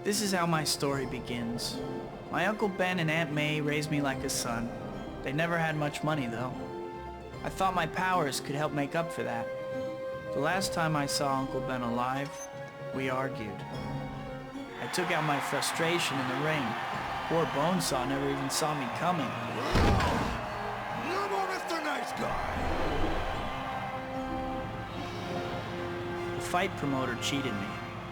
This is how my story begins. My Uncle Ben and Aunt May raised me like a son. They never had much money though. I thought my powers could help make up for that. The last time I saw Uncle Ben alive, we argued. I took out my frustration in the ring. Poor Bonesaw never even saw me coming. Come on, Mr. Nice Guy! The fight promoter cheated me,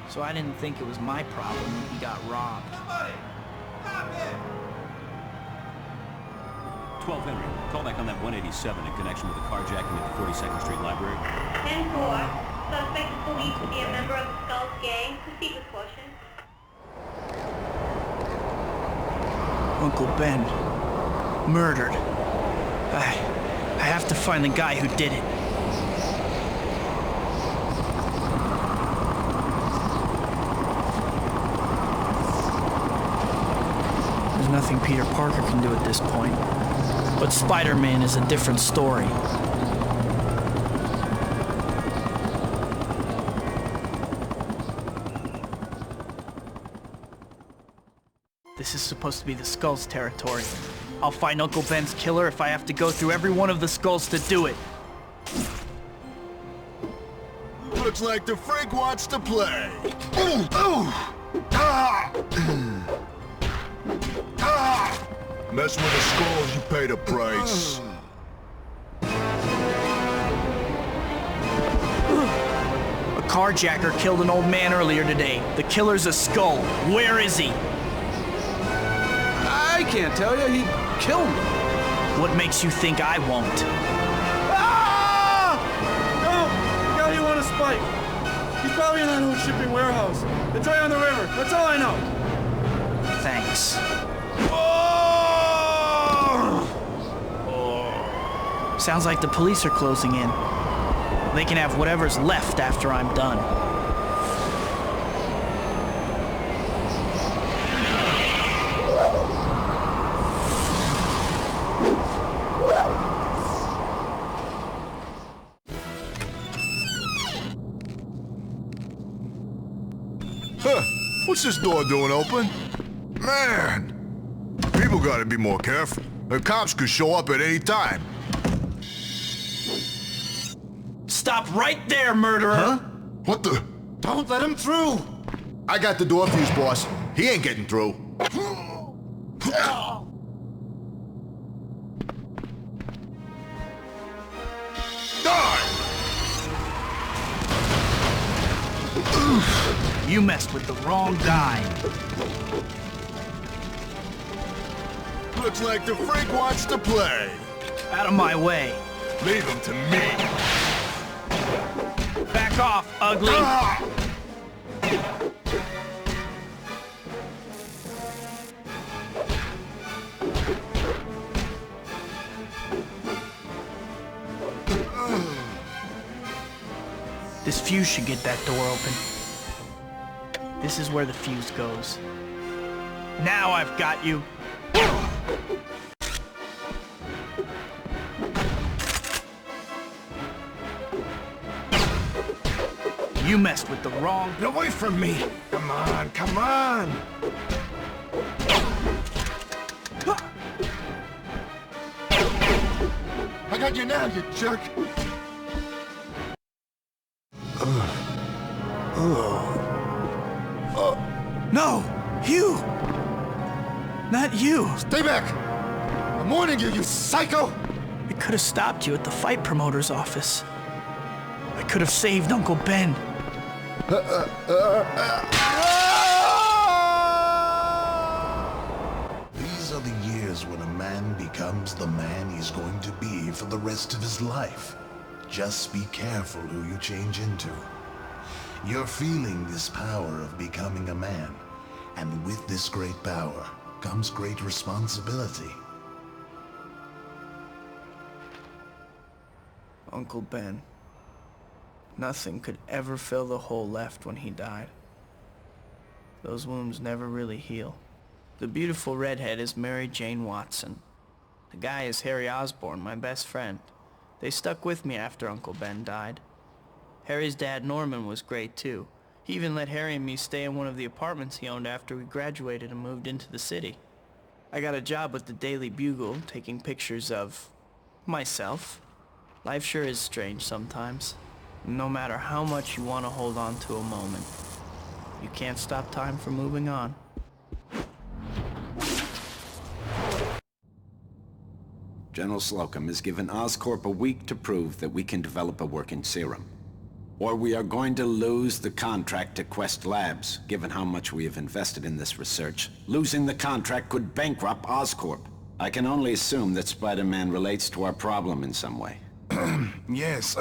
so I didn't think it was my problem when he got robbed. Somebody! Stop it! 12 Henry, call back on that 187 in connection with the carjacking at the 42nd Street Library. 10-4. Suspect is believed to be a member of the Skulls gang. Proceed with caution. Uncle Ben. Murdered. I have to find the guy who did it. There's nothing Peter Parker can do at this point. But Spider-Man is a different story. This is supposed to be the Skulls territory. I'll find Uncle Ben's killer if I have to go through every one of the Skulls to do it. Looks like the freak wants to play. Ooh! Ooh! Ah! Ah! Mess with the Skulls, you pay the price. A carjacker killed an old man earlier today. The killer's a Skull. Where is he? I can't tell you. He killed me. What makes you think I won't? Ah! No! The guy you want to spike. He's probably in that old shipping warehouse. It's right on the river. That's all I know. Thanks. Sounds like the police are closing in. They can have whatever's left after I'm done. Huh. What's this door doing open? Man! People gotta be more careful. The cops could show up at any time. Stop right there, murderer! Huh? What the? Don't let him through. I got the door fuse, boss. He ain't getting through. Die! You messed with the wrong guy. Looks like the freak wants to play. Out of my way. Leave him to me. Back off, ugly! Ah! This fuse should get that door open. This is where the fuse goes. Now I've got you. You messed with the wrong... Get away from me! Come on, come on! I got you now, you jerk! No! You! Not you! Stay back! I'm warning you, you psycho! I could have stopped you at the fight promoter's office. I could have saved Uncle Ben. These are the years when a man becomes the man he's going to be for the rest of his life. Just be careful who you change into. You're feeling this power of becoming a man, and with this great power comes great responsibility. Uncle Ben. Nothing could ever fill the hole left when he died. Those wounds never really heal. The beautiful redhead is Mary Jane Watson. The guy is Harry Osborn, my best friend. They stuck with me after Uncle Ben died. Harry's dad, Norman, was great too. He even let Harry and me stay in one of the apartments he owned after we graduated and moved into the city. I got a job with the Daily Bugle, taking pictures of myself. Life sure is strange sometimes. No matter how much you want to hold on to a moment, you can't stop time from moving on. General Slocum has given Oscorp a week to prove that we can develop a working serum. Or we are going to lose the contract to Quest Labs, given how much we have invested in this research. Losing the contract could bankrupt Oscorp. I can only assume that Spider-Man relates to our problem in some way. Yes,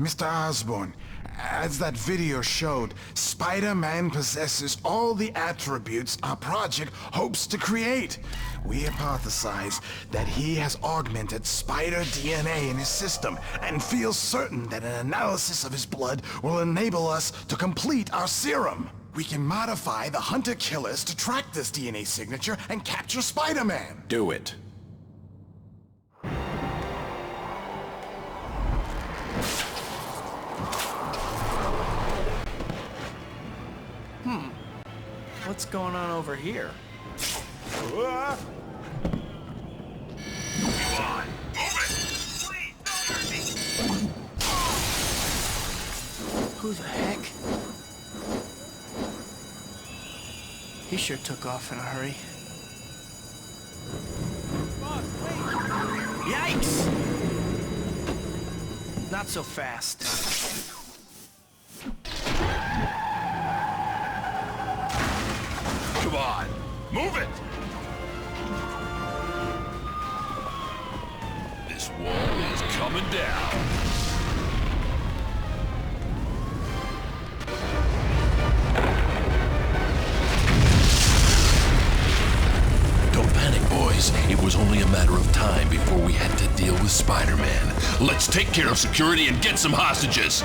Mr. Osborn, as that video showed, Spider-Man possesses all the attributes our project hopes to create. We hypothesize that he has augmented spider DNA in his system and feel certain that an analysis of his blood will enable us to complete our serum. We can modify the hunter-killers to track this DNA signature and capture Spider-Man. Do it. What's going on over here? Who the heck? He sure took off in a hurry. Yikes! Not so fast. Come on, move it! This wall is coming down. Don't panic, boys. It was only a matter of time before we had to deal with Spider-Man. Let's take care of security and get some hostages.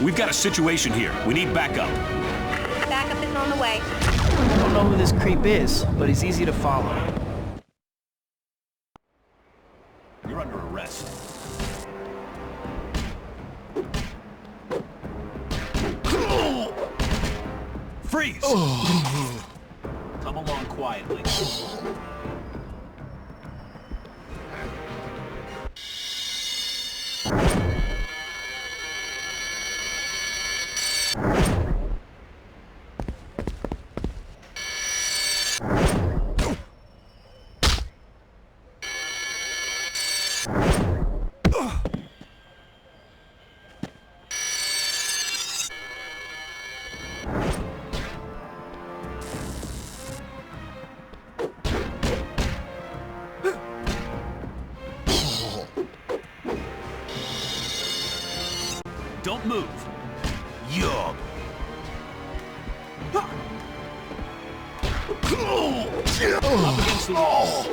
We've got a situation here. We need backup. Backup is on the way. I don't know who this creep is, but he's easy to follow. You're under arrest. Freeze! Come along quietly. Don't move. Yup. Up against the wall.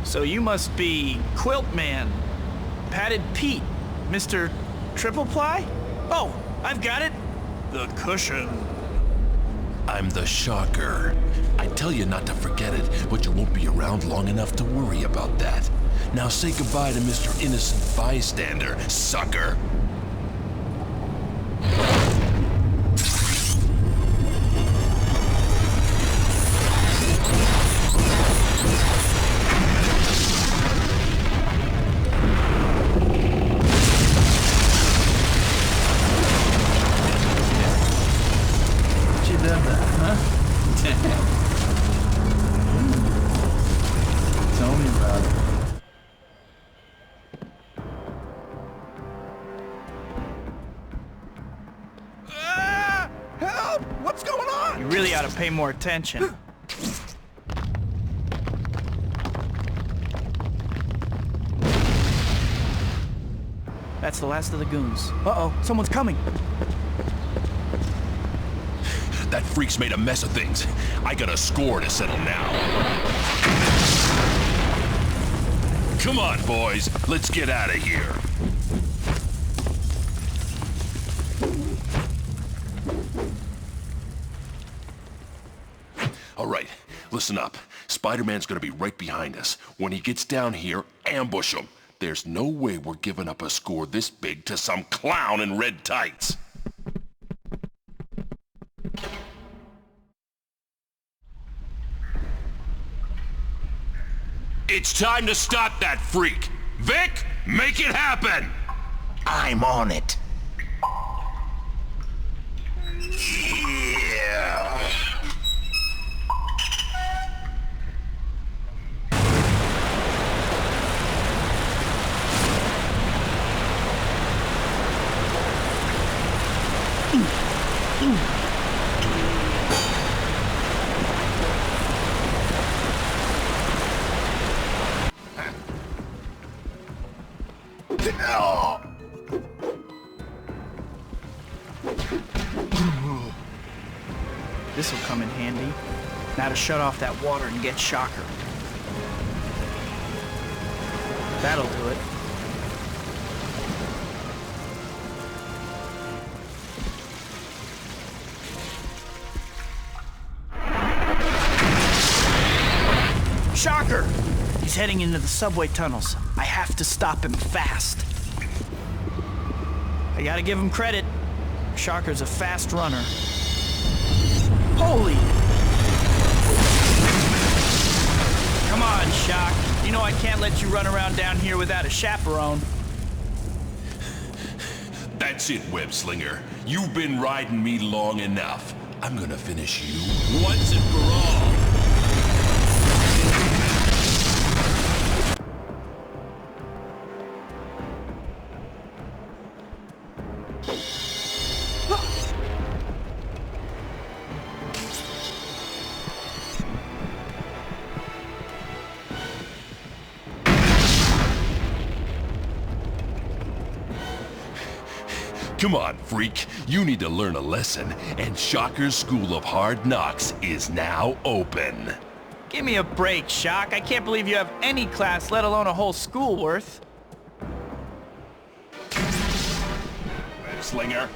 So you must be Quilt Man, Padded Pete, Mr. Triple Ply? Oh, I've got it. The cushion. I'm the Shocker. I tell you not to forget it, but you won't be around long enough to worry about that. Now say goodbye to Mr. Innocent Bystander, sucker. You done that, huh? Tell me about it. Help! What's going on? You really ought to pay more attention. That's the last of the goons. Uh-oh, someone's coming. That freak's made a mess of things. I got a score to settle now. Come on, boys. Let's get out of here. All right, listen up. Spider-Man's gonna be right behind us. When he gets down here, ambush him. There's no way we're giving up a score this big to some clown in red tights. It's time to stop that freak. Vic, make it happen! I'm on it. This'll come in handy. Now to shut off that water and get Shocker. That'll do it. Shocker! He's heading into the subway tunnels. I have to stop him fast. I gotta give him credit. Shocker's a fast runner. Holy! Come on, Shock. You know I can't let you run around down here without a chaperone. That's it, Web Slinger. You've been riding me long enough. I'm gonna finish you once and for all. Come on, freak. You need to learn a lesson, and Shocker's School of Hard Knocks is now open. Give me a break, Shock. I can't believe you have any class, let alone a whole school worth. Web Slinger.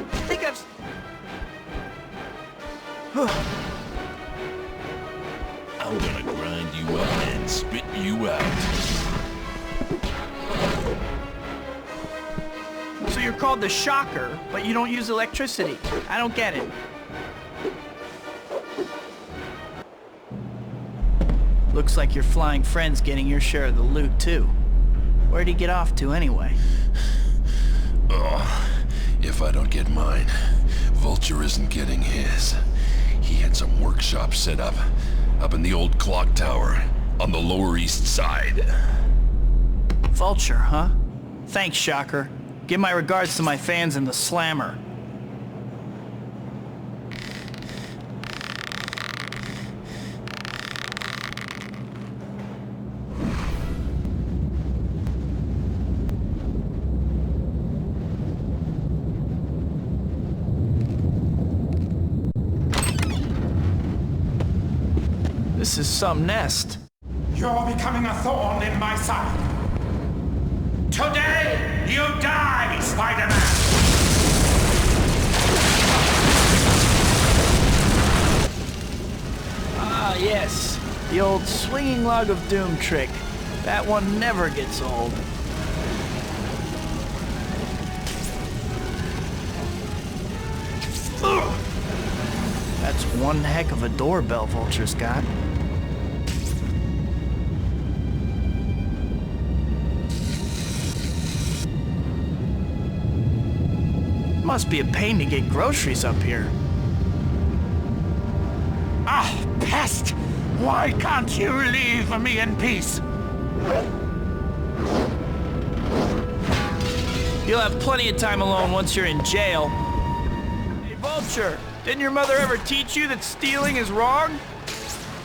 I think I've... I'm gonna grind you up and spit you out. So you're called the Shocker, but you don't use electricity. I don't get it. Looks like your flying friend's getting your share of the loot, too. Where'd he get off to, anyway? Oh, if I don't get mine, Vulture isn't getting his. He had some workshop set up in the old clock tower on the Lower East Side. Vulture, huh? Thanks, Shocker. Give my regards to my fans in the Slammer. This is some nest. You're becoming a thorn in my side. Today, you die, Spider-Man! Ah, yes. The old swinging log of doom trick. That one never gets old. Ugh. That's one heck of a doorbell Vulture's got. Must be a pain to get groceries up here. Ah, pest! Why can't you leave me in peace? You'll have plenty of time alone once you're in jail. Hey, Vulture! Didn't your mother ever teach you that stealing is wrong?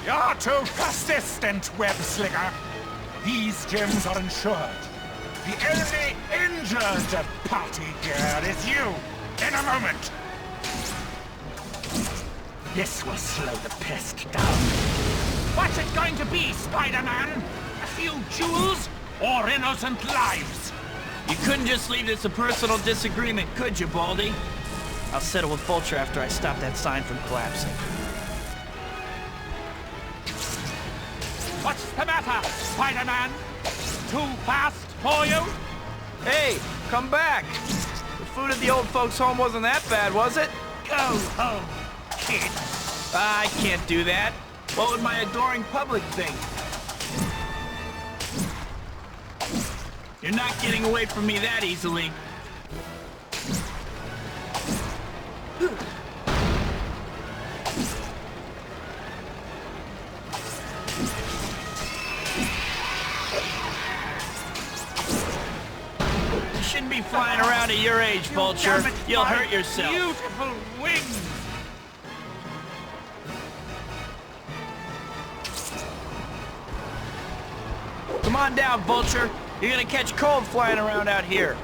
You're too persistent, web-slinger. These gems are insured. The only injured party here is you. In a moment. This will slow the pest down. What's it going to be, Spider-Man? A few jewels or innocent lives? You couldn't just leave this a personal disagreement, could you, Baldy? I'll settle with Vulture after I stop that sign from collapsing. What's the matter, Spider-Man? Too fast for you? Hey, come back! The food at the old folks' home wasn't that bad, was it? Go home, kid. I can't do that. What would my adoring public think? You're not getting away from me that easily. You shouldn't be flying around at your age, Vulture. You'll hurt yourself. Beautiful wings. Come on down, Vulture. You're gonna catch cold flying around out here.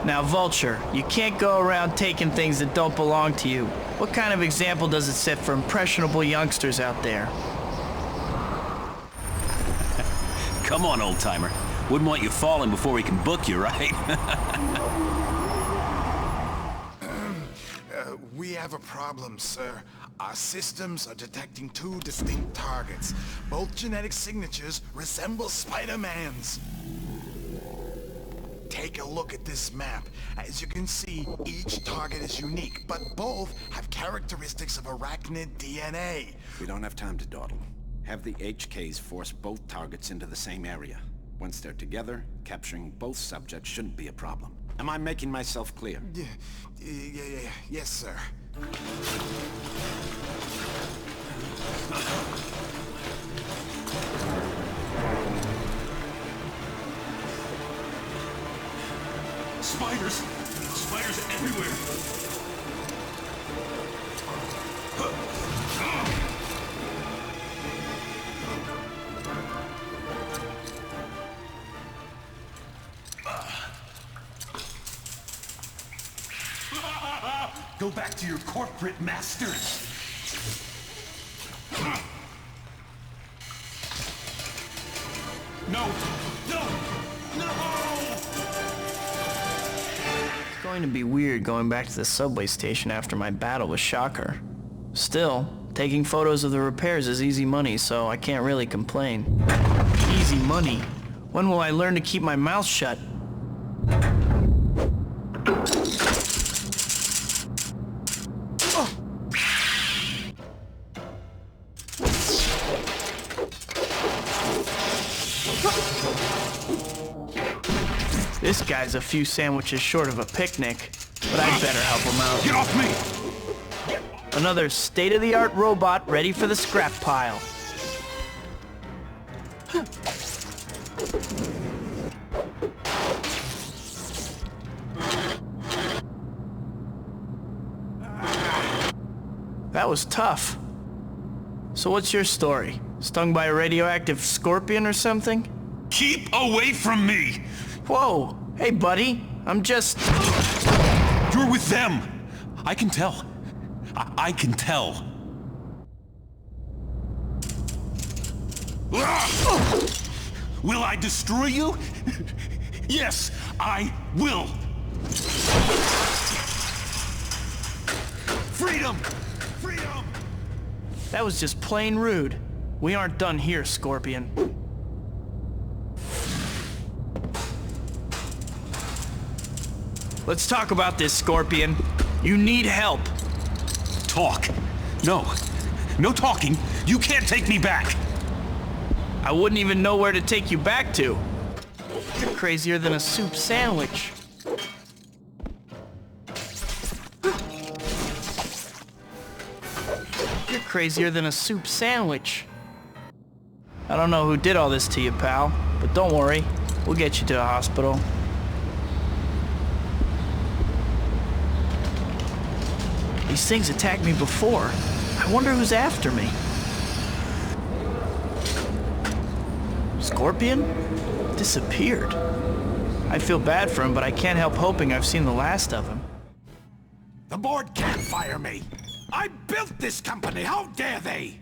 Now, Vulture, you can't go around taking things that don't belong to you. What kind of example does it set for impressionable youngsters out there? Come on, old-timer. Wouldn't want you falling before we can book you, right? We have a problem, sir. Our systems are detecting two distinct targets. Both genetic signatures resemble Spider-Man's. Take a look at this map. As you can see, each target is unique, but both have characteristics of arachnid DNA. We don't have time to dawdle. Have the HKs force both targets into the same area. Once they're together, capturing both subjects shouldn't be a problem. Am I making myself clear? Yes, sir. Spiders! Spiders everywhere! Go back to your corporate masters! No! No! No! It's going to be weird going back to the subway station after my battle with Shocker. Still, taking photos of the repairs is easy money, so I can't really complain. Easy money? When will I learn to keep my mouth shut? This guy's a few sandwiches short of a picnic, but I'd better help him out. Get off me! Another state-of-the-art robot ready for the scrap pile. That was tough. So what's your story? Stung by a radioactive scorpion or something? Keep away from me! Whoa! Hey, buddy. I'm just... You're with them! I can tell. I can tell. Will I destroy you? Yes, I will! Freedom! Freedom! That was just plain rude. We aren't done here, Scorpion. Let's talk about this, Scorpion. You need help. Talk. No. No talking. You can't take me back. I wouldn't even know where to take you back to. You're crazier than a soup sandwich. You're crazier than a soup sandwich. I don't know who did all this to you, pal, but don't worry. We'll get you to a hospital. These things attacked me before. I wonder who's after me. Scorpion? Disappeared. I feel bad for him, but I can't help hoping I've seen the last of him. The board can't fire me! I built this company! How dare they!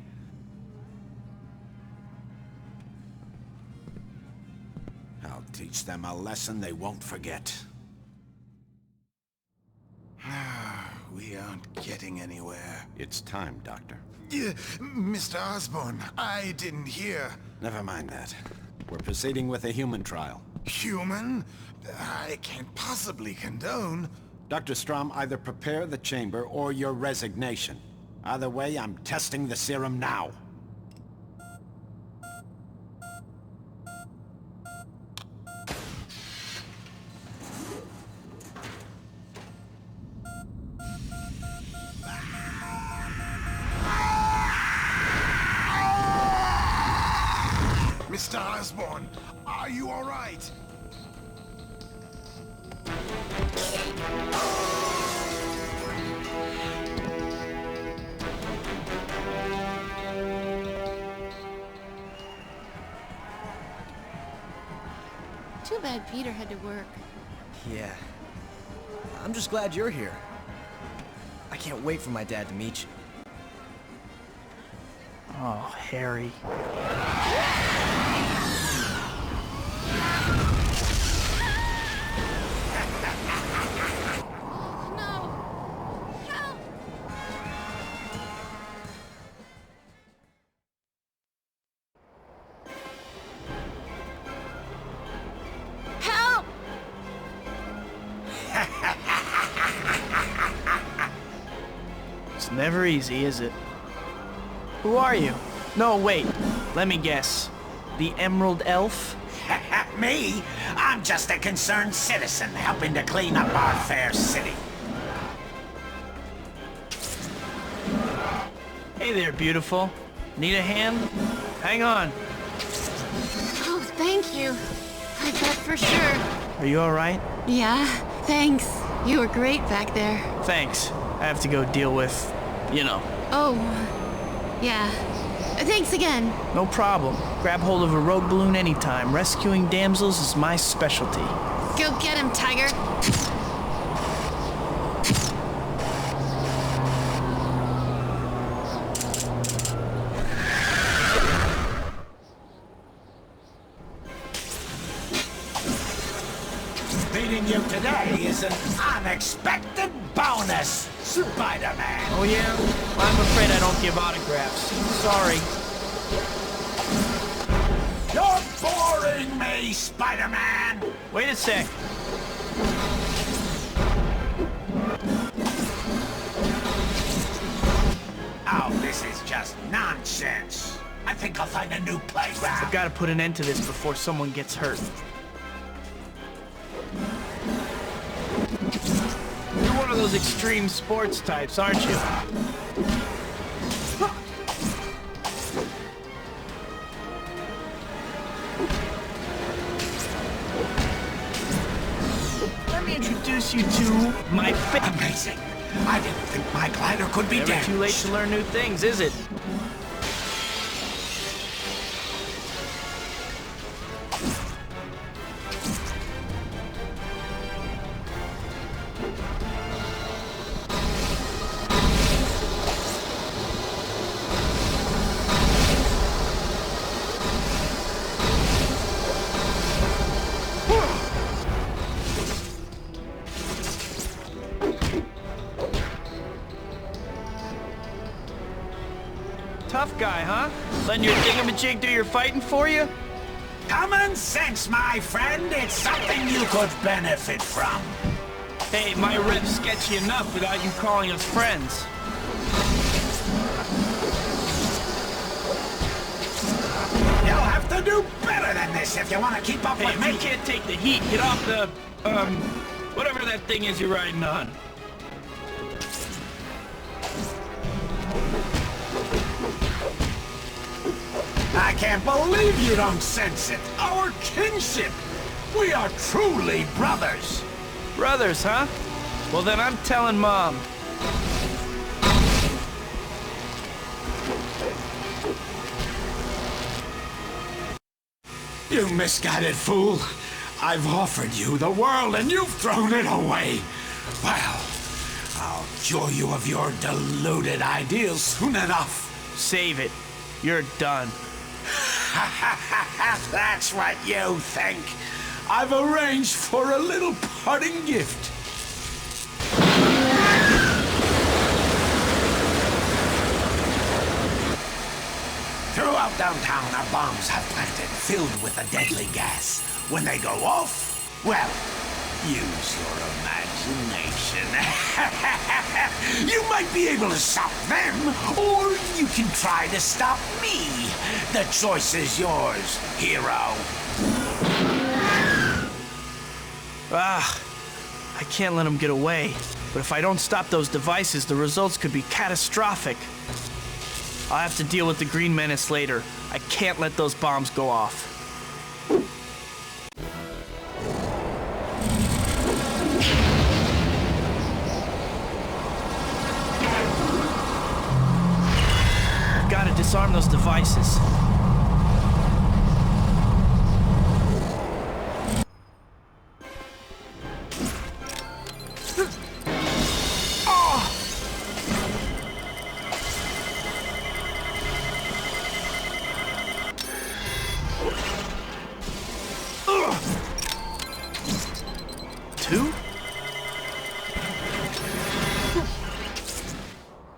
I'll teach them a lesson they won't forget. We aren't getting anywhere. It's time, Doctor. Mr. Osborn, I didn't hear. Never mind that. We're proceeding with a human trial. Human? I can't possibly condone. Dr. Strom, either prepare the chamber or your resignation. Either way, I'm testing the serum now. Mr. Osborn, are you all right? Too bad Peter had to work. Yeah. I'm just glad you're here. I can't wait for my dad to meet you. Oh, Harry. It's never easy, is it? Who are you? No, wait. Let me guess. The Emerald Elf? Me? I'm just a concerned citizen helping to clean up our fair city. Hey there, beautiful. Need a hand? Hang on. Oh, thank you. I bet for sure. Are you alright? Yeah, thanks. You were great back there. Thanks. I have to go deal with, you know. Oh, yeah. Thanks again. No problem. Grab hold of a rogue balloon anytime. Rescuing damsels is my specialty. Go get him, Tiger. Meeting you today is an unexpected bonus, Spider-Man. Oh yeah? Well, I'm afraid I don't give autographs. Sorry. You're boring me, Spider-Man. Wait a sec. Oh, this is just nonsense. I think I'll find a new playground. I've got to put an end to this before someone gets hurt. You're one of those extreme sports types, aren't you? Let me introduce you to my Amazing. I didn't think my glider could be Never damaged. too late to learn new things, is it? Tough guy, huh? Letting your thingamajig do your fighting for you? Common sense, my friend. It's something you could benefit from. Hey, my rip's sketchy enough without you calling us friends. You'll have to do better than this if you want to keep up Hey, with if you me. can't take the heat, get off the, whatever that thing is you're riding on. I can't believe you don't sense it. Our kinship. We are truly brothers. Brothers, huh? Well, then I'm telling Mom. You misguided fool. I've offered you the world and you've thrown it away. Well, I'll cure you of your deluded ideals soon enough. Save it. You're done. That's what you think. I've arranged for a little parting gift. Throughout downtown are bombs have planted, filled with a deadly gas. When they go off, well, use your imagination. You might be able to stop them, or you can try to stop me. The choice is yours, hero. I can't let him get away. But if I don't stop those devices, the results could be catastrophic. I'll have to deal with the Green Menace later. I can't let those bombs go off. Gotta disarm those devices.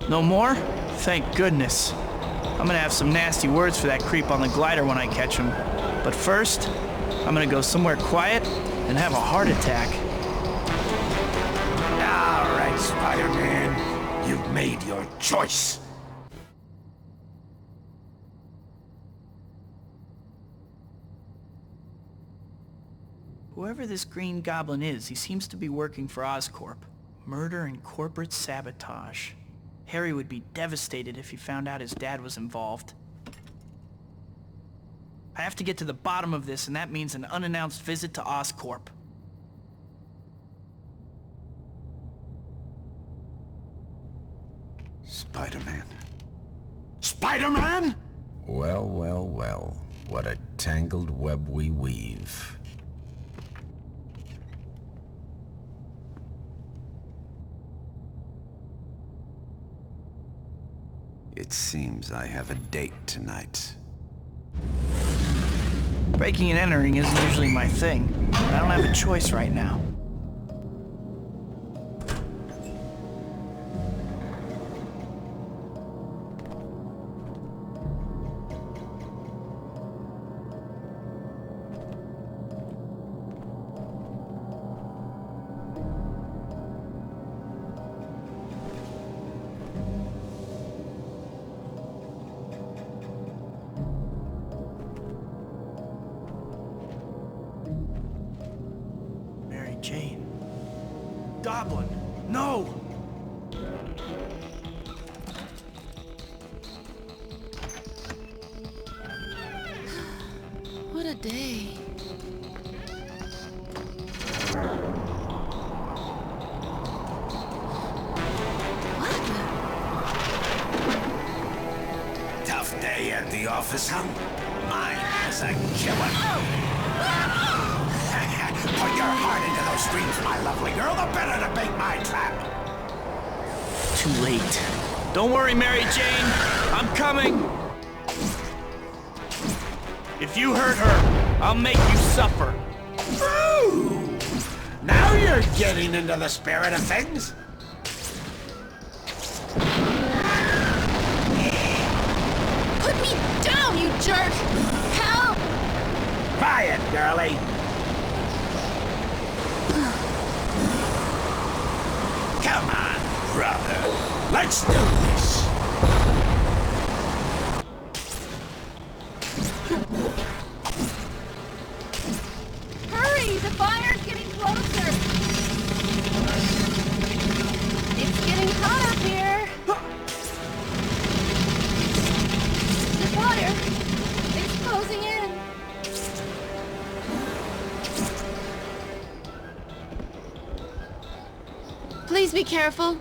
No more? Thank goodness. I'm gonna have some nasty words for that creep on the glider when I catch him. But first, I'm gonna go somewhere quiet and have a heart attack. All right, Spider-Man. You've made your choice. Whoever this Green Goblin is, he seems to be working for Oscorp. Murder and corporate sabotage. Harry would be devastated if he found out his dad was involved. I have to get to the bottom of this, and that means an unannounced visit to Oscorp. Spider-Man. Spider-Man? Well, well, well. What a tangled web we weave. It seems I have a date tonight. Breaking and entering isn't usually my thing, but I don't have a choice right now. Jane. Goblin! No! What a day. Tough day at the office, huh? Mine is a killer. Put your heart into those streams, my lovely girl, the better to bait my trap. Too late. Don't worry, Mary Jane. I'm coming. If you hurt her, I'll make you suffer. Ooh! Now you're getting into the spirit of things. Put me down, you jerk! Help! Quiet, girlie. Come on, brother. Let's do this. Hurry! The fire's getting closer! It's getting hot up here! The fire! It's closing in! Please be careful.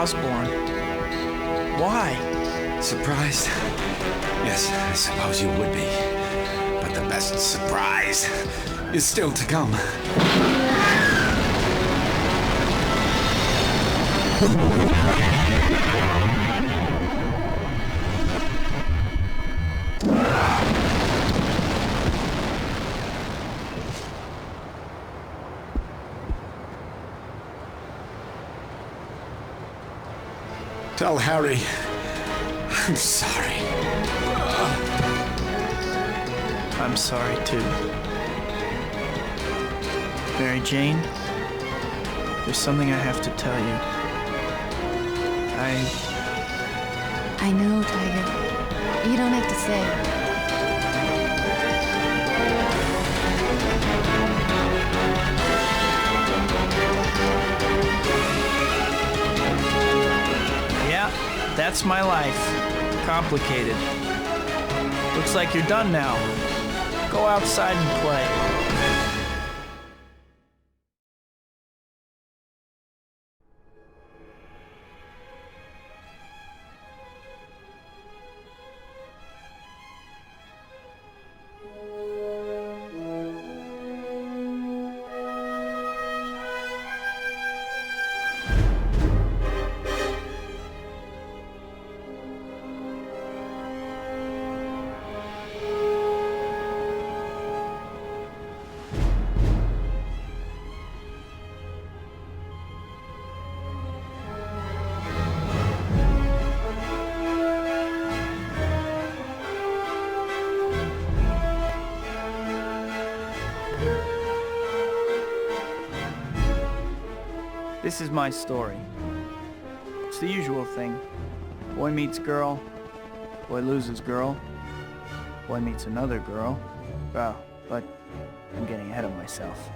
Osborn. Why? Surprised? Yes, I suppose you would be. But the best surprise is still to come. Tell Harry I'm sorry. I'm sorry too. Mary Jane, there's something I have to tell you. I know, Tiger. You don't have to say. That's my life. Complicated. Looks like you're done now. Go outside and play. This is my story. It's the usual thing. Boy meets girl, boy loses girl, boy meets another girl. Well, but I'm getting ahead of myself.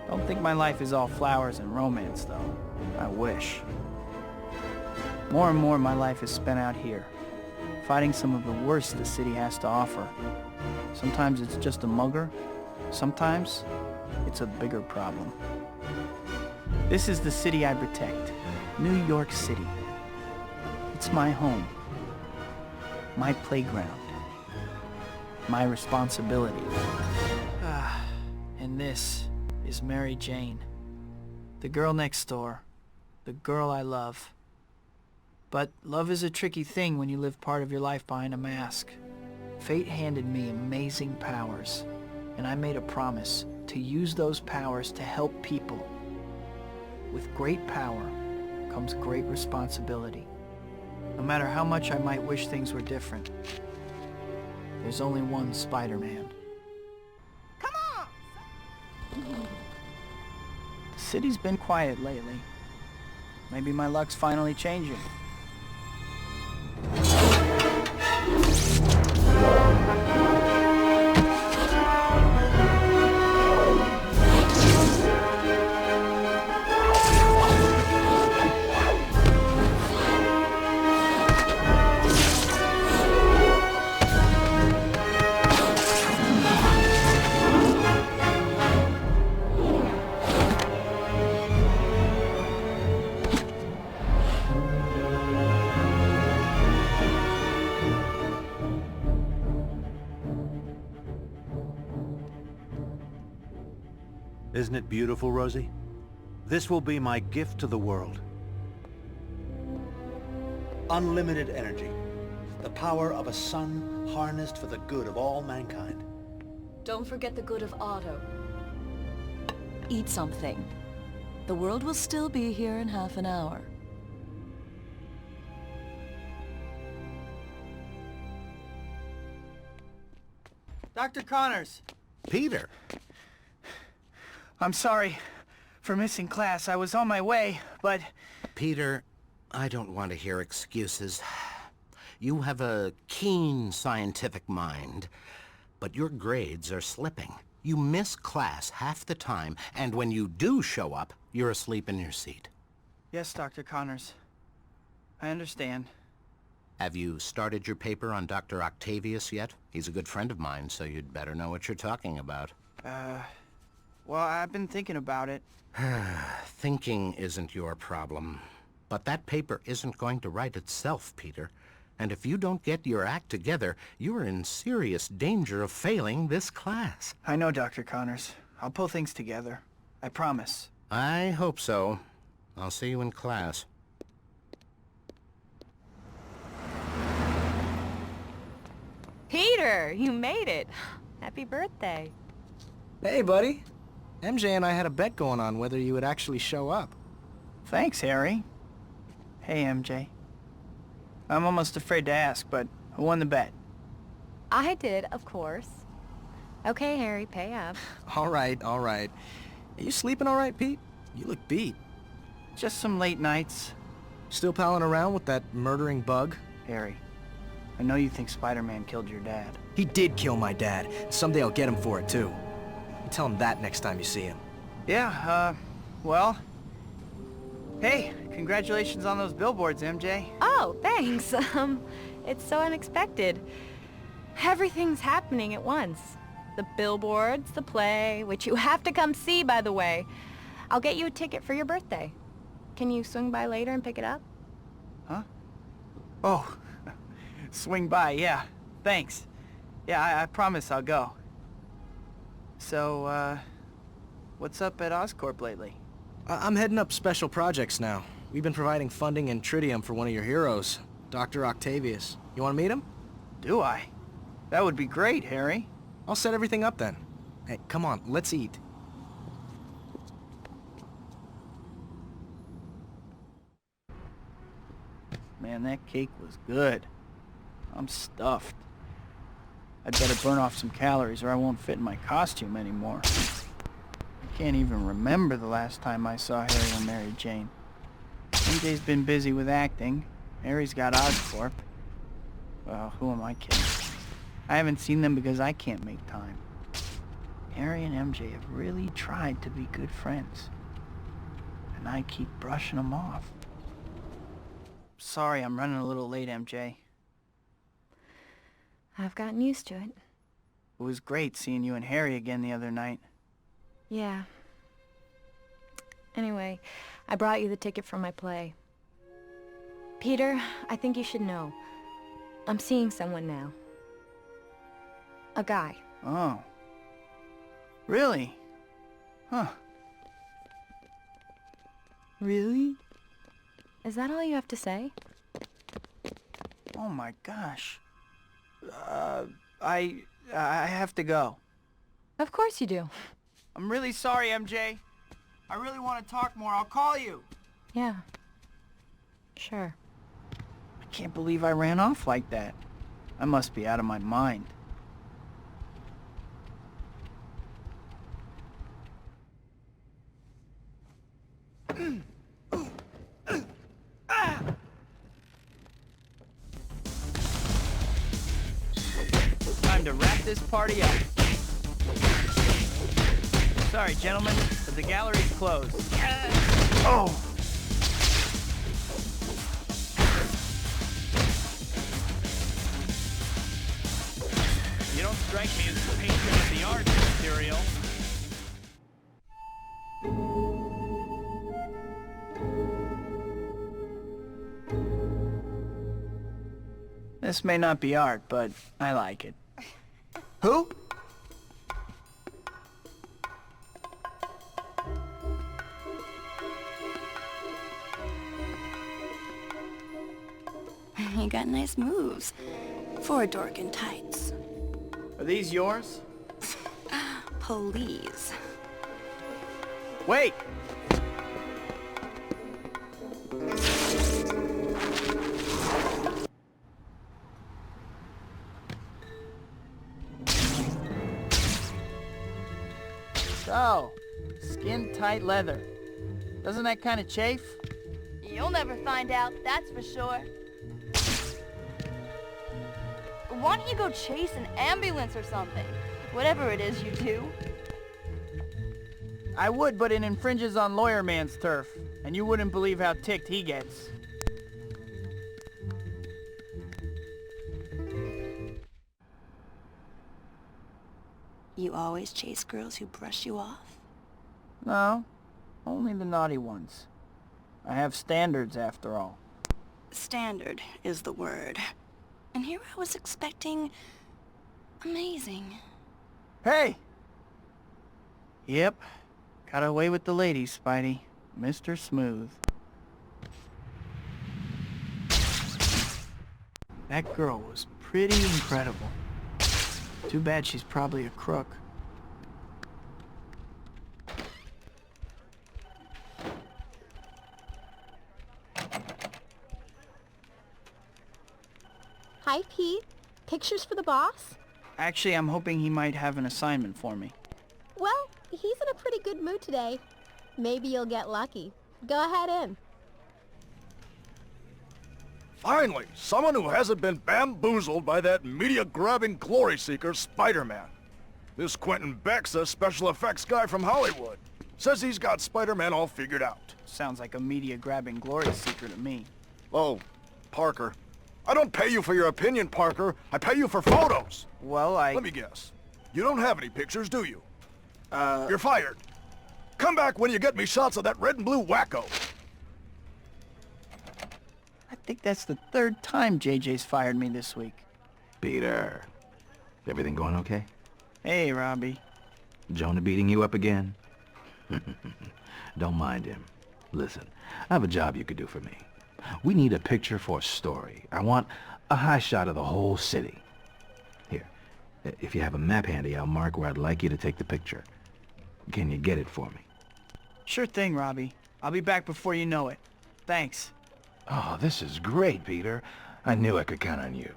Don't think my life is all flowers and romance, though. I wish. More and more my life is spent out here, fighting some of the worst the city has to offer. Sometimes it's just a mugger, sometimes it's a bigger problem. This is the city I protect, New York City. It's my home, my playground, my responsibility. And this is Mary Jane, the girl next door, the girl I love. But love is a tricky thing when you live part of your life behind a mask. Fate handed me amazing powers, and I made a promise to use those powers to help people. With great power comes great responsibility. No matter how much I might wish things were different, there's only one Spider-Man. Come on! The city's been quiet lately. Maybe my luck's finally changing. Isn't it beautiful, Rosie? This will be my gift to the world. Unlimited energy. The power of a sun harnessed for the good of all mankind. Don't forget the good of Otto. Eat something. The world will still be here in half an hour. Dr. Connors! Peter! I'm sorry for missing class. I was on my way, but... Peter, I don't want to hear excuses. You have a keen scientific mind, but your grades are slipping. You miss class half the time, and when you do show up, you're asleep in your seat. Yes, Dr. Connors. I understand. Have you started your paper on Dr. Octavius yet? He's a good friend of mine, so you'd better know what you're talking about. Well, I've been thinking about it. Thinking isn't your problem. But that paper isn't going to write itself, Peter. And if you don't get your act together, you're in serious danger of failing this class. I know, Dr. Connors. I'll pull things together. I promise. I hope so. I'll see you in class. Peter, you made it. Happy birthday. Hey, buddy. MJ and I had a bet going on whether you would actually show up. Thanks, Harry. Hey, MJ. I'm almost afraid to ask, but who won the bet? I did, of course. Okay, Harry, pay up. All right, all right. Are you sleeping all right, Pete? You look beat. Just some late nights. Still palling around with that murdering bug? Harry, I know you think Spider-Man killed your dad. He did kill my dad. Someday I'll get him for it, too. You tell him that next time you see him. Yeah, well... Hey, congratulations on those billboards, MJ. Oh, thanks. It's so unexpected. Everything's happening at once. The billboards, the play, which you have to come see, by the way. I'll get you a ticket for your birthday. Can you swing by later and pick it up? Huh? Oh, swing by, yeah. Thanks. Yeah, I promise I'll go. So, what's up at Oscorp lately? I'm heading up special projects now. We've been providing funding and tritium for one of your heroes, Dr. Octavius. You want to meet him? Do I? That would be great, Harry. I'll set everything up then. Hey, come on, let's eat. Man, that cake was good. I'm stuffed. I'd better burn off some calories or I won't fit in my costume anymore. I can't even remember the last time I saw Harry or Mary Jane. MJ's been busy with acting. Harry's got Oscorp. Well, who am I kidding? I haven't seen them because I can't make time. Harry and MJ have really tried to be good friends. And I keep brushing them off. Sorry, I'm running a little late, MJ. I've gotten used to it. It was great seeing you and Harry again the other night. Yeah. Anyway, I brought you the ticket for my play. Peter, I think you should know. I'm seeing someone now. A guy. Oh. Really? Huh. Really? Is that all you have to say? Oh my gosh. I have to go. Of course you do. I'm really sorry, MJ. I really want to talk more. I'll call you. Yeah. Sure. I can't believe I ran off like that. I must be out of my mind. Time to wrap this party up. Sorry, gentlemen, but the gallery's closed. Oh! You don't strike me as the patron of the arts, Mysterio. This may not be art, but I like it. Who? You got nice moves for a dork in tights. Are these yours? Please. Wait! So, skin-tight leather. Doesn't that kind of chafe? You'll never find out, that's for sure. Why don't you go chase an ambulance or something? Whatever it is you do. I would, but it infringes on Lawyer Man's turf. And you wouldn't believe how ticked he gets. You always chase girls who brush you off? No, only the naughty ones. I have standards, after all. Standard is the word. And here I was expecting... amazing. Hey! Yep. Got away with the ladies, Spidey. Mr. Smooth. That girl was pretty incredible. Too bad she's probably a crook. Hi, Pete. Pictures for the boss? Actually, I'm hoping he might have an assignment for me. Well, he's in a pretty good mood today. Maybe you'll get lucky. Go ahead in. Finally, someone who hasn't been bamboozled by that media-grabbing glory-seeker Spider-Man. This Quentin Beck's a special effects guy from Hollywood. Says he's got Spider-Man all figured out. Sounds like a media-grabbing glory seeker to me. Oh, Parker. I don't pay you for your opinion, Parker. I pay you for photos. Well, Let me guess. You don't have any pictures, do you? You're fired. Come back when you get me shots of that red and blue wacko. I think that's the third time JJ's fired me this week. Peter, everything going okay? Hey, Robbie. Jonah beating you up again? Don't mind him. Listen, I have a job you could do for me. We need a picture for a story. I want a high shot of the whole city. Here, if you have a map handy, I'll mark where I'd like you to take the picture. Can you get it for me? Sure thing, Robbie. I'll be back before you know it. Thanks. Oh, this is great, Peter. I knew I could count on you.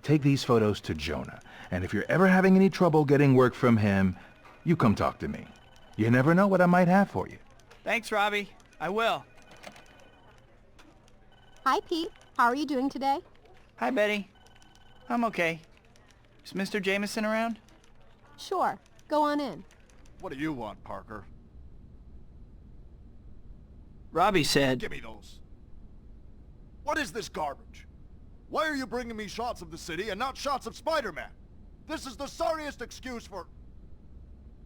Take these photos to Jonah, and if you're ever having any trouble getting work from him, you come talk to me. You never know what I might have for you. Thanks, Robbie. I will. Hi, Pete. How are you doing today? Hi, Betty. I'm okay. Is Mr. Jameson around? Sure. Go on in. What do you want, Parker? Robbie said... Give me those. What is this garbage? Why are you bringing me shots of the city and not shots of Spider-Man? This is the sorriest excuse for...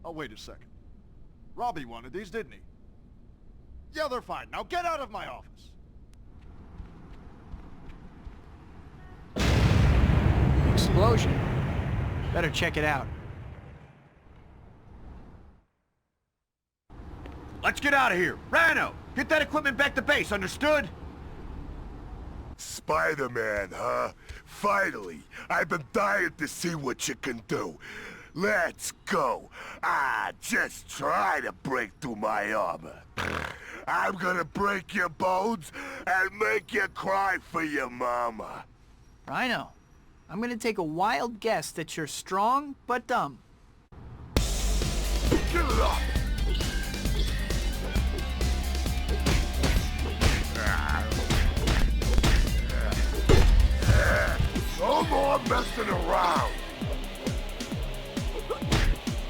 Oh, wait a second. Robbie wanted these, didn't he? Yeah, they're fine. Now get out of my office. Explosion. Better check it out. Let's get out of here. Rhino, get that equipment back to base, understood? Spider-Man, huh? Finally, I've been dying to see what you can do. Let's go. Just try to break through my armor. I'm gonna break your bones and make you cry for your mama. Rhino, I'm gonna take a wild guess that you're strong but dumb. Give it up! No more messing around!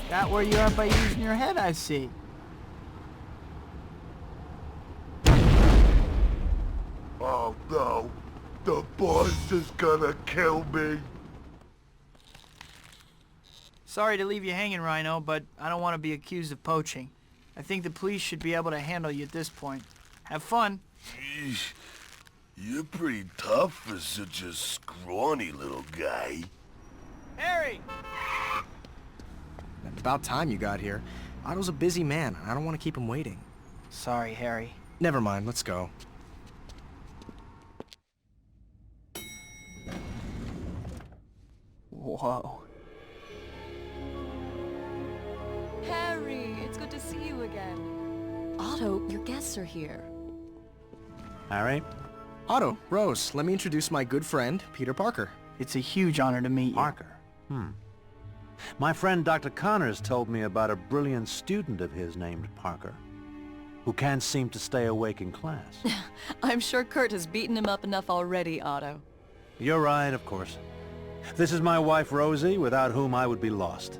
Got where you are by using your head, I see. Oh no, the boss is gonna kill me. Sorry to leave you hanging, Rhino, but I don't want to be accused of poaching. I think the police should be able to handle you at this point. Have fun. Jeez, you're pretty tough for such a scrawny little guy. Harry! About time you got here. Otto's a busy man. I don't want to keep him waiting. Sorry, Harry. Never mind, let's go. Whoa. Harry, it's good to see you again. Otto, your guests are here. Harry? Otto, Rose, let me introduce my good friend, Peter Parker. It's a huge honor to meet you. Parker? My friend Dr. Connors told me about a brilliant student of his named Parker, who can't seem to stay awake in class. I'm sure Kurt has beaten him up enough already, Otto. You're right, of course. This is my wife, Rosie, without whom I would be lost.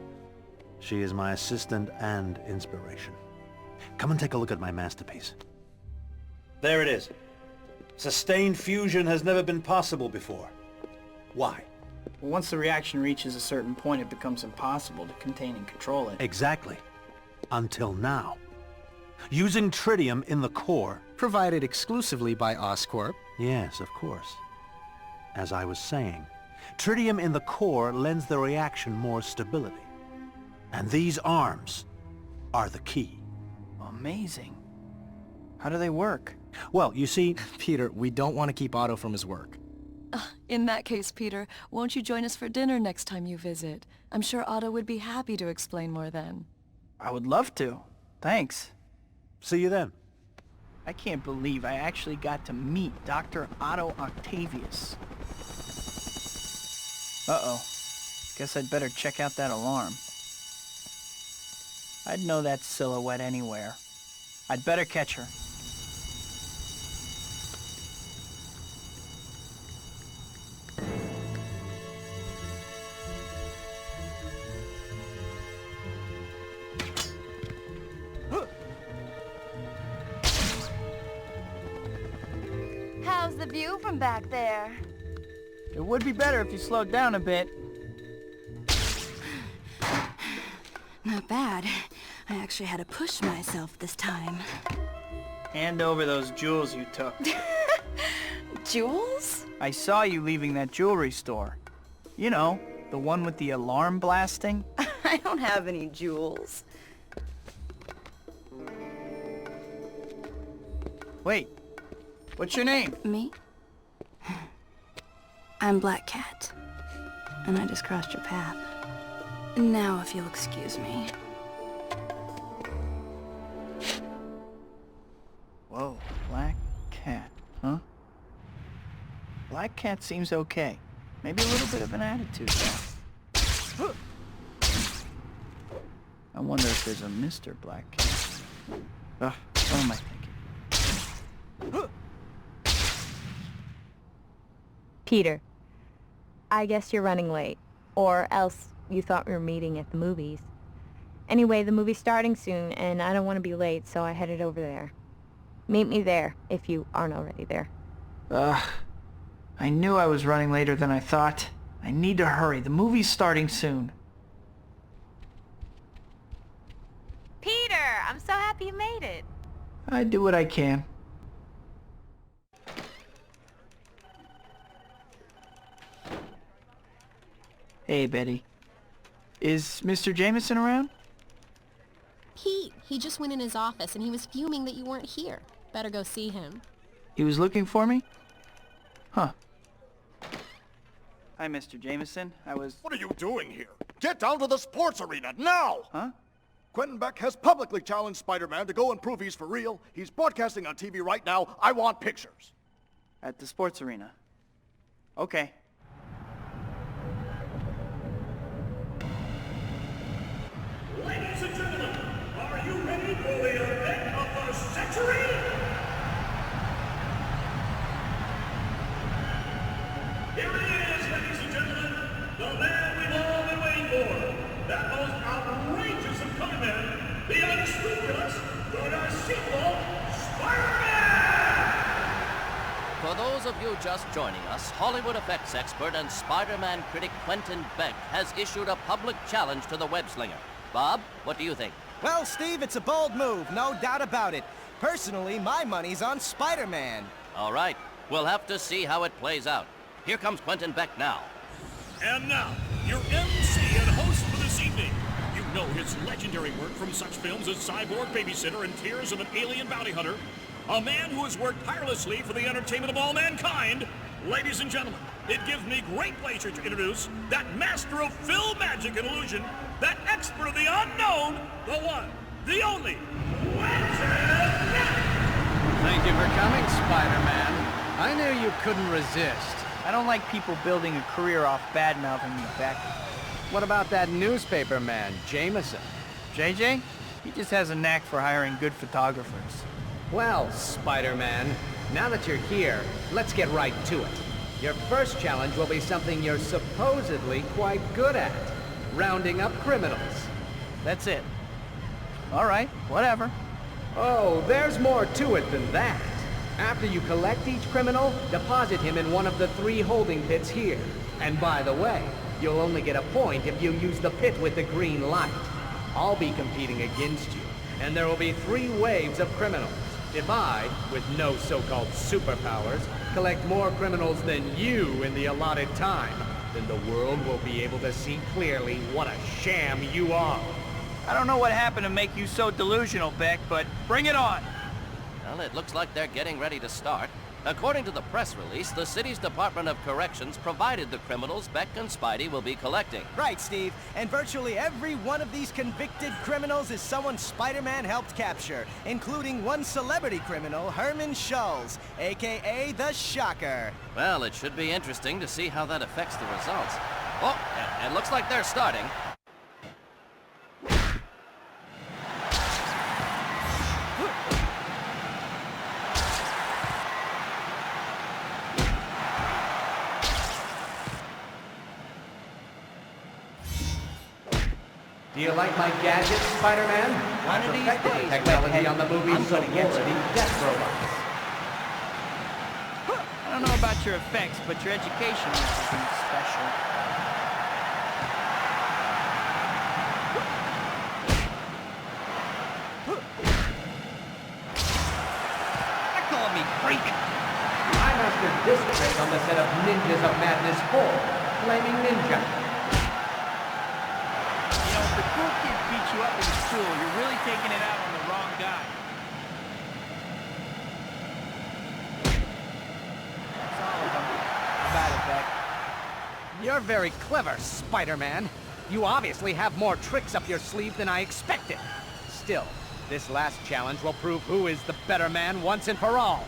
She is my assistant and inspiration. Come and take a look at my masterpiece. There it is. Sustained fusion has never been possible before. Why? Well, once the reaction reaches a certain point, it becomes impossible to contain and control it. Exactly. Until now. Using tritium in the core. Provided exclusively by Oscorp. Yes, of course. As I was saying, tritium in the core lends the reaction more stability. And these arms are the key. Amazing. How do they work? Well, you see... Peter, we don't want to keep Otto from his work. In that case, Peter, won't you join us for dinner next time you visit? I'm sure Otto would be happy to explain more then. I would love to. Thanks. See you then. I can't believe I actually got to meet Dr. Otto Octavius. Uh-oh. Guess I'd better check out that alarm. I'd know that silhouette anywhere. I'd better catch her. How's the view from back there? It would be better if you slowed down a bit. Not bad. I actually had to push myself this time. Hand over those jewels you took. Jewels? I saw you leaving that jewelry store. You know, the one with the alarm blasting. I don't have any jewels. Wait, what's your name? Me? I'm Black Cat. And I just crossed your path. Now, if you'll excuse me. Whoa, Black Cat, huh? Black Cat seems okay. Maybe a little bit of an attitude, though. I wonder if there's a Mr. Black Cat. Ugh, what am I thinking? Peter, I guess you're running late. Or else you thought we were meeting at the movies. Anyway, the movie's starting soon, and I don't want to be late, so I headed over there. Meet me there, if you aren't already there. I knew I was running later than I thought. I need to hurry. The movie's starting soon. Peter, I'm so happy you made it. I do what I can. Hey, Betty. Is Mr. Jameson around? Pete, he just went in his office and he was fuming that you weren't here. Better go see him. He was looking for me? Huh. Hi, Mr. Jameson. What are you doing here? Get down to the sports arena, now! Huh? Quentin Beck has publicly challenged Spider-Man to go and prove he's for real. He's broadcasting on TV right now. I want pictures. At the sports arena. Okay. Ladies and gentlemen, are you ready for the event of the century? Here he is, ladies and gentlemen, the man we've all been waiting for. That most outrageous of conmen, the unscrupulous, for our sequel, Spider-Man! For those of you just joining us, Hollywood effects expert and Spider-Man critic Quentin Beck has issued a public challenge to the web-slinger. Bob, what do you think? Well, Steve, it's a bold move, no doubt about it. Personally, my money's on Spider-Man. All right, we'll have to see how it plays out. Here comes Quentin Beck now. And now, your MC and host for this evening. You know his legendary work from such films as Cyborg Babysitter and Tears of an Alien Bounty Hunter. A man who has worked tirelessly for the entertainment of all mankind. Ladies and gentlemen, it gives me great pleasure to introduce that master of film magic and illusion, that expert of the unknown, the one, the only, Quentin Beck! Thank you for coming, Spider-Man. I knew you couldn't resist. I don't like people building a career off bad-mouthing me, Beck. What about that newspaper man, Jameson? JJ? He just has a knack for hiring good photographers. Well, Spider-Man, now that you're here, let's get right to it. Your first challenge will be something you're supposedly quite good at. Rounding up criminals. That's it. All right, whatever. Oh, there's more to it than that. After you collect each criminal, deposit him in one of the 3 holding pits here. And by the way, you'll only get a point if you use the pit with the green light. I'll be competing against you, and there will be 3 waves of criminals. If I, with no so-called superpowers, collect more criminals than you in the allotted time, then the world will be able to see clearly what a sham you are. I don't know what happened to make you so delusional, Beck, but bring it on! Well, it looks like they're getting ready to start. According to the press release, the city's Department of Corrections provided the criminals Beck and Spidey will be collecting. Right, Steve. And virtually every one of these convicted criminals is someone Spider-Man helped capture, including one celebrity criminal, Herman Schulz, a.k.a. the Shocker. Well, it should be interesting to see how that affects the results. Oh, it looks like they're starting. Do you like my gadgets, Spider-Man? One of these days, technology on the movie I'm gonna get you. death robots. I don't know about your effects, but your education is something special. They're calling me freak. I mastered this trick on the set of Ninjas of Madness 4, Flaming Ninja. The cool kid beats you up in school, you're really taking it out on the wrong guy. That's all of them. How about it, Beck? You're very clever, Spider-Man. You obviously have more tricks up your sleeve than I expected. Still, this last challenge will prove who is the better man once and for all.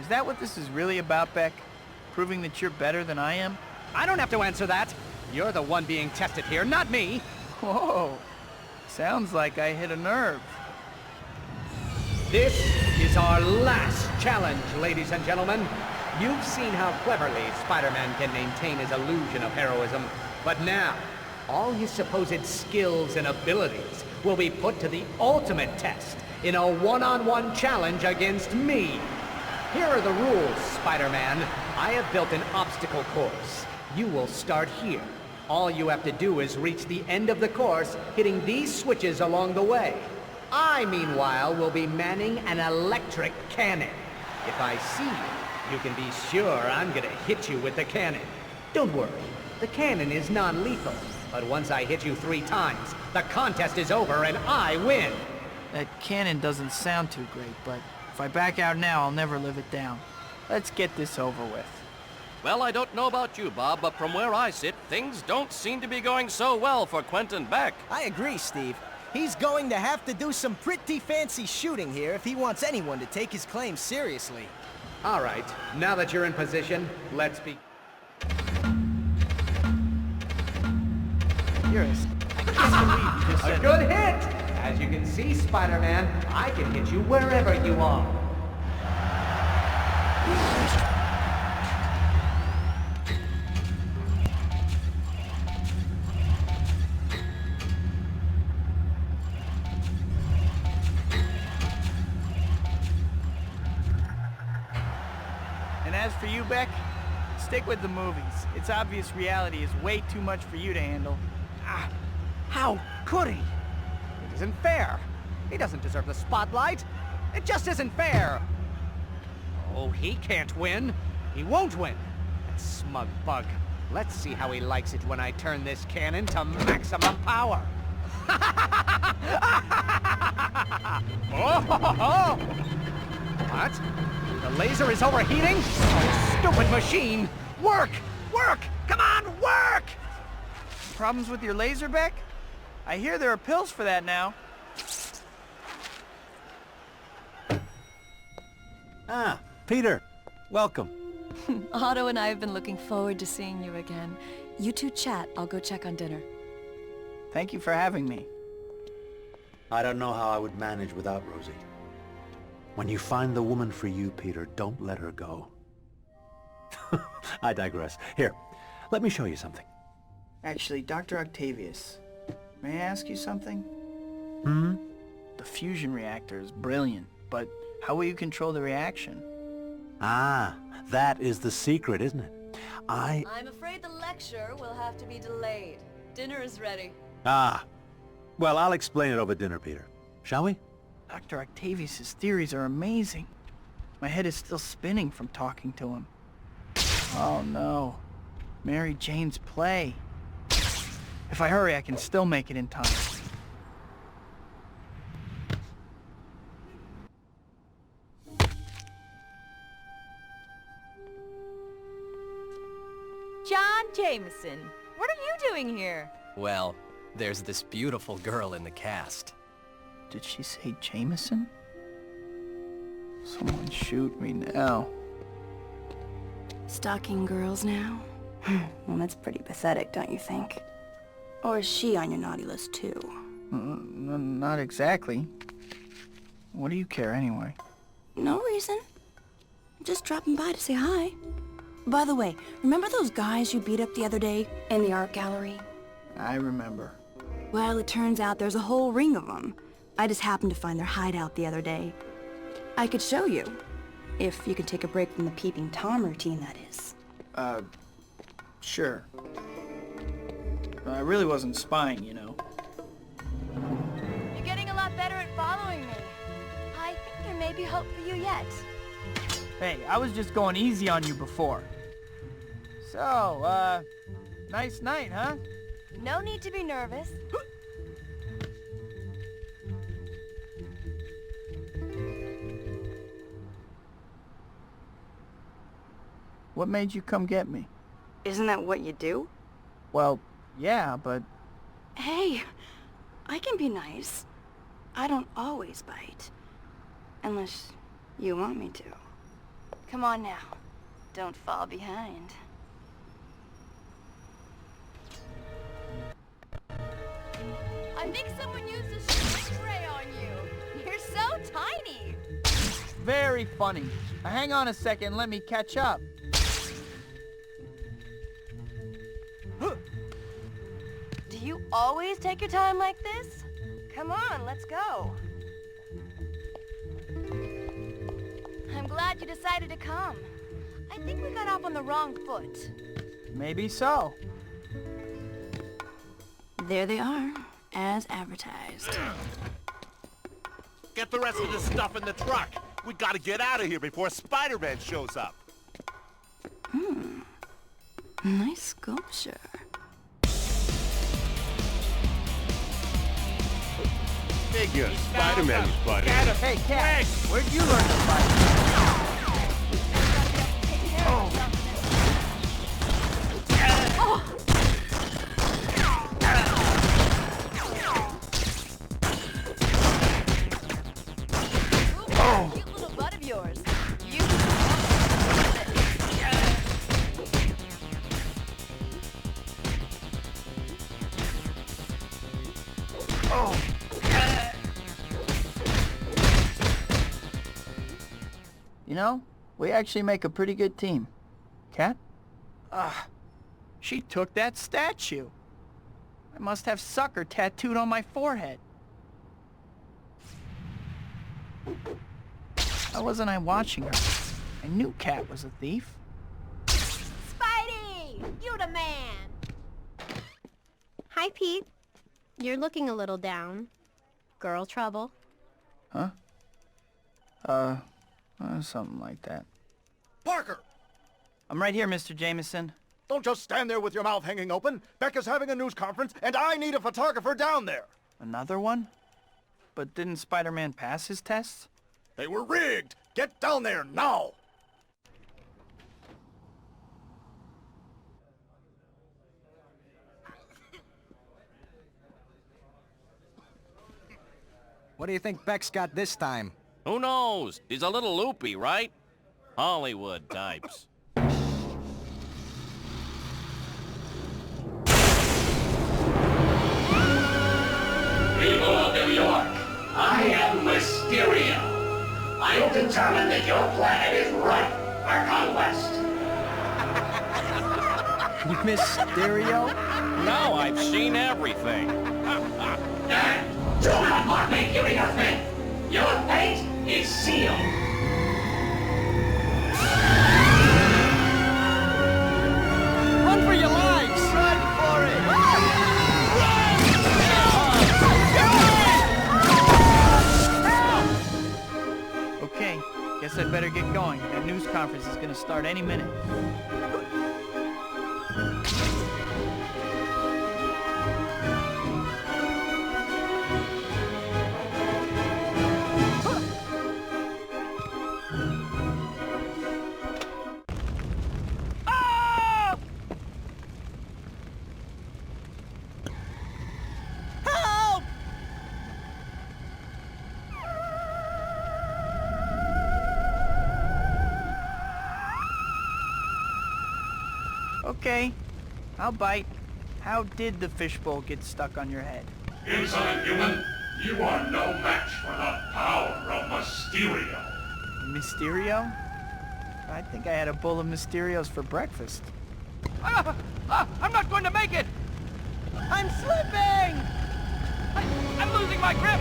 Is that what this is really about, Beck? Proving that you're better than I am? I don't have to answer that. You're the one being tested here, not me. Whoa, sounds like I hit a nerve. This is our last challenge, ladies and gentlemen. You've seen how cleverly Spider-Man can maintain his illusion of heroism, but now, all his supposed skills and abilities will be put to the ultimate test in a one-on-one challenge against me. Here are the rules, Spider-Man. I have built an obstacle course. You will start here. All you have to do is reach the end of the course, hitting these switches along the way. I, meanwhile, will be manning an electric cannon. If I see you, you can be sure I'm gonna hit you with the cannon. Don't worry, the cannon is non-lethal, but once I hit you 3 times, the contest is over and I win. That cannon doesn't sound too great, but if I back out now, I'll never live it down. Let's get this over with. Well, I don't know about you, Bob, but from where I sit, things don't seem to be going so well for Quentin Beck. I agree, Steve. He's going to have to do some pretty fancy shooting here if he wants anyone to take his claims seriously. All right, now that you're in position, let's be... I can't believe you just said A good hit! As you can see, Spider-Man, I can hit you wherever you are. And as for you, Beck, stick with the movies. It's obvious reality is way too much for you to handle. Ah, how could he? It isn't fair. He doesn't deserve the spotlight. It just isn't fair. Oh, he can't win. He won't win. That smug bug. Let's see how he likes it when I turn this cannon to maximum power. Oh! What? The laser is overheating? Oh, stupid machine! Work! Work! Come on, work! Problems with your laser, Beck? I hear there are pills for that now. Ah, Peter. Welcome. Otto and I have been looking forward to seeing you again. You two chat. I'll go check on dinner. Thank you for having me. I don't know how I would manage without Rosie. When you find the woman for you, Peter, don't let her go. I digress. Here, let me show you something. Actually, Dr. Octavius, may I ask you something? Hmm? The fusion reactor is brilliant, but how will you control the reaction? Ah, that is the secret, isn't it? I'm afraid the lecture will have to be delayed. Dinner is ready. Ah. Well, I'll explain it over dinner, Peter. Shall we? Dr. Octavius' theories are amazing. My head is still spinning from talking to him. Oh no. Mary Jane's play. If I hurry, I can still make it in time. John Jameson, what are you doing here? Well, there's this beautiful girl in the cast. Did she say Jameson? Someone shoot me now. Stalking girls now? Well, that's pretty pathetic, don't you think? Or is she on your naughty list too? Not exactly. What do you care anyway? No reason. Just dropping by to say hi. By the way, remember those guys you beat up the other day in the art gallery? I remember. Well, it turns out there's a whole ring of them. I just happened to find their hideout the other day. I could show you. If you could take a break from the peeping Tom routine, that is. Sure. I really wasn't spying, you know. You're getting a lot better at following me. I think there may be hope for you yet. Hey, I was just going easy on you before. So, nice night, huh? No need to be nervous. What made you come get me? Isn't that what you do? Well, yeah, but... Hey, I can be nice. I don't always bite. Unless you want me to. Come on now. Don't fall behind. I think someone used a shrink ray on you. You're so tiny. Very funny. Now, hang on a second, let me catch up. Do you always take your time like this? Come on, let's go. I'm glad you decided to come. I think we got off on the wrong foot. Maybe so. There they are, as advertised. Get the rest of the stuff in the truck. We gotta get out of here before Spider-Man shows up. Nice sculpture. Figure, Spider-Man, buddy. Hey, Cat, where'd you learn to fight? Cute little butt of yours. You... You know, we actually make a pretty good team. Cat? She took that statue. I must have sucker tattooed on my forehead. Why wasn't I watching her? I knew Cat was a thief. Spidey! You the man! Hi, Pete. You're looking a little down. Girl trouble? Huh? Something like that. Parker! I'm right here, Mr. Jameson. Don't just stand there with your mouth hanging open. Becca's having a news conference, and I need a photographer down there. Another one? But didn't Spider-Man pass his tests? They were rigged! Get down there now! What do you think Beck's got this time? Who knows? He's a little loopy, right? Hollywood types. People of New York, I am Mysterio. I am determined that your planet is ripe for conquest. Mysterio? Now I've seen everything. And do not mock me giving your fate. Your fate is sealed. Run for your lives! Run for it! conference is gonna start any minute. Okay, I'll bite. How did the fishbowl get stuck on your head? Insolent human, you are no match for the power of Mysterio. Mysterio? I think I had a bowl of Mysterios for breakfast. I'm not going to make it! I'm slipping! I'm losing my grip!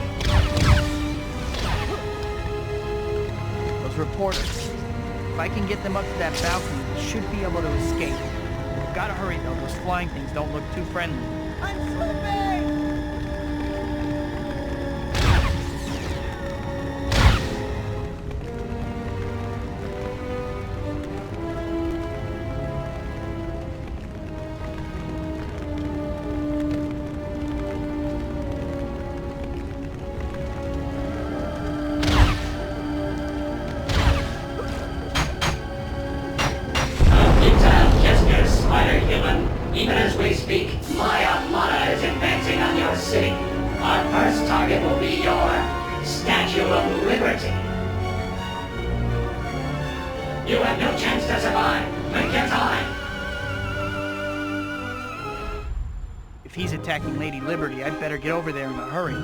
Those reporters. If I can get them up to that balcony, they should be able to escape. Gotta hurry though, those flying things don't look too friendly. I'm slipping! Even as we speak, my armada is advancing on your city. Our first target will be your Statue of Liberty. You have no chance to survive. Make your time. If he's attacking Lady Liberty, I'd better get over there in a hurry.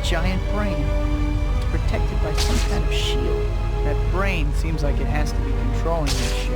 Giant brain. It's protected by some kind of shield. That brain seems like it has to be controlling this ship.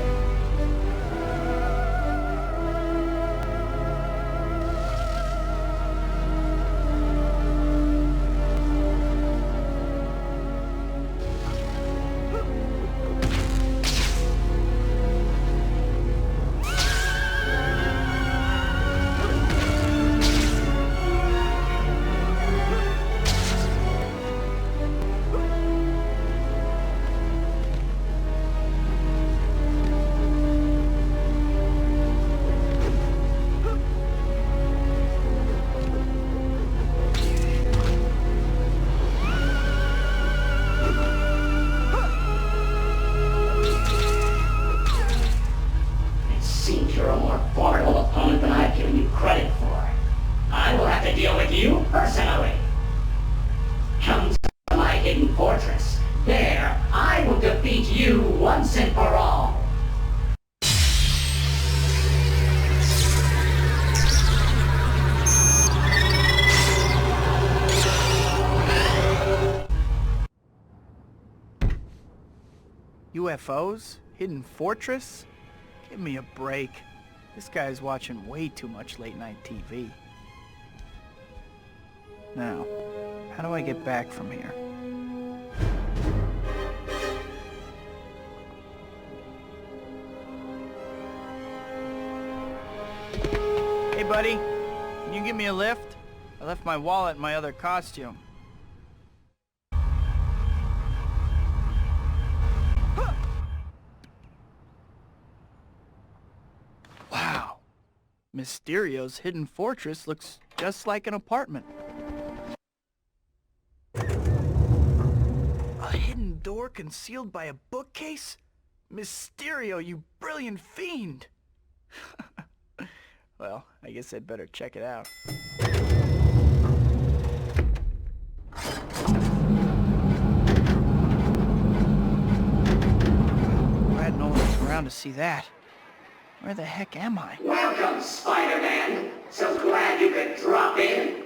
UFOs? Hidden fortress? Give me a break. This guy's watching way too much late-night TV. Now, how do I get back from here? Hey, buddy. Can you give me a lift? I left my wallet in my other costume. Wow. Mysterio's hidden fortress looks just like an apartment. A hidden door concealed by a bookcase? Mysterio, you brilliant fiend! Well, I guess I'd better check it out. Glad no one was around to see that. Where the heck am I? Welcome, Spider-Man. So glad you could drop in.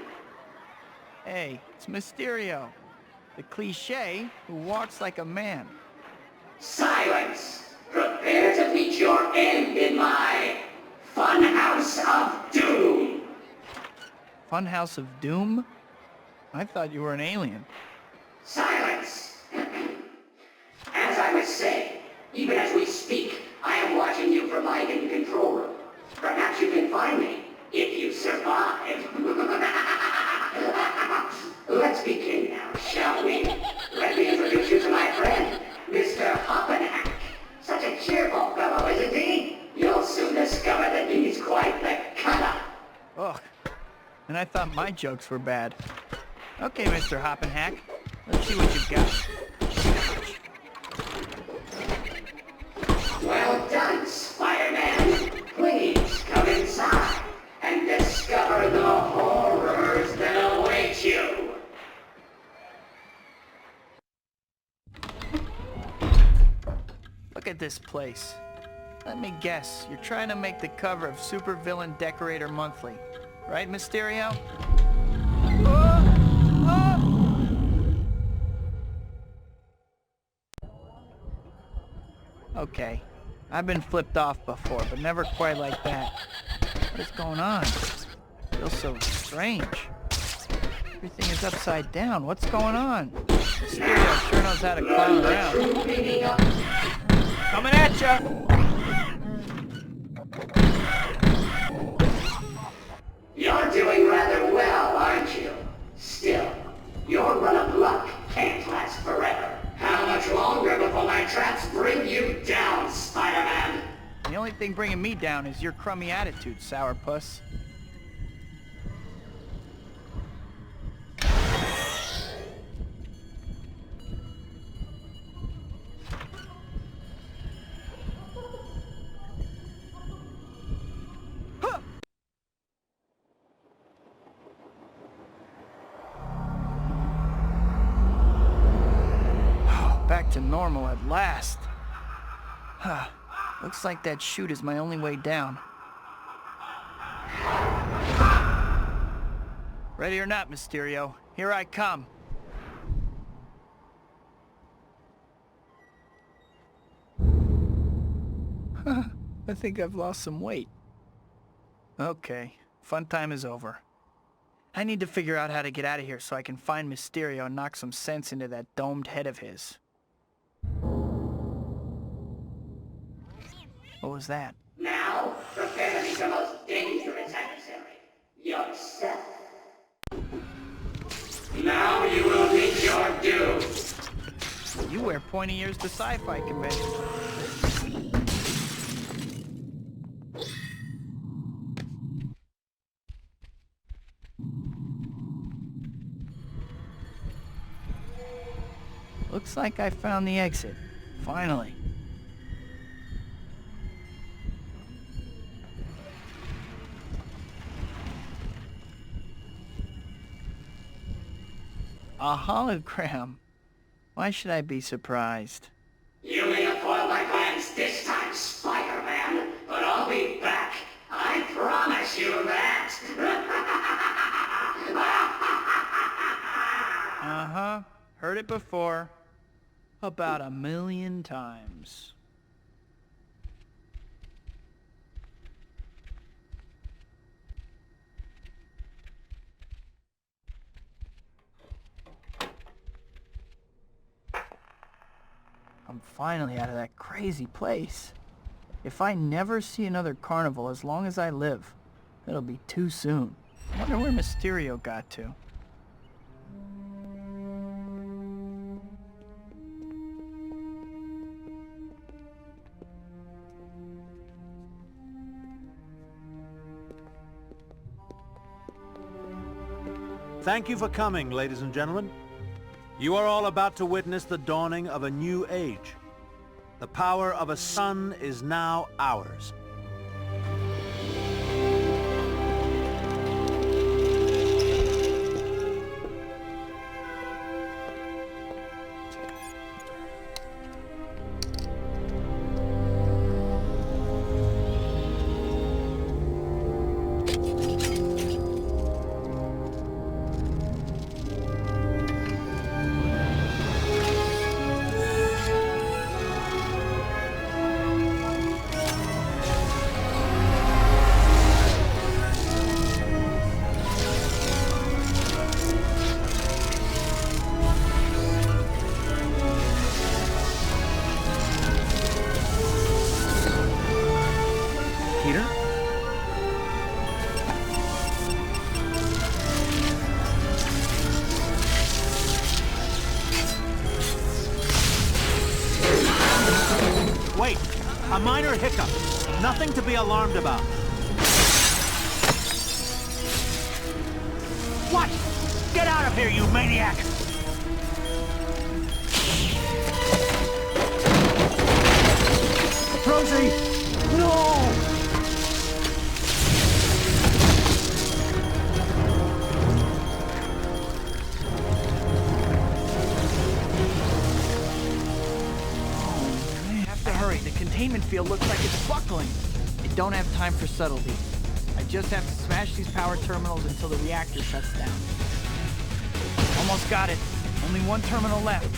Hey, it's Mysterio. The cliché who walks like a man. Silence! Prepare to meet your end in my funhouse of doom. Funhouse of Doom? I thought you were an alien. Silence! As I was saying, even as we speak, I am watching you from my hidden control room. Perhaps you can find me, if you survive. Let's begin now, shall we? Let me introduce you to my friend, Mr. Hoppenhack. Such a cheerful fellow, isn't he? You'll soon discover that he's quite the cut-up. Ugh. And I thought my jokes were bad. Okay, Mr. Hoppenhack. Let's see what you've got. Well done, Spider-Man. Please come inside and discover the horrors that await you. Look at this place. Let me guess, you're trying to make the cover of Supervillain Decorator Monthly. Right, Mysterio? Okay, I've been flipped off before, but never quite like that. What is going on? It feels so strange. Everything is upside down. What's going on? Mysterio sure knows how to clown around. Coming at ya! You're doing rather well, aren't you? Still, your run of luck can't last forever. How much longer before my traps bring you down, Spider-Man? The only thing bringing me down is your crummy attitude, sourpuss. Back to normal at last. Huh. Looks like that chute is my only way down. Ready or not, Mysterio, here I come. I think I've lost some weight. Okay, fun time is over. I need to figure out how to get out of here so I can find Mysterio and knock some sense into that domed head of his. What was that? Now, prepare to meet the most dangerous adversary, yourself. Now you will meet your doom. You wear pointy ears to sci-fi conventions. Looks like I found the exit. Finally. A hologram. Why should I be surprised? You may have foiled my plans this time, Spider-Man, but I'll be back. I promise you that. Uh-huh. Heard it before. About 1,000,000 times. I'm finally out of that crazy place. If I never see another carnival as long as I live, it'll be too soon. I wonder where Mysterio got to. Thank you for coming, ladies and gentlemen. You are all about to witness the dawning of a new age. The power of a sun is now ours. Wait! A minor hiccup. Nothing to be alarmed about. What? Get out of here, you maniac! Rosie! No! Hurry, the containment field looks like it's buckling. I don't have time for subtlety. I just have to smash these power terminals until the reactor shuts down. Almost got it. Only one terminal left.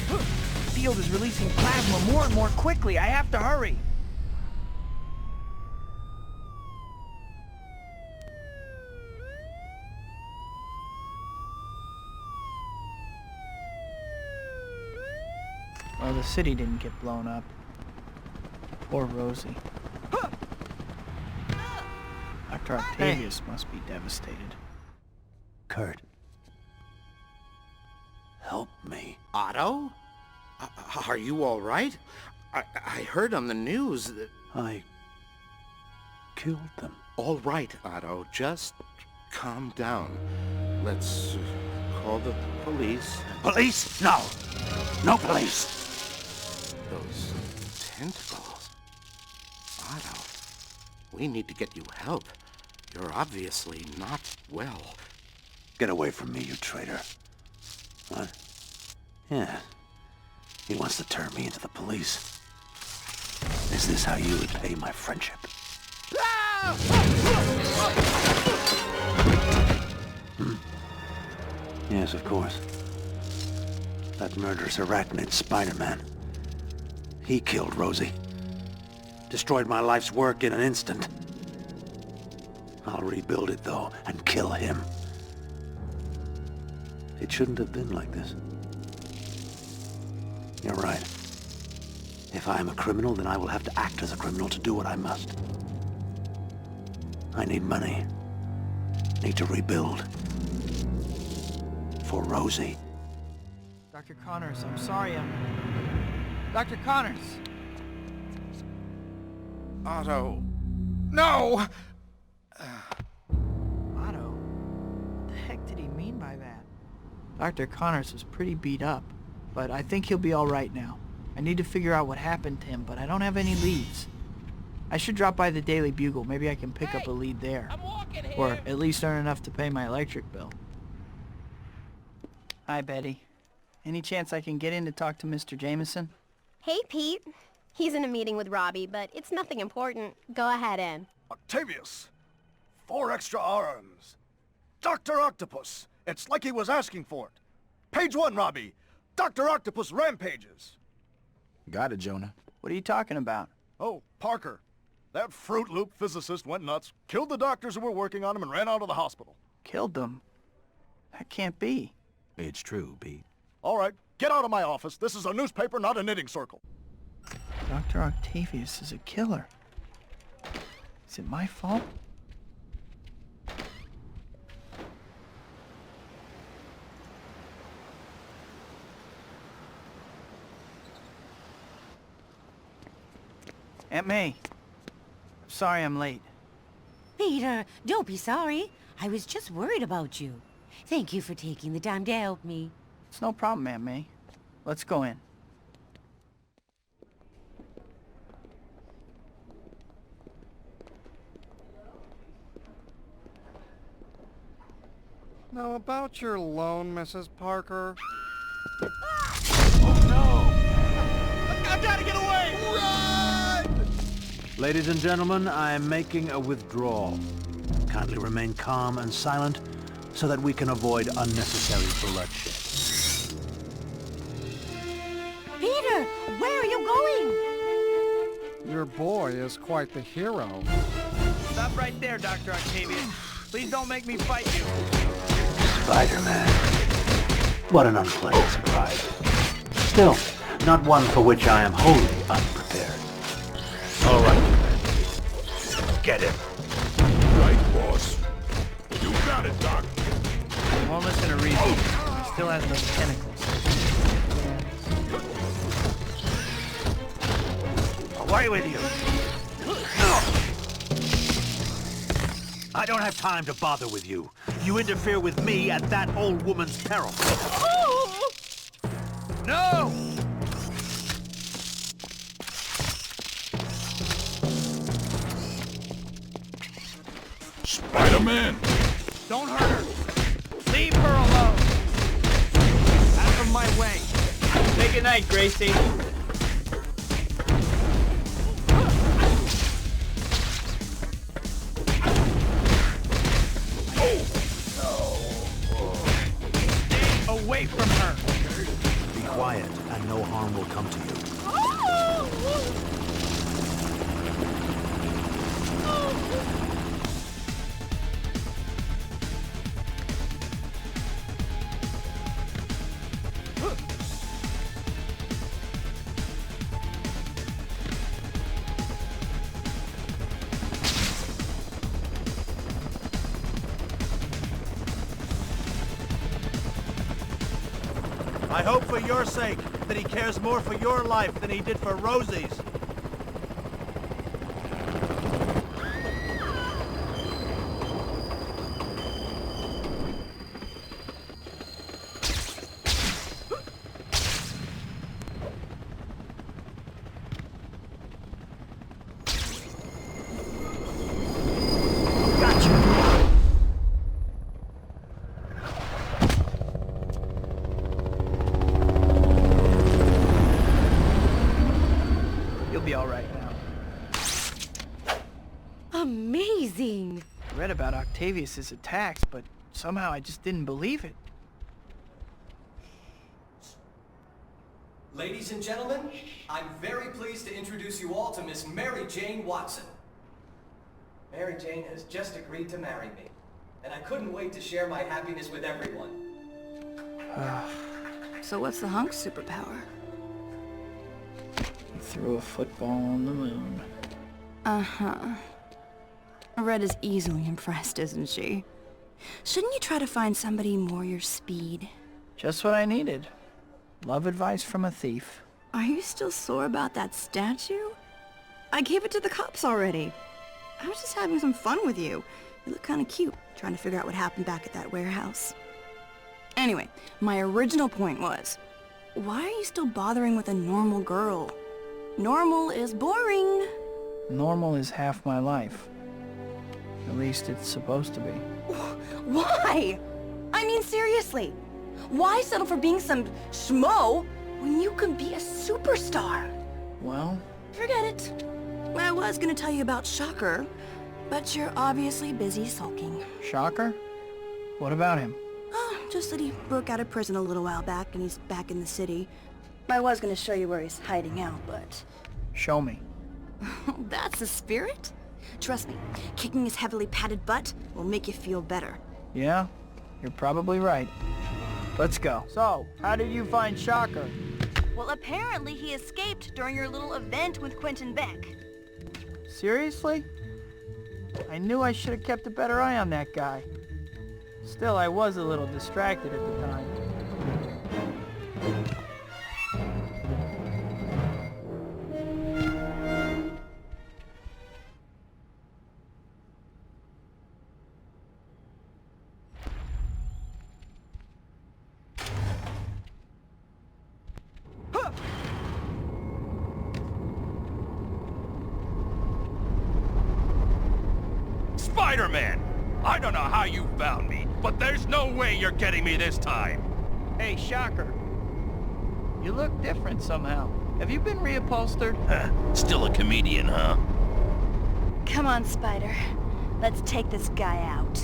The field is releasing plasma more and more quickly. I have to hurry. Well, the city didn't get blown up. Poor Rosie. Dr. Octavius must be devastated. Kurt. Help me. Otto? Are you all right? I heard on the news that... I killed them. All right, Otto. Just calm down. Let's call the police. Police? No! No police! Those tentacles. Otto, we need to get you help. You're obviously not well. Get away from me, you traitor. What? Yeah. He wants to turn me into the police. Is this how you repay my friendship? Yes, of course. That murderous arachnid Spider-Man. He killed Rosie. Destroyed my life's work in an instant. I'll rebuild it, though, and kill him. It shouldn't have been like this. You're right. If I am a criminal, then I will have to act as a criminal to do what I must. I need money. Need to rebuild. For Rosie. Dr. Connors, I'm sorry, Dr. Connors! Otto. No! Otto? What the heck did he mean by that? Dr. Connors was pretty beat up, but I think he'll be alright now. I need to figure out what happened to him, but I don't have any leads. I should drop by the Daily Bugle. Maybe I can pick up a lead there. Or at least earn enough to pay my electric bill. Hi, Betty. Any chance I can get in to talk to Mr. Jameson? Hey, Pete. He's in a meeting with Robbie, but it's nothing important. Go ahead in. Octavius! 4 extra arms. Dr. Octopus! It's like he was asking for it. Page 1, Robbie. Dr. Octopus rampages. Got it, Jonah. What are you talking about? Oh, Parker. That Fruit Loop physicist went nuts, killed the doctors who were working on him, and ran out of the hospital. Killed them? That can't be. It's true, Pete. All right, get out of my office. This is a newspaper, not a knitting circle. Dr. Octavius is a killer. Is it my fault? Aunt May. I'm sorry I'm late. Peter, don't be sorry. I was just worried about you. Thank you for taking the time to help me. It's no problem, Aunt May. Let's go in. Now about your loan, Mrs. Parker. Oh no! I've got to get away! Run! Ladies and gentlemen, I am making a withdrawal. Kindly remain calm and silent so that we can avoid unnecessary bloodshed. Peter, where are you going? Your boy is quite the hero. Stop right there, Dr. Octavius. Please don't make me fight you. Spider-Man. What an unpleasant surprise. Still, not one for which I am wholly unprepared. All right. Get him. Right, boss. You got it, Doc. Won't listen to reason. He still has those tentacles. Away with you! I don't have time to bother with you. You interfere with me at that old woman's peril. No! Spider-Man! Don't hurt her. Leave her alone. Out of my way. Say goodnight, Gracie. Away from her. Be quiet, and no harm will come to you. I hope for your sake that he cares more for your life than he did for Rosie's. Amazing! I read about Octavius's attacks, but somehow I just didn't believe it. Ladies and gentlemen, I'm very pleased to introduce you all to Miss Mary Jane Watson. Mary Jane has just agreed to marry me, and I couldn't wait to share my happiness with everyone. So what's the hunk's superpower? He threw a football on the moon. Uh-huh. Red is easily impressed, isn't she? Shouldn't you try to find somebody more your speed? Just what I needed. Love advice from a thief. Are you still sore about that statue? I gave it to the cops already. I was just having some fun with you. You look kind of cute, trying to figure out what happened back at that warehouse. Anyway, my original point was, why are you still bothering with a normal girl? Normal is boring. Normal is half my life. At least it's supposed to be. Why? I mean, seriously. Why settle for being some schmo when you can be a superstar? Well? Forget it. I was gonna tell you about Shocker, but you're obviously busy sulking. Shocker? What about him? Oh, just that he broke out of prison a little while back and he's back in the city. I was gonna show you where he's hiding out, but... Show me. That's the spirit? Trust me, kicking his heavily padded butt will make you feel better. Yeah, you're probably right. Let's go. So, how did you find Shocker? Well, apparently he escaped during your little event with Quentin Beck. Seriously? I knew I should have kept a better eye on that guy. Still, I was a little distracted at the time. Spider-Man! I don't know how you found me, but there's no way you're getting me this time. Hey, Shocker. You look different somehow. Have you been reupholstered? Still a comedian, huh? Come on, Spider. Let's take this guy out.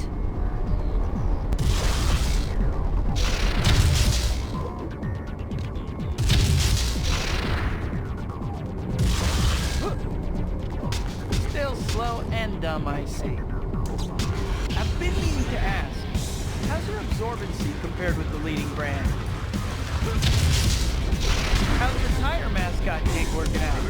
Still slow and dumb, I see. I've been meaning to ask, how's your absorbency compared with the leading brand? How's the tire mascot gig working out?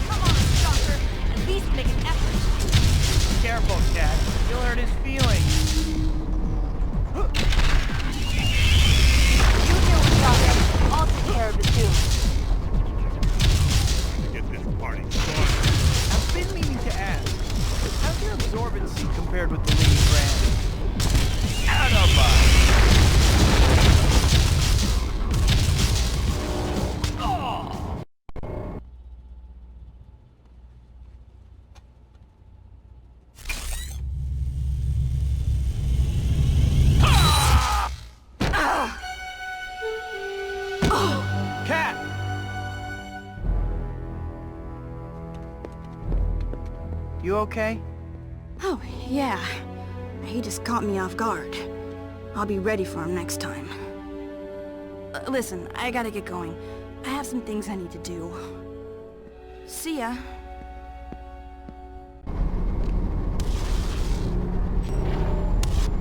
Come on, Shocker. At least make an effort. Careful, Cat. You'll hurt his feelings. You deal with Shocker. I'll take care of the two. Cat! You okay? Oh, yeah. He just caught me off guard. I'll be ready for him next time. Listen, I gotta get going. I have some things I need to do. See ya.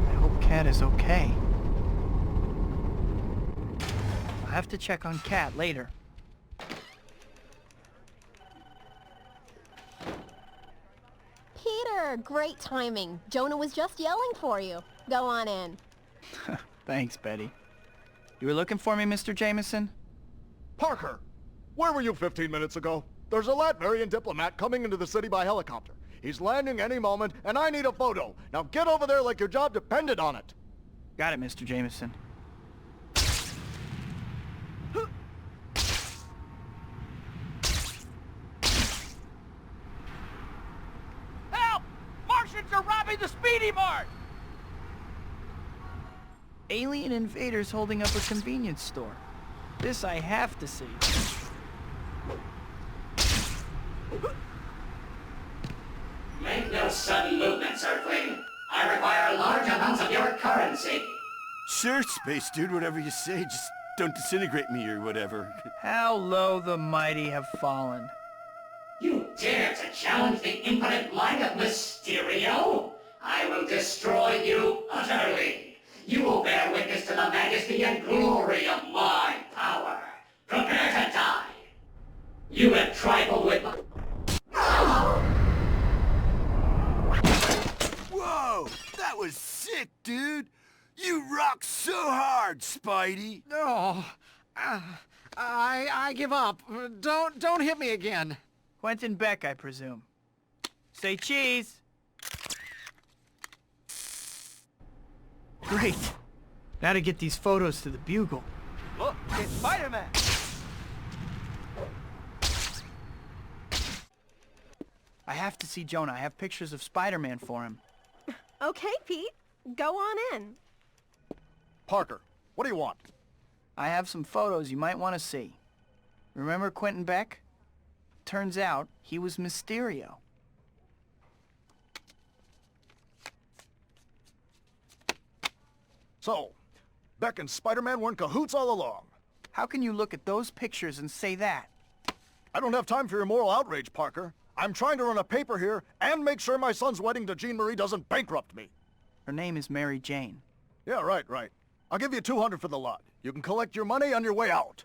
I hope Cat is okay. I'll have to check on Cat later. Peter, great timing. Jonah was just yelling for you. Go on in. Thanks, Betty. You were looking for me, Mr. Jameson? Parker! Where were you 15 minutes ago? There's a Latvian diplomat coming into the city by helicopter. He's landing any moment, and I need a photo. Now get over there like your job depended on it. Got it, Mr. Jameson. Help! Martians are robbing the Speedy Mart! Alien invaders holding up a convenience store. This I have to see. Make no sudden movements, Earthling. I require large amounts of your currency. Sure, Space Dude, whatever you say. Just don't disintegrate me or whatever. How low the mighty have fallen. You dare to challenge the infinite might of Mysterio? I will destroy you utterly. You will bear witness to the majesty and glory of my power. Prepare to die. You have trifled with my... Whoa! That was sick, dude! You rock so hard, Spidey! Oh, I give up. Don't hit me again. Quentin Beck, I presume. Say cheese! Great! Now to get these photos to the Bugle. Look, it's Spider-Man! I have to see Jonah. I have pictures of Spider-Man for him. Okay, Pete. Go on in. Parker, what do you want? I have some photos you might want to see. Remember Quentin Beck? Turns out he was Mysterio. So, Beck and Spider-Man were in cahoots all along. How can you look at those pictures and say that? I don't have time for your moral outrage, Parker. I'm trying to run a paper here and make sure my son's wedding to Jean Marie doesn't bankrupt me. Her name is Mary Jane. Yeah, right. I'll give you $200 for the lot. You can collect your money on your way out.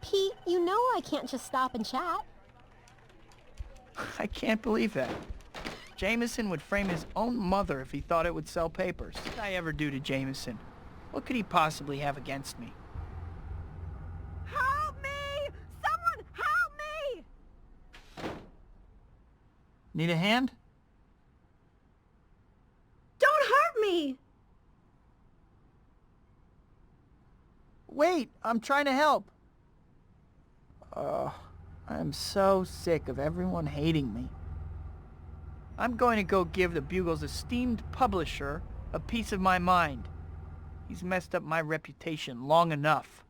Pete, you know I can't just stop and chat. I can't believe that. Jameson would frame his own mother if he thought it would sell papers. What did I ever do to Jameson? What could he possibly have against me? Help me! Someone help me! Need a hand? Don't hurt me! Wait, I'm trying to help. I'm so sick of everyone hating me. I'm going to go give the Bugle's esteemed publisher a piece of my mind. He's messed up my reputation long enough.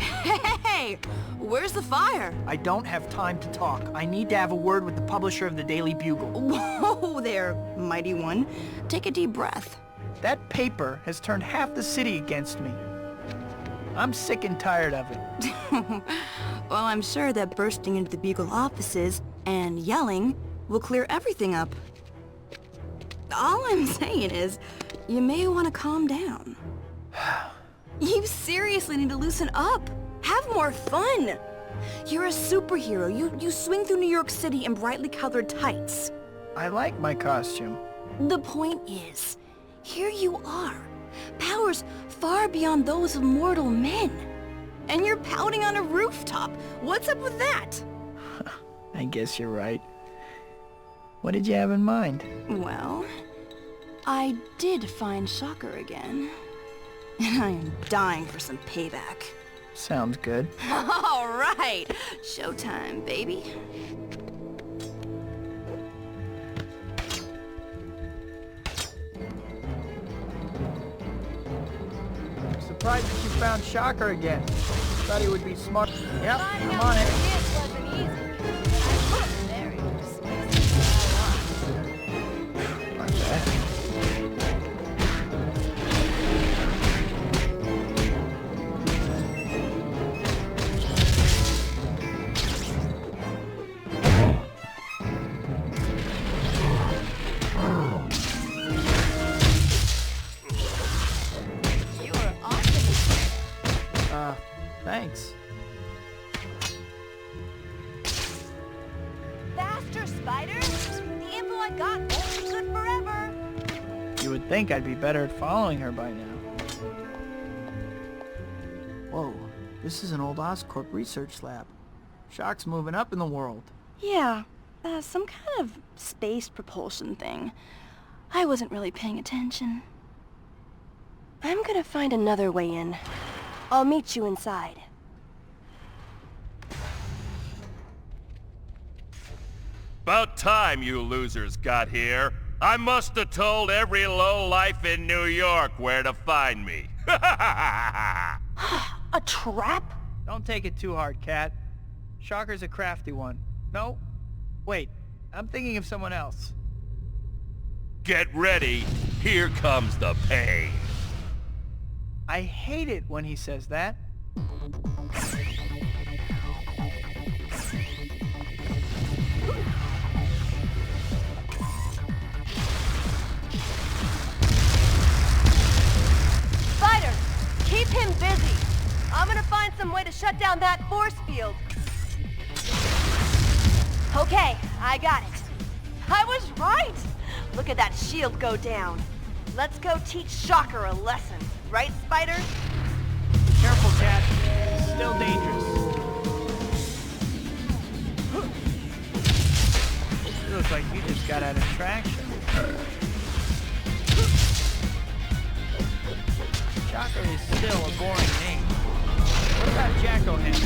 Hey! Where's the fire? I don't have time to talk. I need to have a word with the publisher of the Daily Bugle. Whoa there, mighty one. Take a deep breath. That paper has turned half the city against me. I'm sick and tired of it. Well, I'm sure that bursting into the Bugle offices and yelling will clear everything up. All I'm saying is, you may want to calm down. You seriously need to loosen up. Have more fun. You're a superhero. You swing through New York City in brightly colored tights. I like my costume. The point is, here you are. Powers far beyond those of mortal men. And you're pouting on a rooftop. What's up with that? I guess you're right. What did you have in mind? Well, I did find Shocker again. And I am dying for some payback. Sounds good. All right! right. Showtime, baby. I'm surprised that you found Shocker again. Thought he would be smart. Yep, I'm on it. Not bad. Thanks. Faster, Spider! The info I got won't be good forever! You would think I'd be better at following her by now. Whoa, this is an old Oscorp research lab. Shock's moving up in the world. Yeah, some kind of space propulsion thing. I wasn't really paying attention. I'm gonna find another way in. I'll meet you inside. About time you losers got here. I must have told every lowlife in New York where to find me. A trap? Don't take it too hard, Cat. Shocker's a crafty one. No? Wait, I'm thinking of someone else. Get ready. Here comes the pain. I hate it when he says that. Spider, keep him busy. I'm gonna find some way to shut down that force field. Okay, I got it. I was right. Look at that shield go down. Let's go teach Shocker a lesson. Right, Spider? Careful, Cat. Still dangerous. You look like you just got out of traction. Shocker is still a boring name. What about Jack-O-Hand?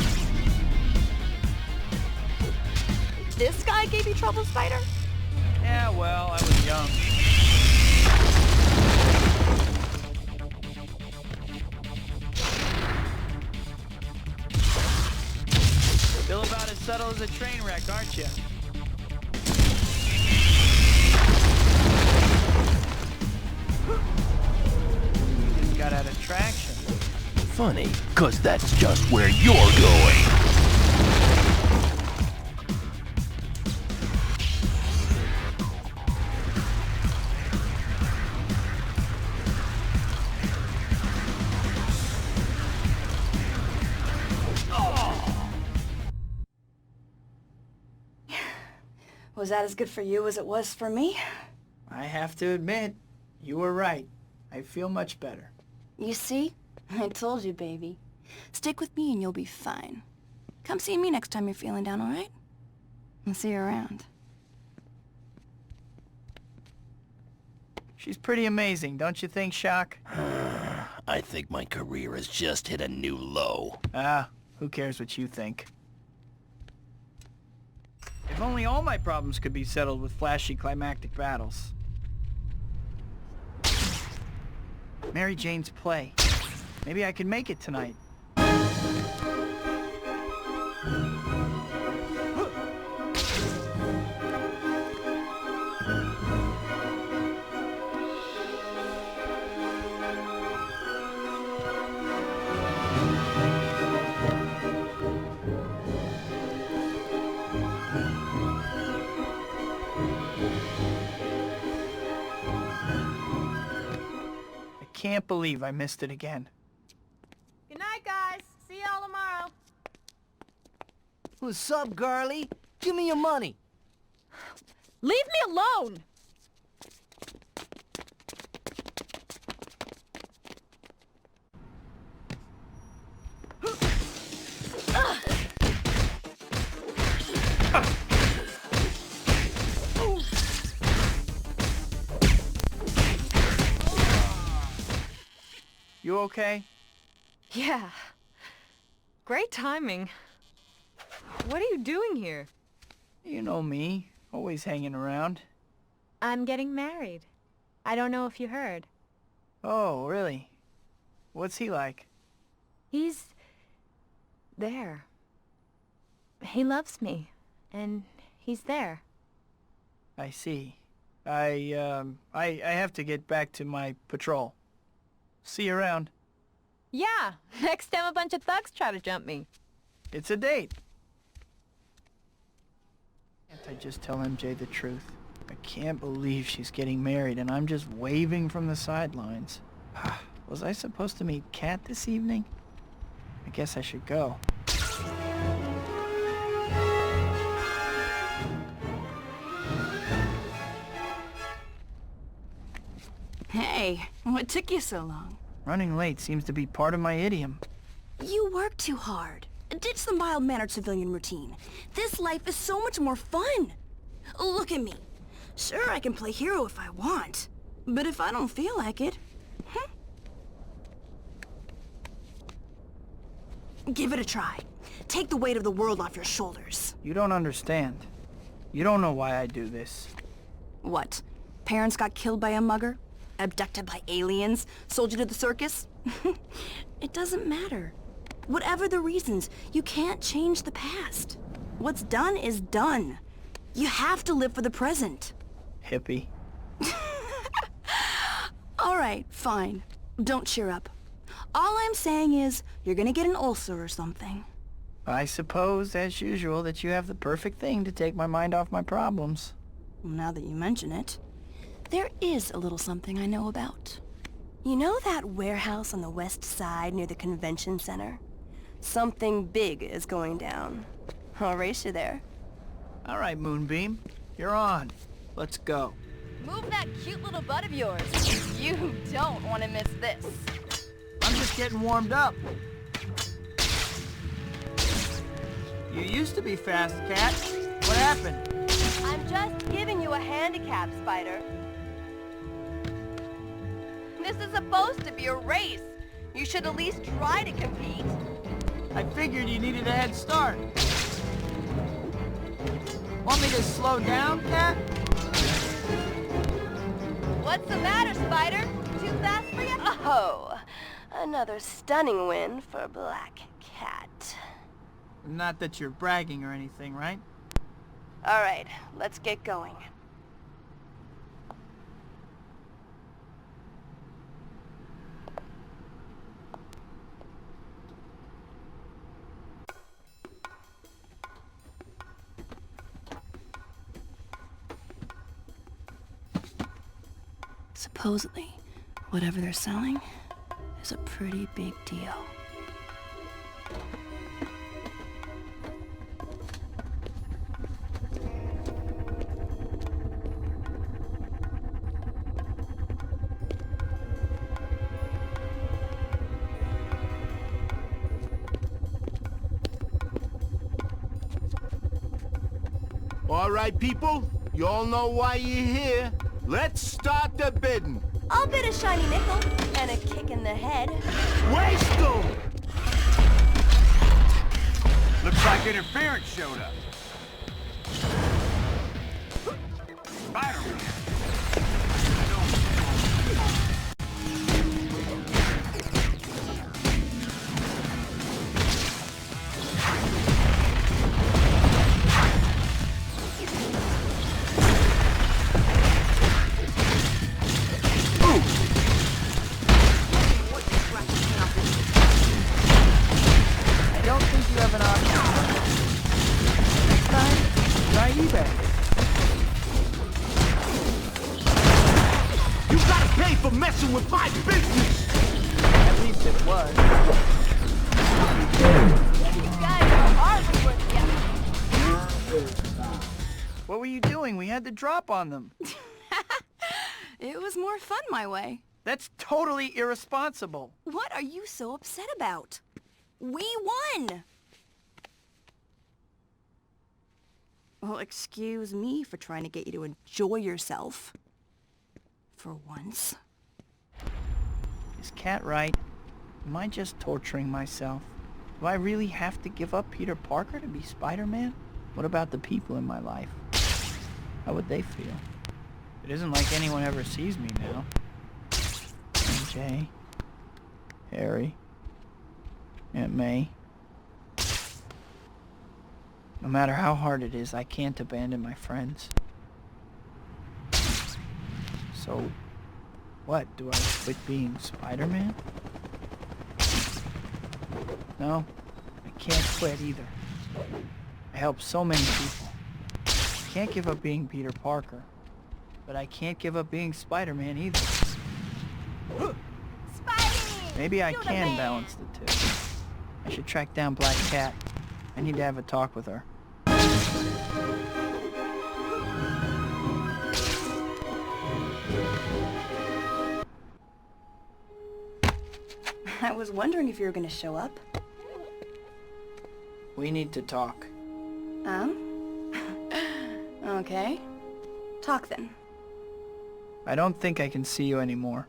This guy gave you trouble, Spider? Yeah, well, I was young. Still about as subtle as a train wreck, aren't you? You just got out of traction. Funny, 'cause that's just where you're going. Was that as good for you as it was for me? I have to admit, you were right. I feel much better. You see? I told you, baby. Stick with me and you'll be fine. Come see me next time you're feeling down, all right? I'll see you around. She's pretty amazing, don't you think, Shock? I think my career has just hit a new low. Who cares what you think? If only all my problems could be settled with flashy climactic battles. Mary Jane's play. Maybe I could make it tonight. Can't believe I missed it again. Good night, guys. See y'all tomorrow. What's up, girlie? Give me your money. Leave me alone! You okay? Yeah. Great timing. What are you doing here? You know me, always hanging around. I'm getting married. I don't know if you heard. Oh, really? What's he like? He's... there. He loves me, and he's there. I see. I have to get back to my patrol. See you around. Yeah, next time a bunch of thugs try to jump me. It's a date. Can't I just tell MJ the truth? I can't believe she's getting married and I'm just waving from the sidelines. Was I supposed to meet Kat this evening? I guess I should go. Hey, what took you so long? Running late seems to be part of my idiom. You work too hard. Ditch the mild-mannered civilian routine. This life is so much more fun. Look at me. Sure, I can play hero if I want. But if I don't feel like it... Give it a try. Take the weight of the world off your shoulders. You don't understand. You don't know why I do this. What? Parents got killed by a mugger? Abducted by aliens? Sold you to the circus? It doesn't matter. Whatever the reasons, you can't change the past. What's done is done. You have to live for the present. Hippie. All right, fine. Don't cheer up. All I'm saying is, you're gonna get an ulcer or something. I suppose, as usual, that you have the perfect thing to take my mind off my problems. Now that you mention it, there is a little something I know about. You know that warehouse on the west side near the convention center? Something big is going down. I'll race you there. All right, Moonbeam. You're on. Let's go. Move that cute little butt of yours. You don't want to miss this. I'm just getting warmed up. You used to be fast, Cat. What happened? I'm just giving you a handicap, Spider. This is supposed to be a race. You should at least try to compete. I figured you needed a head start. Want me to slow down, Cat? What's the matter, Spider? Too fast for you? Oh, another stunning win for Black Cat. Not that you're bragging or anything, right? All right, let's get going. Supposedly, whatever they're selling is a pretty big deal. All right, people, you all know why you're here. Let's start the bidding. I'll bid a shiny nickel and a kick in the head. Waste them! Looks like interference showed up. Spider-Man. Messing with my business! At least it was. You guys are hardly worth the effort. What were you doing? We had to drop on them. It was more fun my way. That's totally irresponsible. What are you so upset about? We won! Well, excuse me for trying to get you to enjoy yourself. For once. Is Cat right? Am I just torturing myself? Do I really have to give up Peter Parker to be Spider-Man? What about the people in my life? How would they feel? It isn't like anyone ever sees me now. MJ, Harry, Aunt May. No matter how hard it is, I can't abandon my friends. So, what? Do I quit being Spider-Man? No, I can't quit either. I help so many people. I can't give up being Peter Parker. But I can't give up being Spider-Man either. Spidey! Maybe I can balance the two. I should track down Black Cat. I need to have a talk with her. I was wondering if you were gonna show up. We need to talk. Okay. Talk then. I don't think I can see you anymore.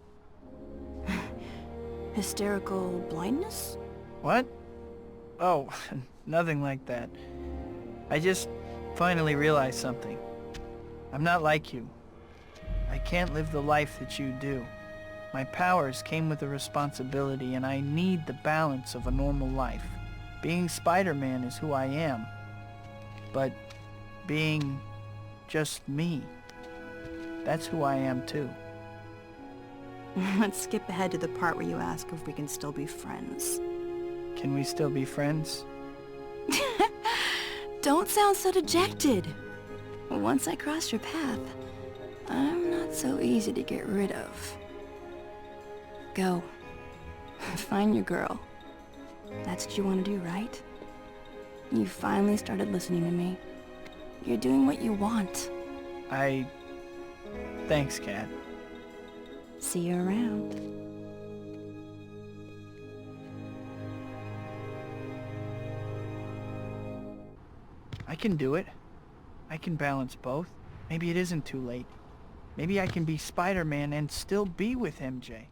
Hysterical blindness? What? Oh, nothing like that. I just finally realized something. I'm not like you. I can't live the life that you do. My powers came with a responsibility, and I need the balance of a normal life. Being Spider-Man is who I am. But being just me, that's who I am too. Let's skip ahead to the part where you ask if we can still be friends. Can we still be friends? Don't sound so dejected. Once I cross your path, I'm not so easy to get rid of. Go. Find your girl. That's what you want to do, right? You finally started listening to me. You're doing what you want. Thanks, Kat. See you around. I can do it. I can balance both. Maybe it isn't too late. Maybe I can be Spider-Man and still be with MJ.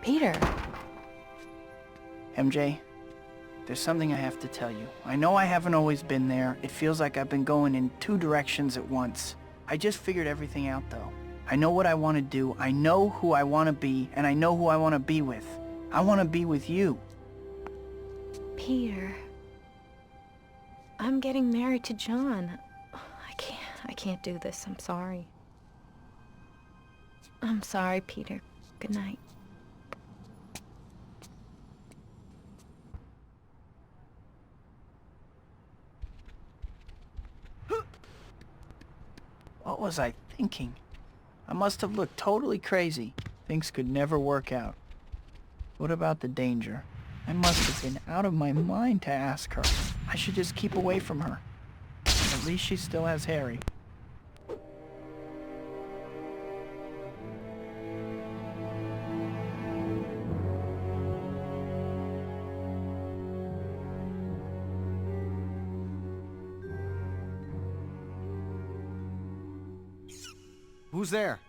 Peter. MJ, there's something I have to tell you. I know I haven't always been there. It feels like I've been going in two directions at once. I just figured everything out, though. I know what I want to do, I know who I want to be, and I know who I want to be with. I want to be with you. Peter. I'm getting married to John. I can't do this. I'm sorry. I'm sorry, Peter. Good night. What was I thinking? I must have looked totally crazy. Things could never work out. What about the danger? I must have been out of my mind to ask her. I should just keep away from her. At least she still has Harry. Who's there?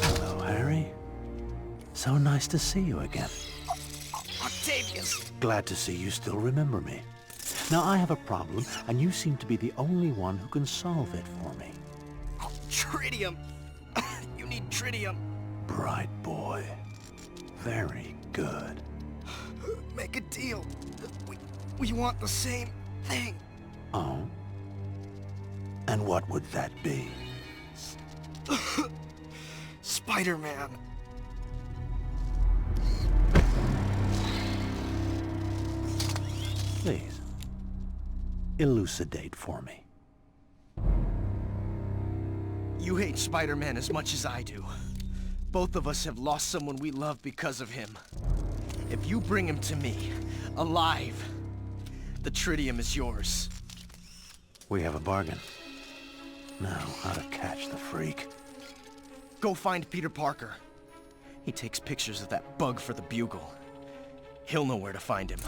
Hello, Harry. So nice to see you again. Octavius! Glad to see you still remember me. Now, I have a problem, and you seem to be the only one who can solve it for me. Oh, tritium! You need tritium! Bright boy. Very good. Make a deal. We want the same thing. Oh? And what would that be? Spider-Man. Please, elucidate for me. You hate Spider-Man as much as I do. Both of us have lost someone we love because of him. If you bring him to me, alive, The tritium is yours. We have a bargain. Now, how to catch the freak. Go find Peter Parker. He takes pictures of that bug for the Bugle. He'll know where to find him.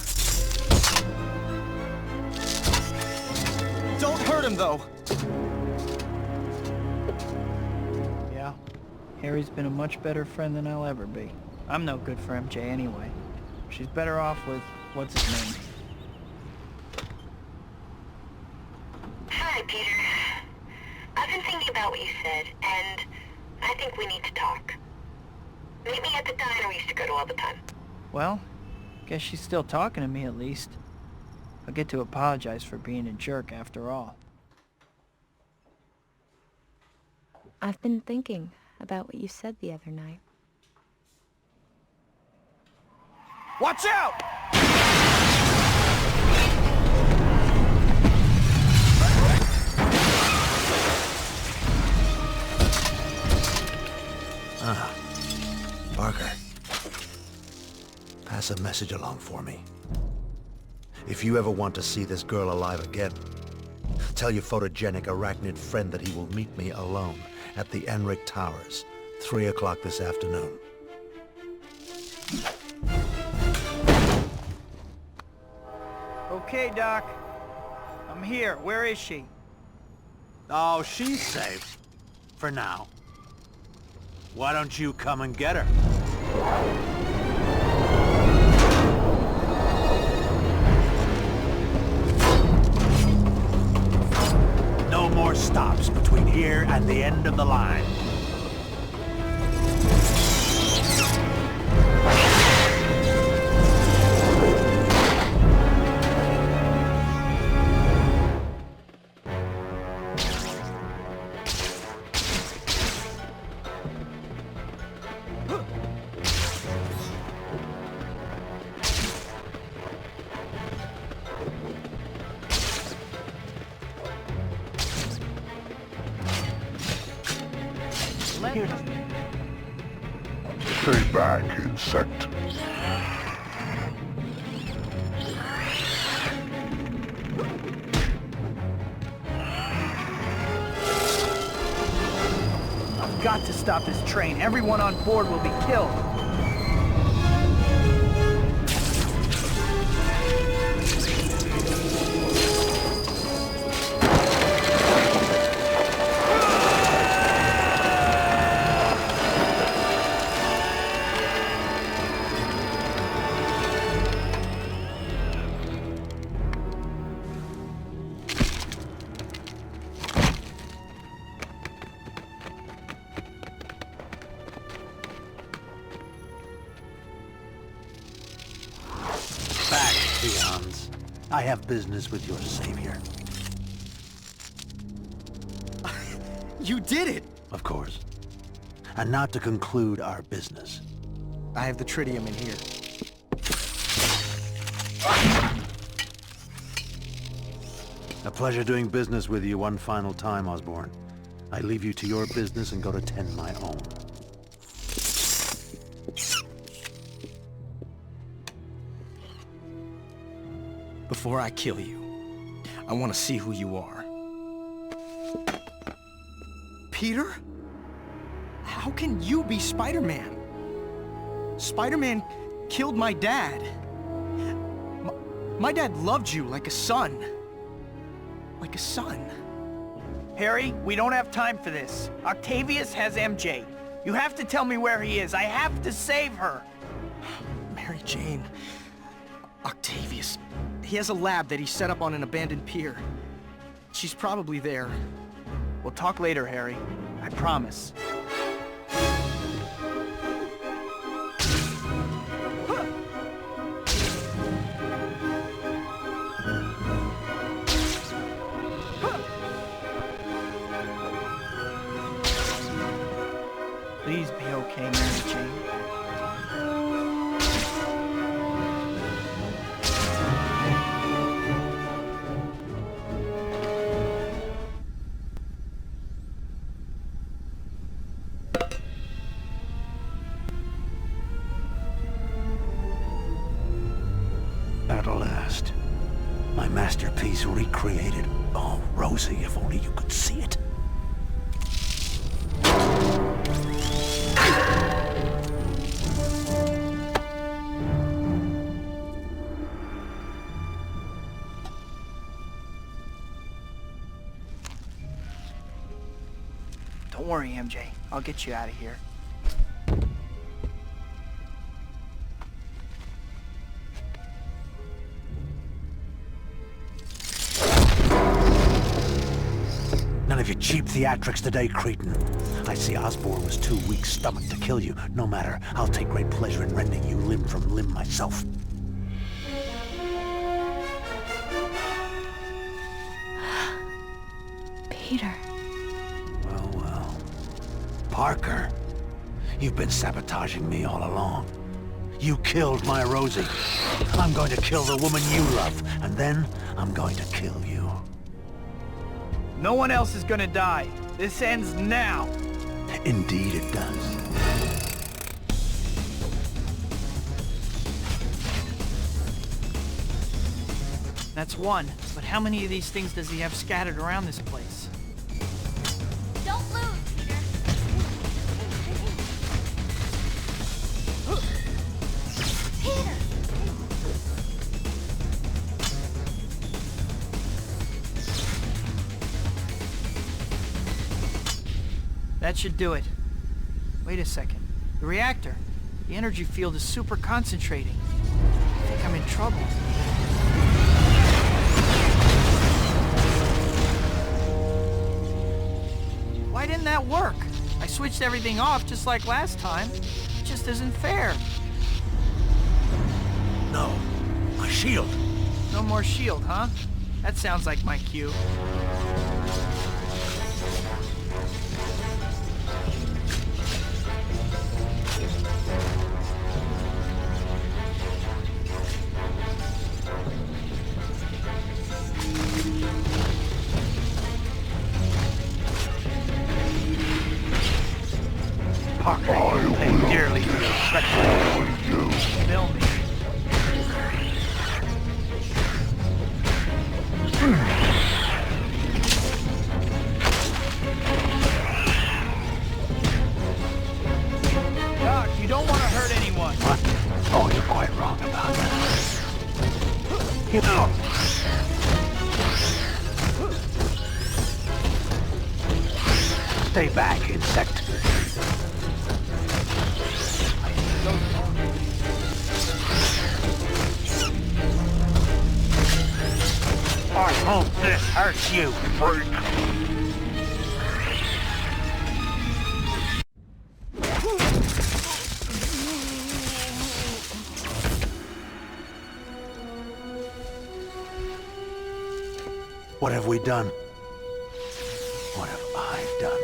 Don't hurt him, though! Yeah, Harry's been a much better friend than I'll ever be. I'm no good for MJ anyway. She's better off with, what's his name? Hi, Peter. I've been thinking about what you said, and I think we need to talk. Meet me at the diner we used to go to all the time. Well, guess she's still talking to me at least. I'll get to apologize for being a jerk after all. I've been thinking about what you said the other night. Watch out! Parker. Pass a message along for me. If you ever want to see this girl alive again, tell your photogenic arachnid friend that he will meet me alone at the Enric Towers, 3 o'clock this afternoon. Okay, Doc. I'm here. Where is she? Oh, she's safe. For now. Why don't you come and get her? No more stops between here and the end of the line. Stay back, insect. I've got to stop this train. Everyone on board will be killed. I have business with your savior. You did it! Of course. And now to conclude our business. I have the tritium in here. A pleasure doing business with you one final time, Osborn. I leave you to your business and go to tend my own. Before I kill you, I want to see who you are. Peter? How can you be Spider-Man? Spider-Man killed my dad. My dad loved you like a son. Like a son. Harry, we don't have time for this. Octavius has MJ. You have to tell me where he is. I have to save her. Mary Jane. Octavius. He has a lab that he set up on an abandoned pier. She's probably there. We'll talk later, Harry. I promise. Please be okay, Mary Jane. At last, my created. Oh, Rosie, if only you could see it. Don't worry, MJ. I'll get you out of here. None of your cheap theatrics today, cretin. I see Osborn was too weak-stomached to kill you. No matter, I'll take great pleasure in rending you limb from limb myself. Peter. Well, well. Parker, you've been sabotaging me all along. You killed my Rosie. I'm going to kill the woman you love, and then I'm going to kill you. No one else is gonna die. This ends now. Indeed it does. That's one, but how many of these things does he have scattered around this place? Don't lose, Peter. Peter! That should do it. Wait a second. The reactor. The energy field is super concentrating. I think I'm in trouble. Why didn't that work? I switched everything off just like last time. It just isn't fair. No. My shield. No more shield, huh? That sounds like my cue. Parker, you pay dearly for your treachery. Bill me. Doc, you don't want to hurt anyone. What? Oh, you're quite wrong about that. You know. Stay back, insect. I hope this hurts you, freak. What have we done? What have I done?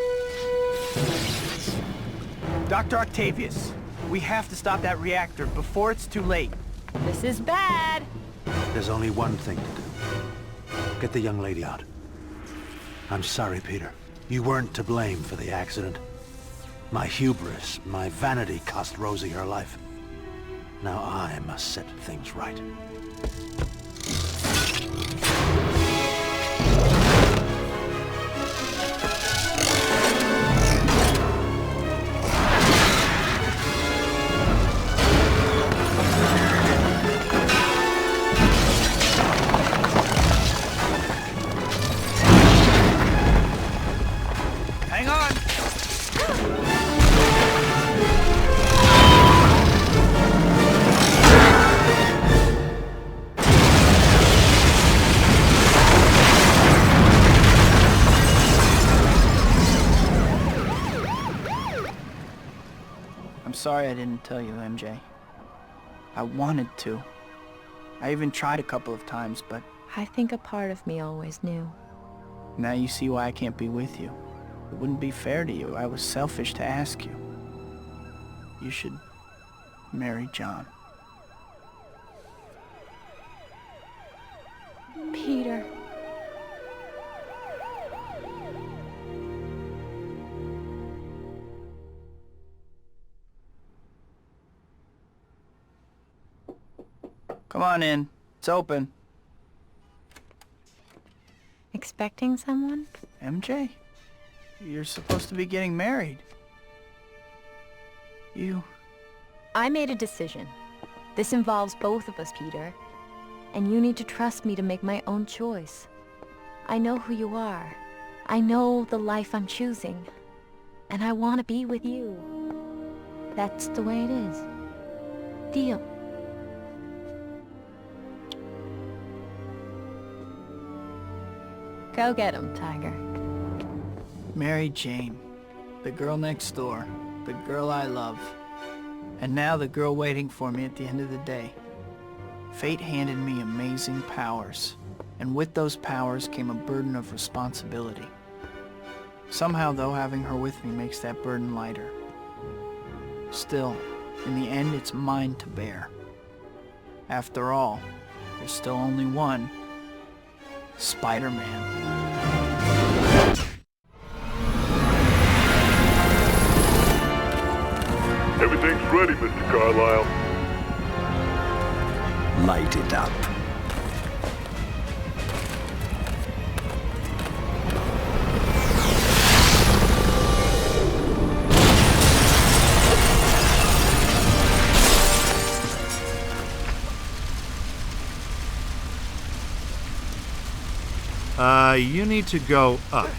Dr. Octavius, we have to stop that reactor before it's too late. This is bad. There's only one thing to do. Get the young lady out. I'm sorry, Peter. You weren't to blame for the accident. My hubris, my vanity cost Rosie her life. Now I must set things right. Hang on. I'm sorry I didn't tell you, MJ. I wanted to. I even tried a couple of times, but I think a part of me always knew. now you see why I can't be with you. It wouldn't be fair to you. I was selfish to ask you. You should marry John. Peter. Come on in. It's open. expecting someone? MJ? You're supposed to be getting married. I made a decision. This involves both of us, Peter. And you need to trust me to make my own choice. I know who you are. I know the life I'm choosing. And I want to be with you. That's the way it is. Deal. Go get him, Tiger. Mary Jane. The girl next door. The girl I love. And now the girl waiting for me at the end of the day. Fate handed me amazing powers. And with those powers came a burden of responsibility. Somehow, though, having her with me makes that burden lighter. Still, in the end, it's mine to bear. After all, there's still only one Spider-Man. Everything's ready, Mr. Carlisle. Light it up. You need to go up.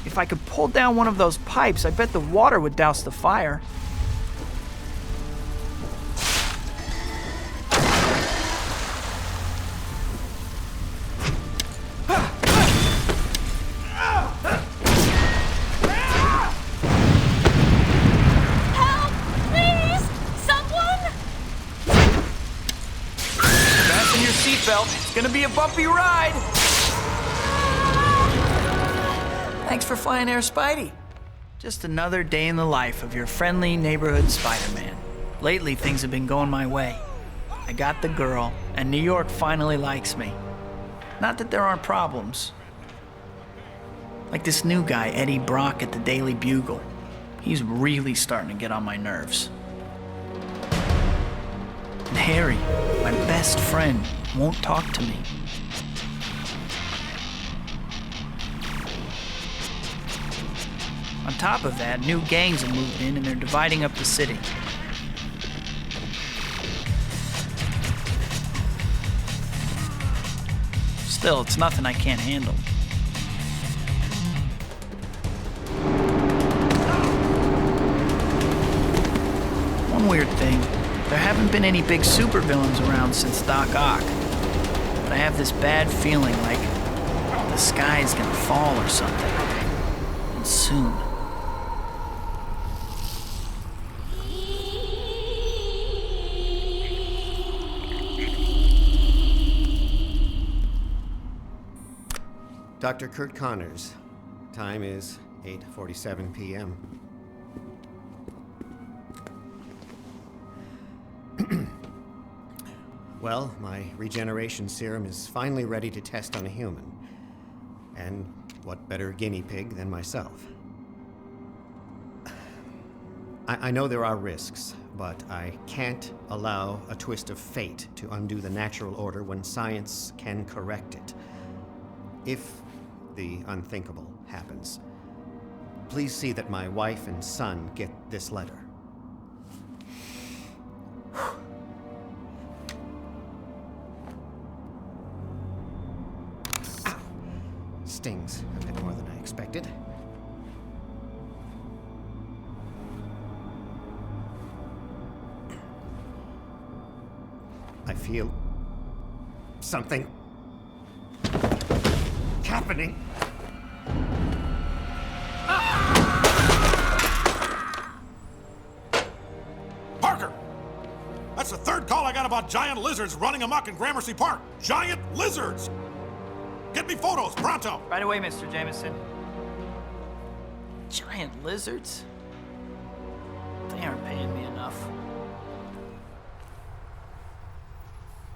If I could pull down one of those pipes, I bet the water would douse the fire. It's gonna be a bumpy ride. Thanks for flying Air Spidey. Just another day in the life of your friendly neighborhood Spider-Man. Lately, things have been going my way. I got the girl, and New York finally likes me. Not that there aren't problems. Like this new guy, Eddie Brock at the Daily Bugle. He's really starting to get on my nerves. And Harry, my best friend, won't talk to me. On top of that, new gangs have moved in and they're dividing up the city. Still, it's nothing I can't handle. One weird thing, there haven't been any big supervillains around since Doc Ock. But I have this bad feeling like the sky's gonna fall or something. And soon. Dr. Kurt Connors. Time is 8:47 p.m. Well, my regeneration serum is finally ready to test on a human. And what better guinea pig than myself? I know there are risks, but I can't allow a twist of fate to undo the natural order when science can correct it. If the unthinkable happens, please see that my wife and son get this letter. Ow. Stings a bit more than I expected. I feel something happening. Parker! That's the third call I got about giant lizards running amok in Gramercy Park. Giant lizards! Get me photos, pronto! Right away, Mr. Jameson. Giant lizards? They aren't paying me enough. enough.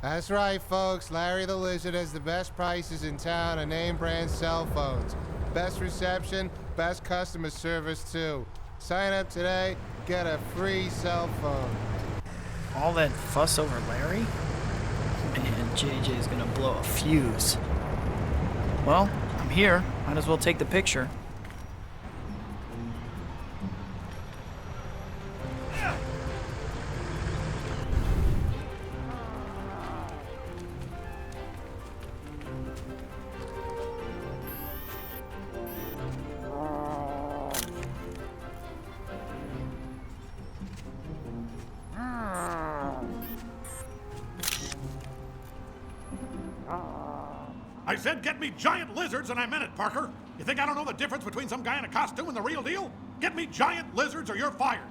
That's right, folks. Larry the Lizard has the best prices in town on name brand cell phones. Best reception, best customer service, too. Sign up today, get a free cell phone. All that fuss over Larry? Man, JJ's gonna blow a fuse. Well, I'm here. Might as well take the picture. I said get me giant lizards, and I meant it, Parker. You think I don't know the difference between some guy in a costume and the real deal? Get me giant lizards or you're fired.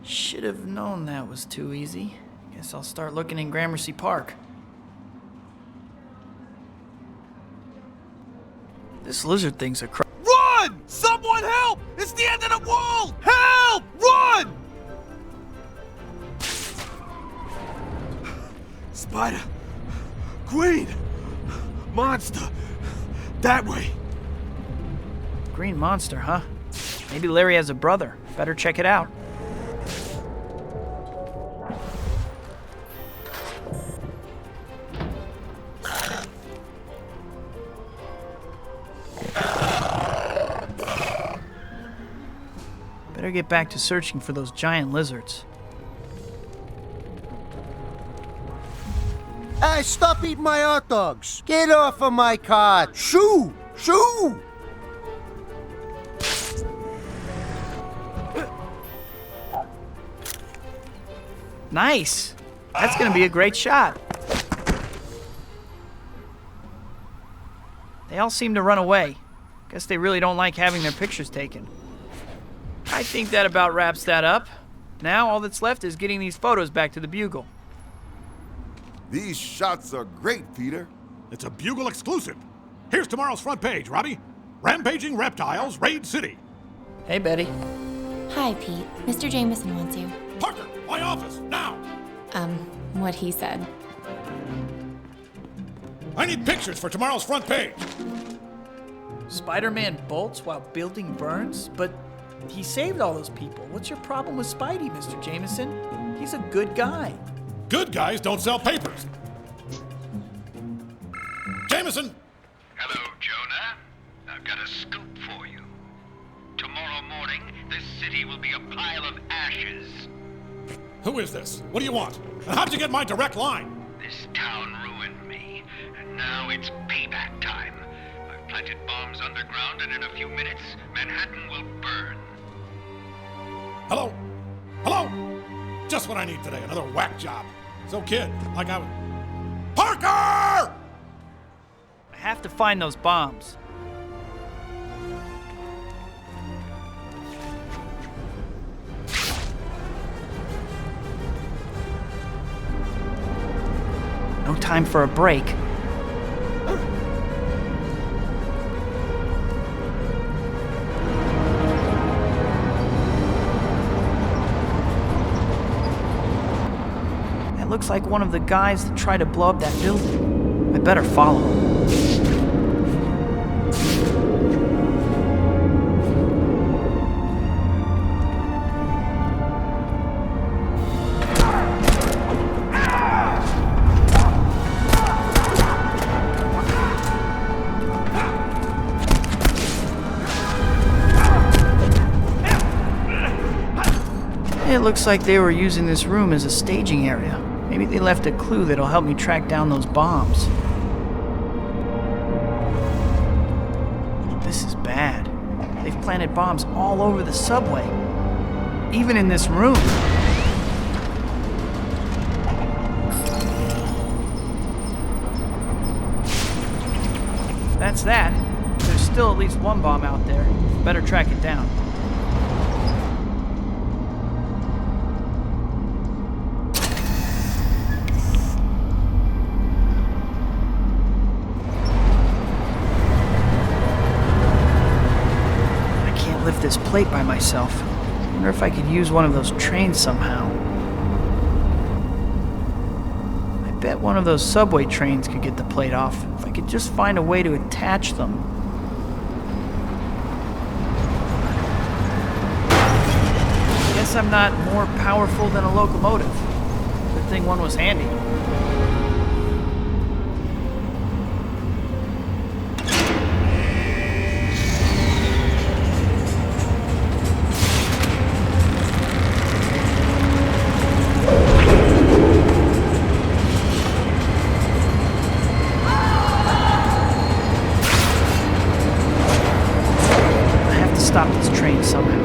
Should have known that was too easy. Guess I'll start looking in Gramercy Park. This lizard thing's a Run! Someone help! It's the end of the world! Help! Run! Spider. Green. Monster. That way. green monster, huh? Maybe Larry has a brother. Better check it out. Better get back to searching for those giant lizards. Hey, stop eating my hot dogs! Get off of my cart! Shoo! Shoo! Nice! That's gonna be a great shot. They all seem to run away. Guess they really don't like having their pictures taken. I think that about wraps that up. Now all that's left is getting these photos back to the Bugle. These shots are great, Peter. It's a Bugle exclusive. Here's tomorrow's front page, Robbie. Rampaging reptiles raid city. Hey, Betty. Hi, Pete. Mr. Jameson wants you. Parker, my office, now! What he said. I need pictures for tomorrow's front page. Spider-Man bolts while building burns? But he saved all those people. What's your problem with Spidey, Mr. Jameson? He's a good guy. Good guys don't sell papers. Jameson! Hello, Jonah. I've got a scoop for you. Tomorrow morning, this city will be a pile of ashes. Who is this? What do you want? And how'd you get my direct line? This town ruined me, and now it's payback time. I've planted bombs underground, and in a few minutes, Manhattan will burn. Hello? Hello? Just what I need today, another whack job. So kid, like I was... Parker! I have to find those bombs. No time for a break. That looks like one of the guys that tried to blow up that building. I better follow him. It looks like they were using this room as a staging area. Maybe they left a clue that'll help me track down those bombs. This is bad. They've planted bombs all over the subway. Even in this room. That's that. There's still at least one bomb out there. Better track it down. Lift this plate by myself. Wonder if I could use one of those trains somehow. bet one of those subway trains could get the plate off if I could just find a way to attach them. Guess I'm not more powerful than a locomotive. Good thing one was handy. Stop this train somehow.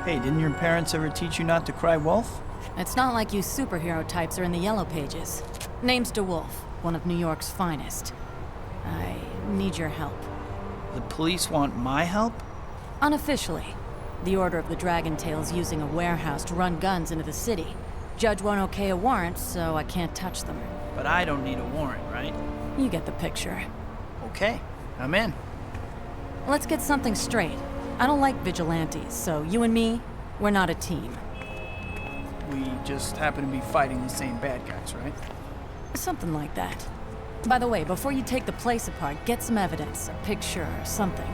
Hey, didn't your parents ever teach you not to cry wolf? It's not like you superhero types are in the yellow pages. Name's DeWolf, one of New York's finest. I need your help. The police want my help? Unofficially. The Order of the Dragon Tail's using a warehouse to run guns into the city. Judge won't okay a warrant, so I can't touch them. But I don't need a warrant, right? You get the picture. Okay, I'm in. Let's get something straight. I don't like vigilantes, so you and me, we're not a team. We just happen to be fighting the same bad guys, right? Something like that. By the way, before you take the place apart, get some evidence, a picture or something.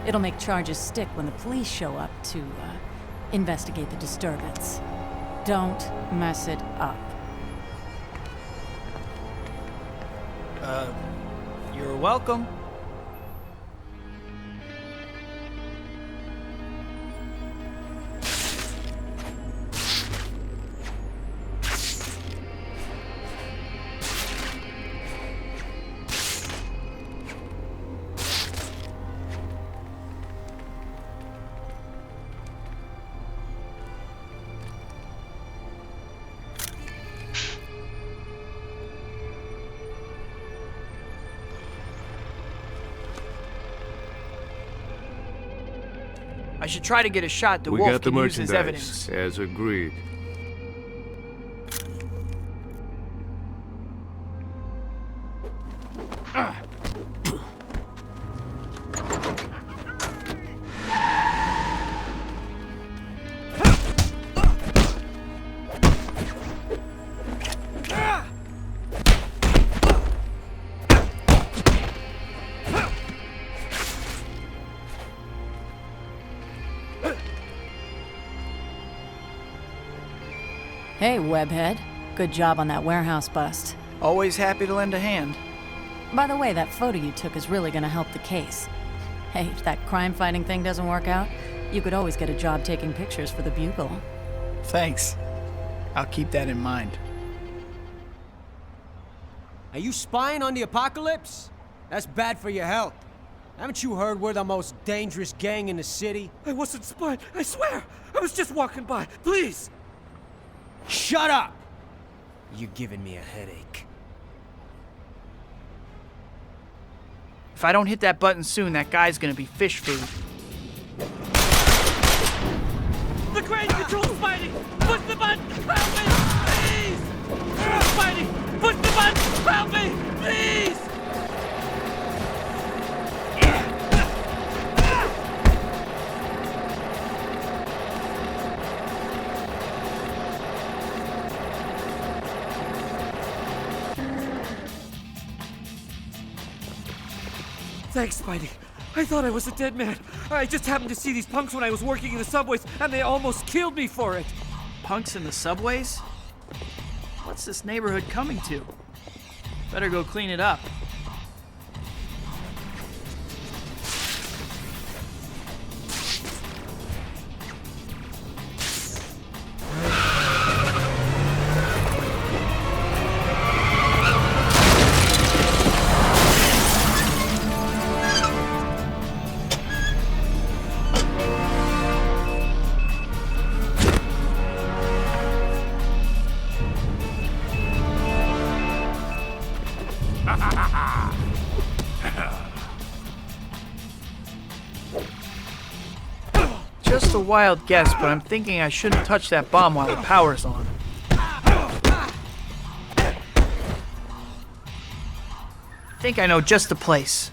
It'll make charges stick when the police show up to, investigate the disturbance. Don't mess it up. You're welcome. I should try to get a shot that Wolf can use as evidence. As agreed. Hey, Webhead. Good job on that warehouse bust. Always happy to lend a hand. By the way, that photo you took is really gonna help the case. Hey, if that crime-fighting thing doesn't work out, you could always get a job taking pictures for the Bugle. Thanks. I'll keep that in mind. Are you spying on the apocalypse? That's bad for your health. Haven't you heard we're the most dangerous gang in the city? I wasn't spying, I swear! I was just walking by, please! Shut up! You're giving me a headache. If I don't hit that button soon, that guy's gonna be fish food. The crane controls Spidey! Push the button! Help me! Please! Spidey! Push the button! Help me! Please! Thanks, Spidey. I thought I was a dead man. I just happened to see these punks when I was working in the subways, and they almost killed me for it. Punks in the subways? What's this neighborhood coming to? Better go clean it up. just a wild guess, but I'm thinking I shouldn't touch that bomb while the power's on. I think I know just the place.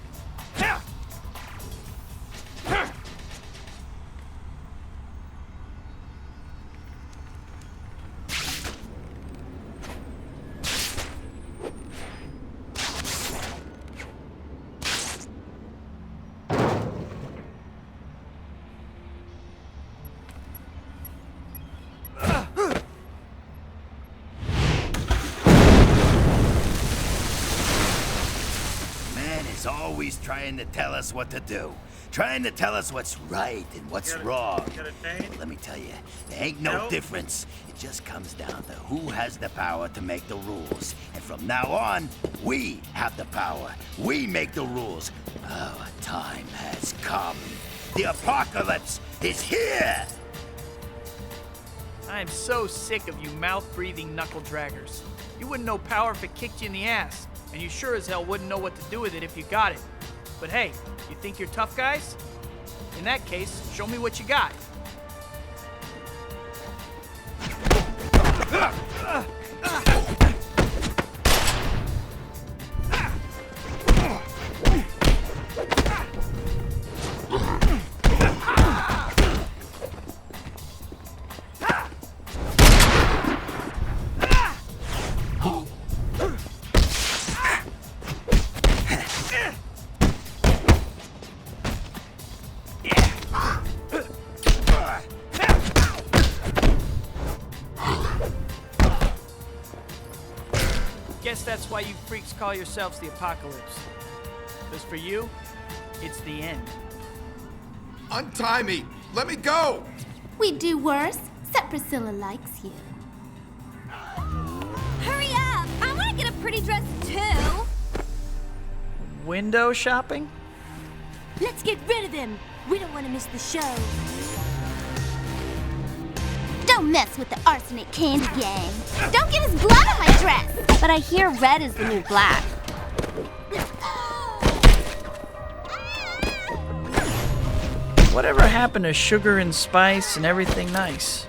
Always trying to tell us what to do. Trying to tell us what's right and what's wrong. But let me tell you, there ain't no difference. It just comes down to who has the power to make the rules. And from now on, we have the power. We make the rules. Our time has come. The apocalypse is here! I'm so sick of you mouth-breathing knuckle-draggers. You wouldn't know power if it kicked you in the ass. And you sure as hell wouldn't know what to do with it if you got it. But hey, you think you're tough guys? In that case, show me what you got. Guess that's why you freaks call yourselves the Apocalypse. Because for you, it's the end. Untie me! Let me go! We'd do worse, except Priscilla likes you. Hurry up! I want to get a pretty dress too! Window shopping? Let's get rid of them! We don't want to miss the show. Don't mess with the arsenic candy gang. Don't get his blood on my dress! But I hear red is the new black. Whatever happened to sugar and spice and everything nice?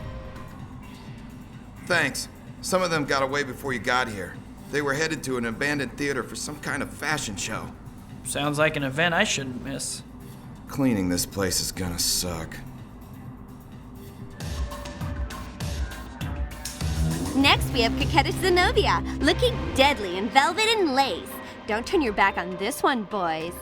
Thanks. Some of them got away before you got here. They were headed to an abandoned theater for some kind of fashion show. Sounds like an event I shouldn't miss. Cleaning this place is gonna suck. Next, we have Coquettish Zenobia, looking deadly in velvet and lace. Don't turn your back on this one, boys.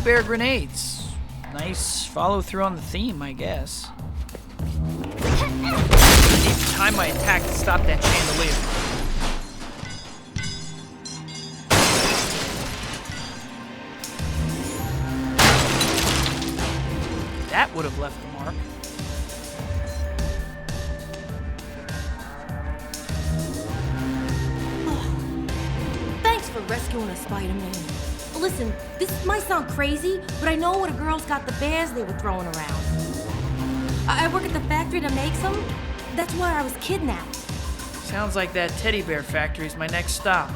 Bear grenades. Nice follow through on the theme, I guess. I need to time my attack to stop that chandelier. That would have left the mark. Thanks for rescuing us, Spider-Man. Listen, this might sound crazy, but I know where the girls got the bears they were throwing around. I work at the factory that makes them. That's where I was kidnapped. Sounds like that teddy bear factory is my next stop.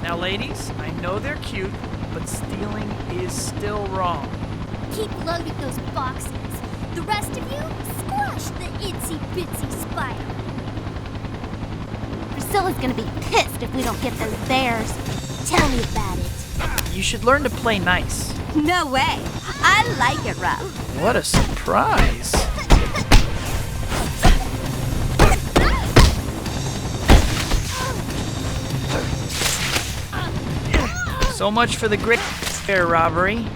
Now, ladies, I know they're cute, but stealing is still wrong. Keep loading those boxes. The rest of you, squash the itsy-bitsy spider. Priscilla's gonna be pissed if we don't get those bears. Tell me about it. You should learn to play nice. No way. I like it rough. What a surprise. So much for the Green Goblin robbery.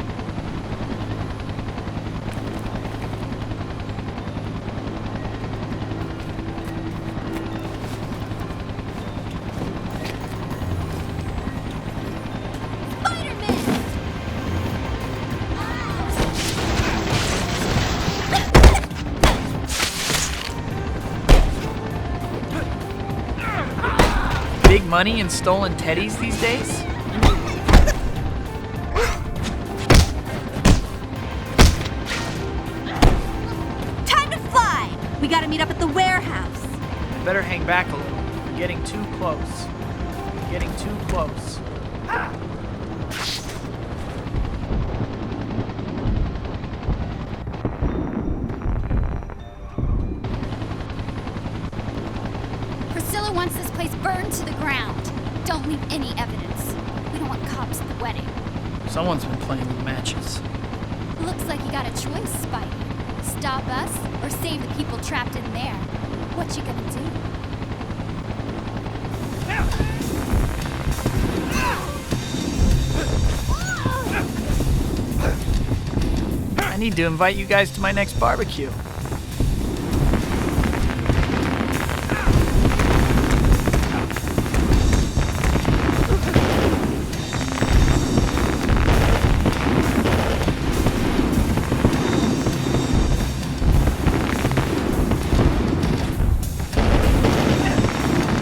money in stolen teddies these days? Time to fly! We gotta meet up at the warehouse. I better hang back a little. I'm getting too close. I'm getting too close. Ah! Priscilla wants this place burned to the ground. Don't leave any evidence. We don't want cops at the wedding. Someone's been playing with matches. Looks like you got a choice, Spidey. Stop us or save the people trapped in there. What you gonna do? I need to invite you guys to my next barbecue.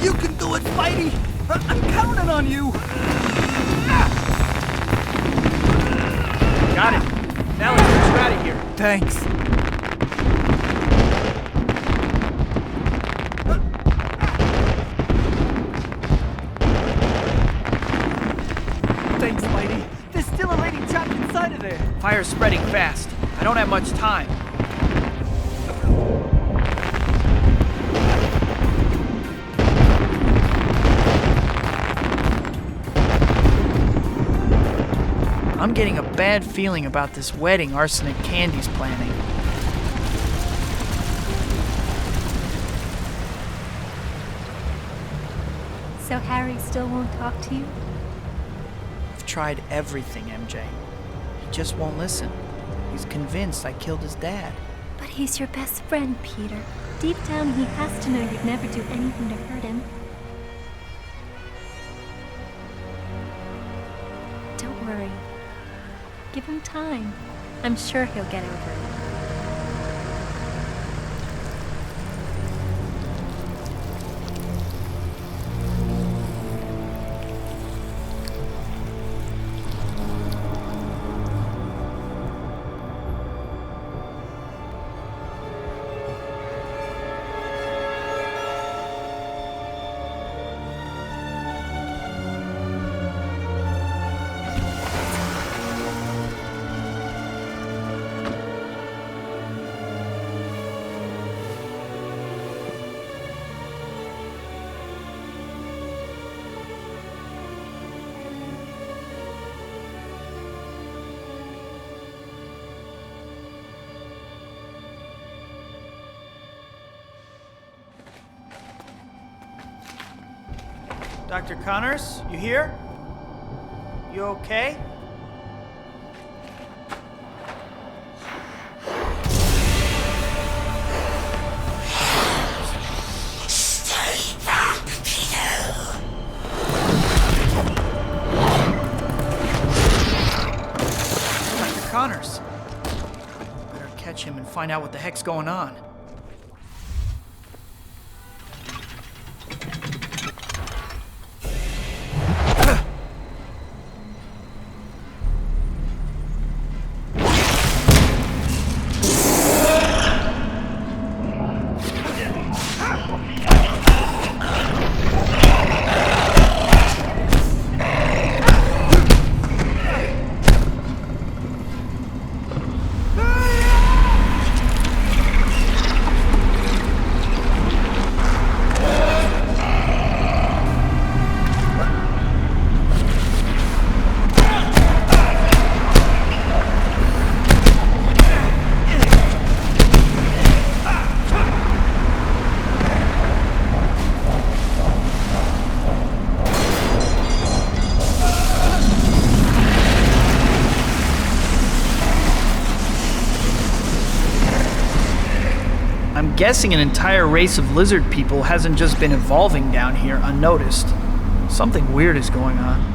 You can do it, Spidey! I'm counting on you! Got it. Now let's get you out of here. Thanks. Thanks, Spidey. There's still a lady trapped inside of there. Fire's spreading fast. I don't have much time. I'm getting a bad feeling about this wedding Arsenic Candy's planning. So Harry still won't talk to you? I've tried everything, MJ. He just won't listen. He's convinced I killed his dad. But he's your best friend, Peter. Deep down, he has to know you'd never do anything to hurt him. Don't worry. Give him time. I'm sure he'll get over it. Dr. Connors, you here? You okay? Stay back, Peter. Dr. Connors. Better catch him and find out what the heck's going on. I'm guessing an entire race of lizard people hasn't just been evolving down here unnoticed. Something weird is going on.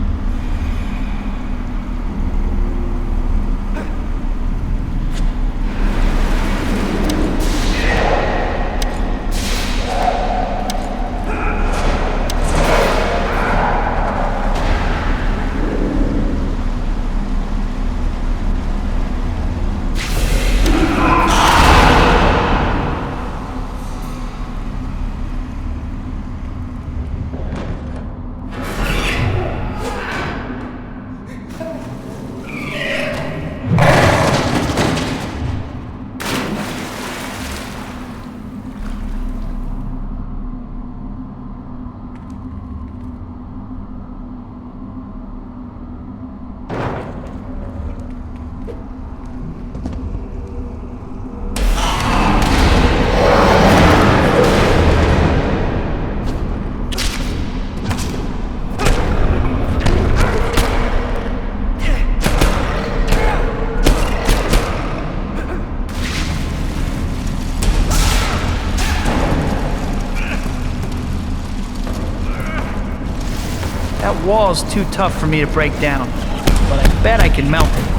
wall's too tough for me to break down, but I bet I can melt it.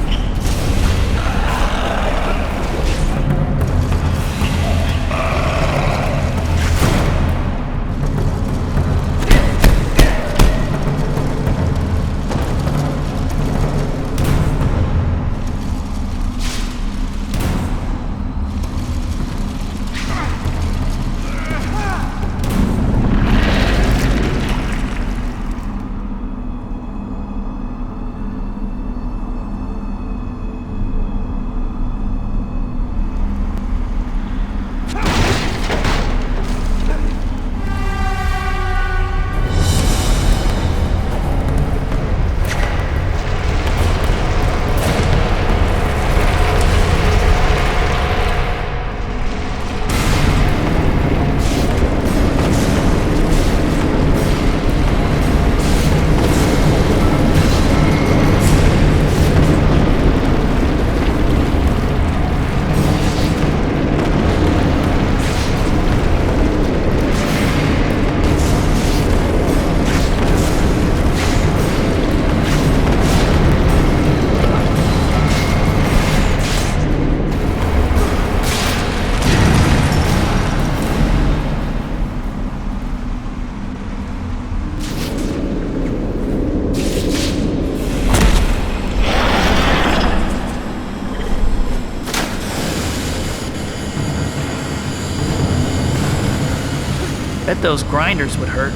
Bet those grinders would hurt.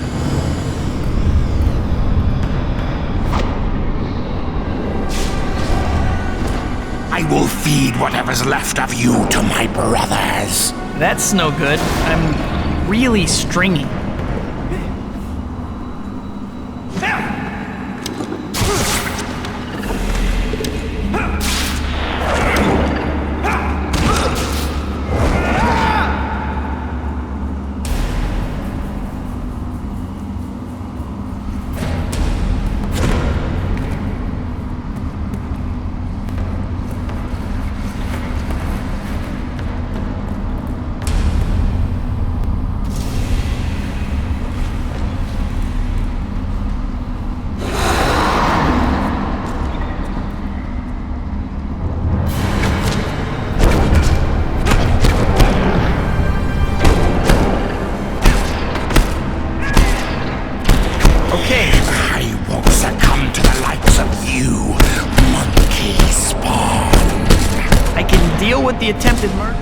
I will feed whatever's left of you to my brothers. That's no good. I'm really stringy. With the attempted murder.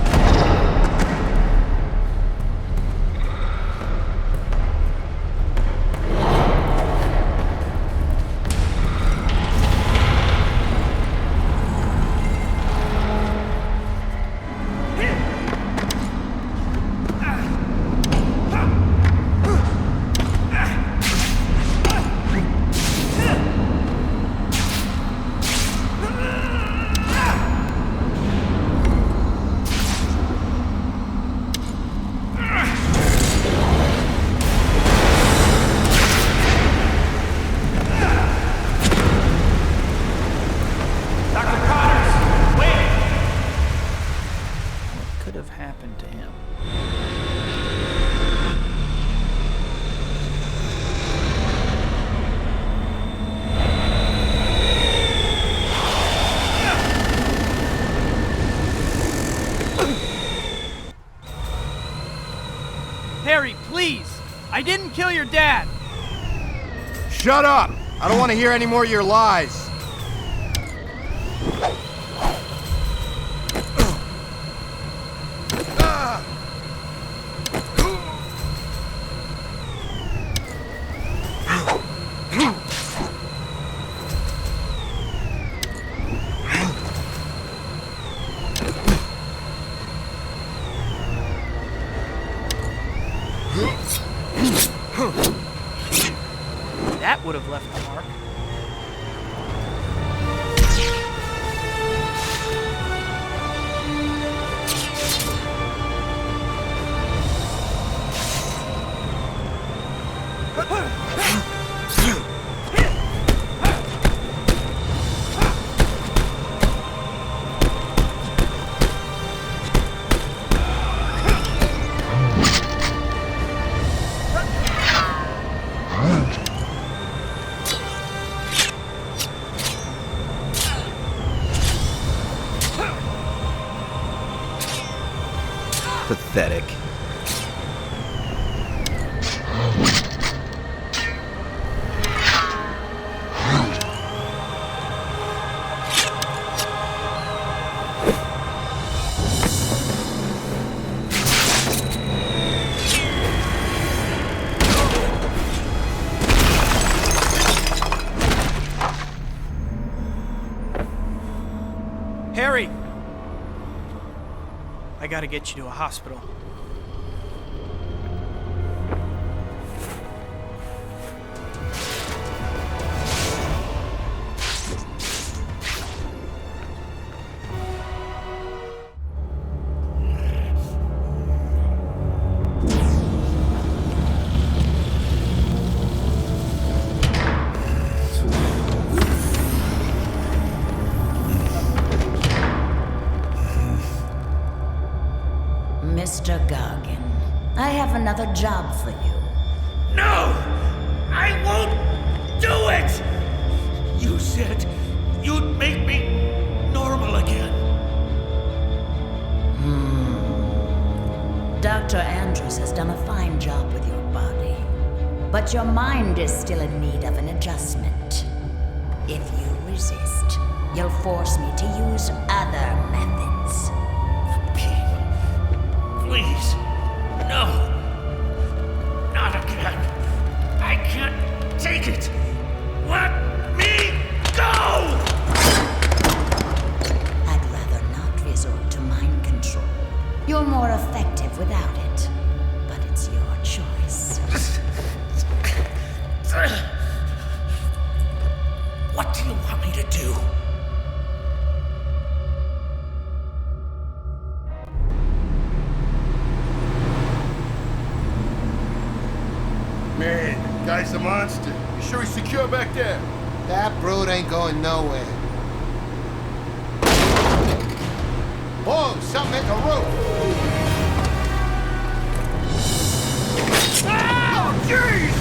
Harry, please! I didn't kill your dad! Shut up! I don't want to hear any more of your lies. That would have left a mark. Pathetic. Harry! I gotta get you to a hospital. Mr. Gargan, I have another job for you. No! I won't do it! You said you'd make me normal again. Dr. Andrews has done a fine job with your body, but your mind is still in need of an adjustment. If you resist, you'll force me to use other methods. Please, no. Not again. I can't take it. Let me go! I'd rather not resort to mind control. You're more effective without it, but it's your choice. What do you want me to do? Man, guy's a monster. You sure he's secure back there? That brute ain't going nowhere. Whoa, something at the roof! Oh, jeez!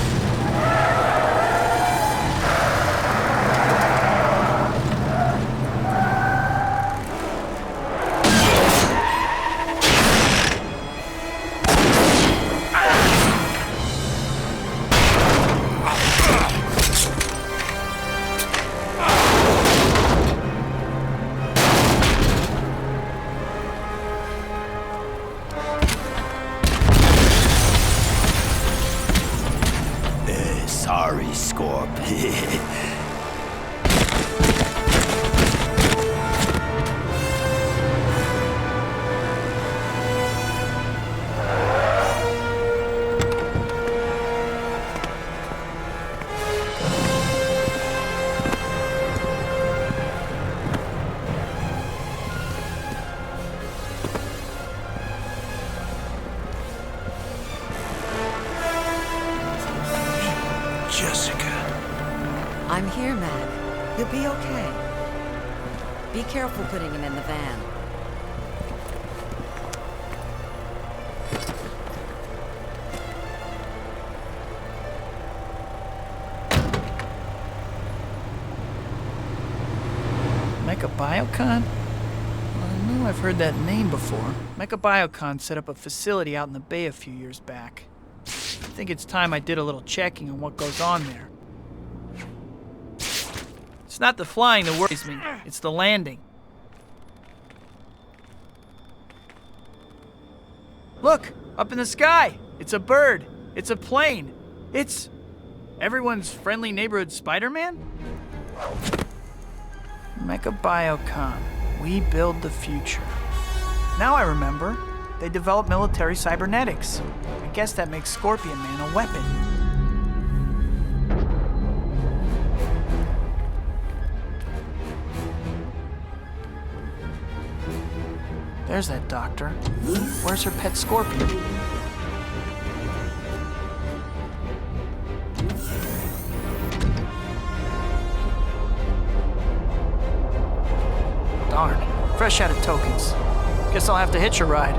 Sorry, Scorp. I'm here, Mag. You'll be okay. Be careful putting him in the van. Mecha Biocon? I know I've heard that name before. Mecha Biocon set up a facility out in the bay a few years back. I think it's time I did a little checking on what goes on there. It's not the flying that worries me, it's the landing. Look, up in the sky! It's a bird, it's a plane, it's everyone's friendly neighborhood Spider-Man? Mecha Biocon, we build the future. Now I remember, they develop military cybernetics. I guess that makes Scorpion Man a weapon. There's that doctor. Where's her pet scorpion? Darn, fresh out of tokens. Guess I'll have to hitch a ride.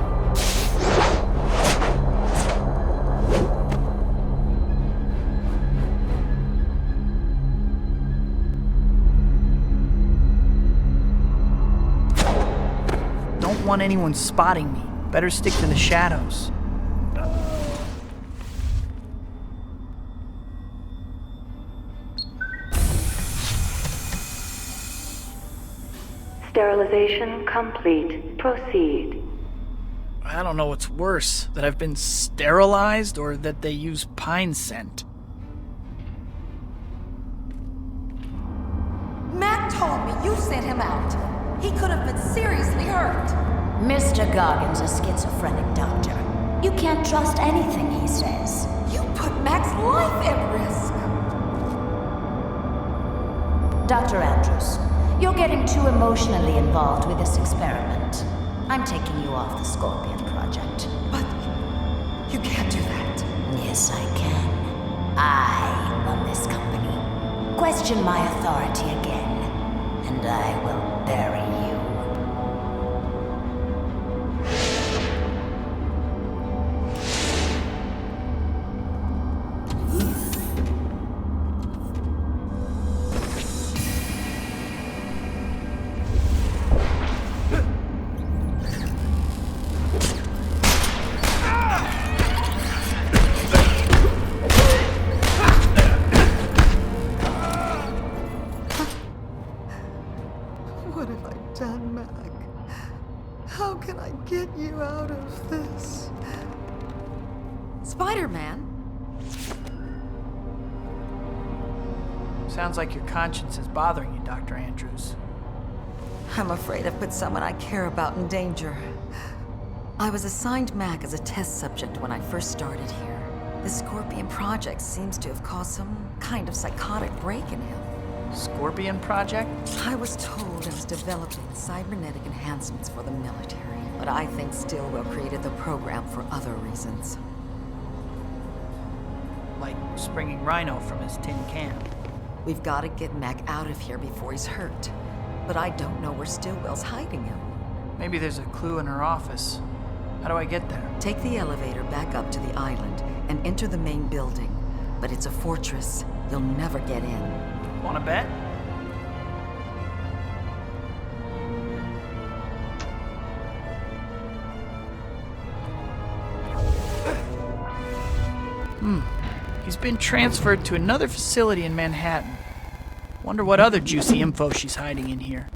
Don't want anyone spotting me. Better stick to the shadows. Sterilization complete. Proceed. I don't know what's worse, that I've been sterilized or that they use pine scent. Matt told me you sent him out. He could have been seriously hurt. Mr. Gargan's a schizophrenic doctor. You can't trust anything he says. You put Mac's life at risk. Dr. Andrews, you're getting too emotionally involved with this experiment. I'm taking you off the Scorpion project. But you can't do that. Yes, I can. I run this company. Question my authority again, and I will bury you. What have I done, Mac? How can I get you out of this? Spider-Man? Sounds like your conscience is bothering you, Dr. Andrews. I'm afraid I've put someone I care about in danger. I was assigned Mac as a test subject when I first started here. The Scorpion Project seems to have caused some kind of psychotic break in him. Scorpion Project? I was told it was developing cybernetic enhancements for the military, but I think Stillwell created the program for other reasons. Like springing Rhino from his tin can. We've got to get Mac out of here before he's hurt. But I don't know where Stillwell's hiding him. Maybe there's a clue in her office. How do I get there? Take the elevator back up to the island and enter the main building. But it's a fortress. You'll never get in. Wanna bet? He's been transferred to another facility in Manhattan. Wonder what other juicy info she's hiding in here.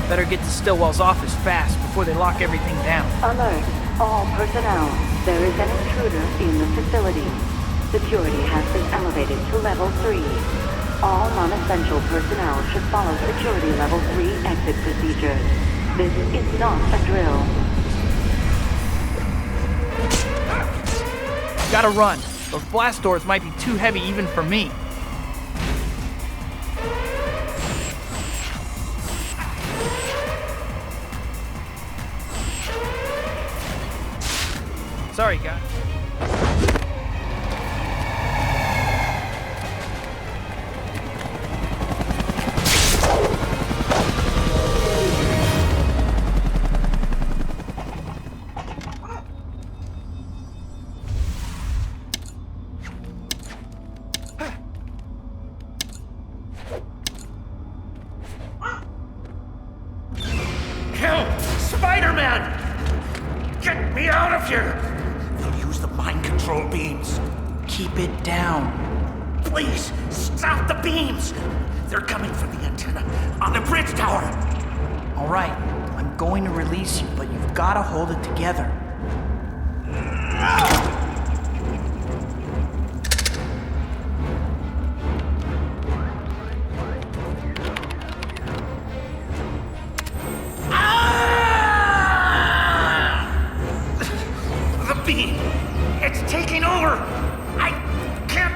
Better get to Stillwell's office fast before they lock everything down. Alert, all personnel. There is an intruder in the facility. Security has been elevated to level 3. All non-essential personnel should follow security level 3 exit procedures. This is not a drill. Gotta run. Those blast doors might be too heavy even for me. Sorry, guys. Help! Spider-Man! Get me out of here! Mind control beams. Keep it down. Please, stop the beams! They're coming from the antenna on the bridge tower. All right, I'm going to release you, but you've got to hold it together. beam! It's taking over! I can't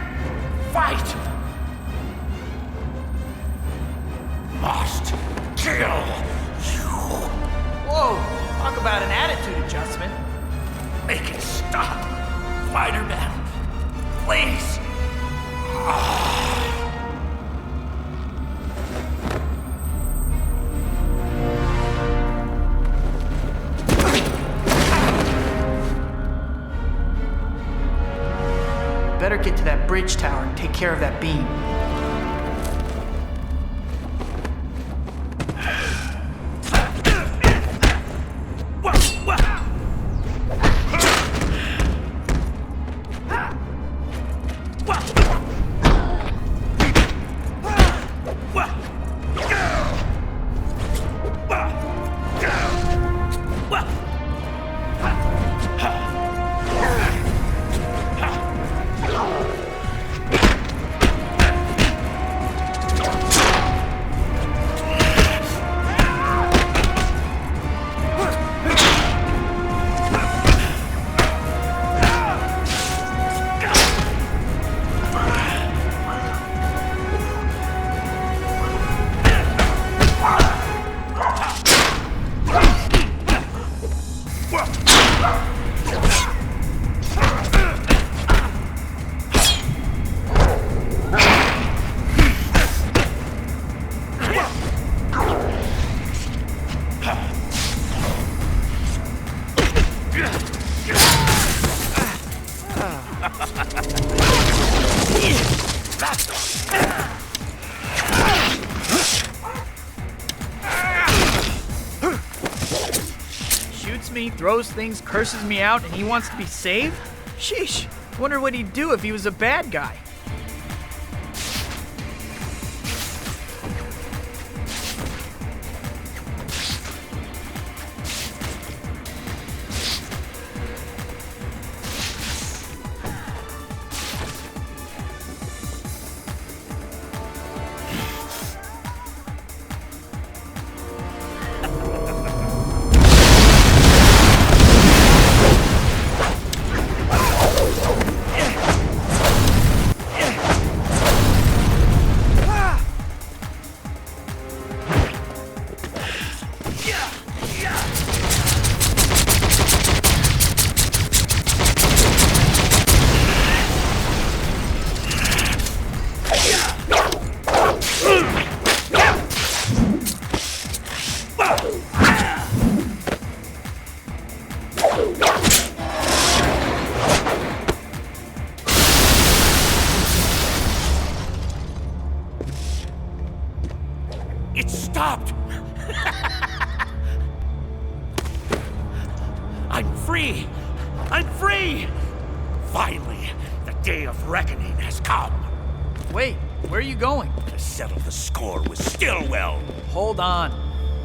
fight! Must kill you! Whoa! Talk about an attitude adjustment. Make it stop! Spider-Man! Please! Better get to that bridge tower and take care of that beam. Shoots me, throws things, curses me out, and he wants to be saved? Sheesh. Wonder what he'd do if he was a bad guy. It stopped! I'm free! I'm free! Finally, the day of reckoning has come. Wait, where are you going? To settle the score with Stillwell. Hold on.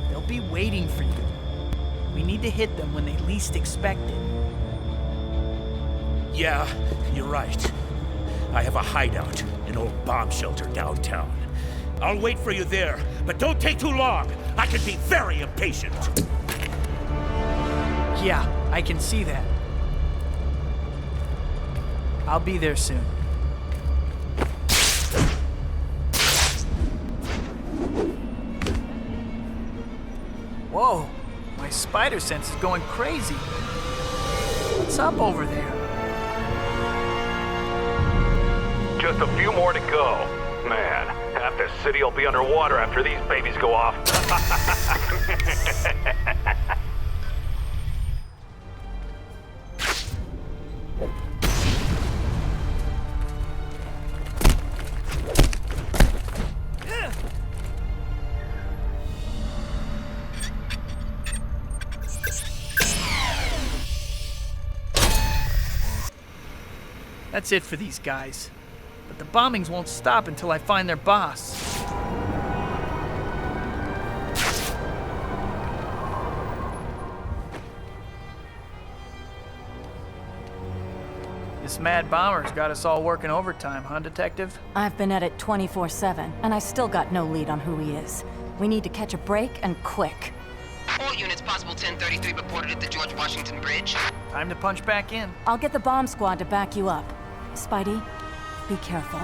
They'll be waiting for you. We need to hit them when they least expect it. Yeah, you're right. I have a hideout, an old bomb shelter downtown. I'll wait for you there, but don't take too long. I can be very impatient. Yeah, I can see that. I'll be there soon. Whoa, my spider sense is going crazy. What's up over there? Just a few more to go. Man, half this city will be underwater after these babies go off. That's it for these guys. But the bombings won't stop until I find their boss. This mad bomber's got us all working overtime, huh, Detective? I've been at it 24/7, and I still got no lead on who he is. We need to catch a break, and quick. All units, possible 1033 reported at the George Washington Bridge. Time to punch back in. I'll get the bomb squad to back you up. Spidey, be careful.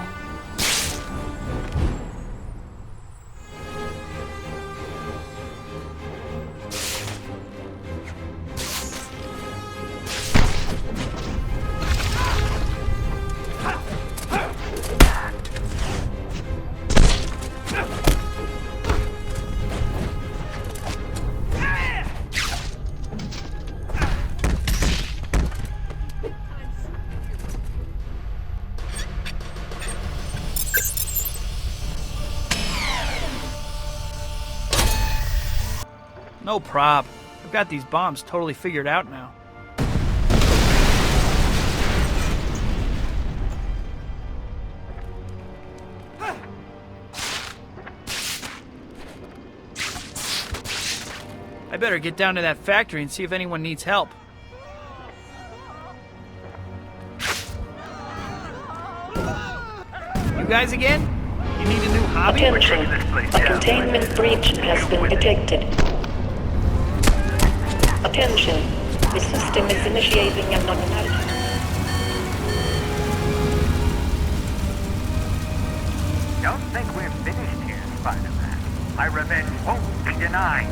No prob. I've got these bombs totally figured out now. I better get down to that factory and see if anyone needs help. You guys again? You need a new hobby? Attention, a containment breach has been detected. Attention, the system is initiating an automatic. Don't think we're finished here, Spider-Man. My revenge won't be denied.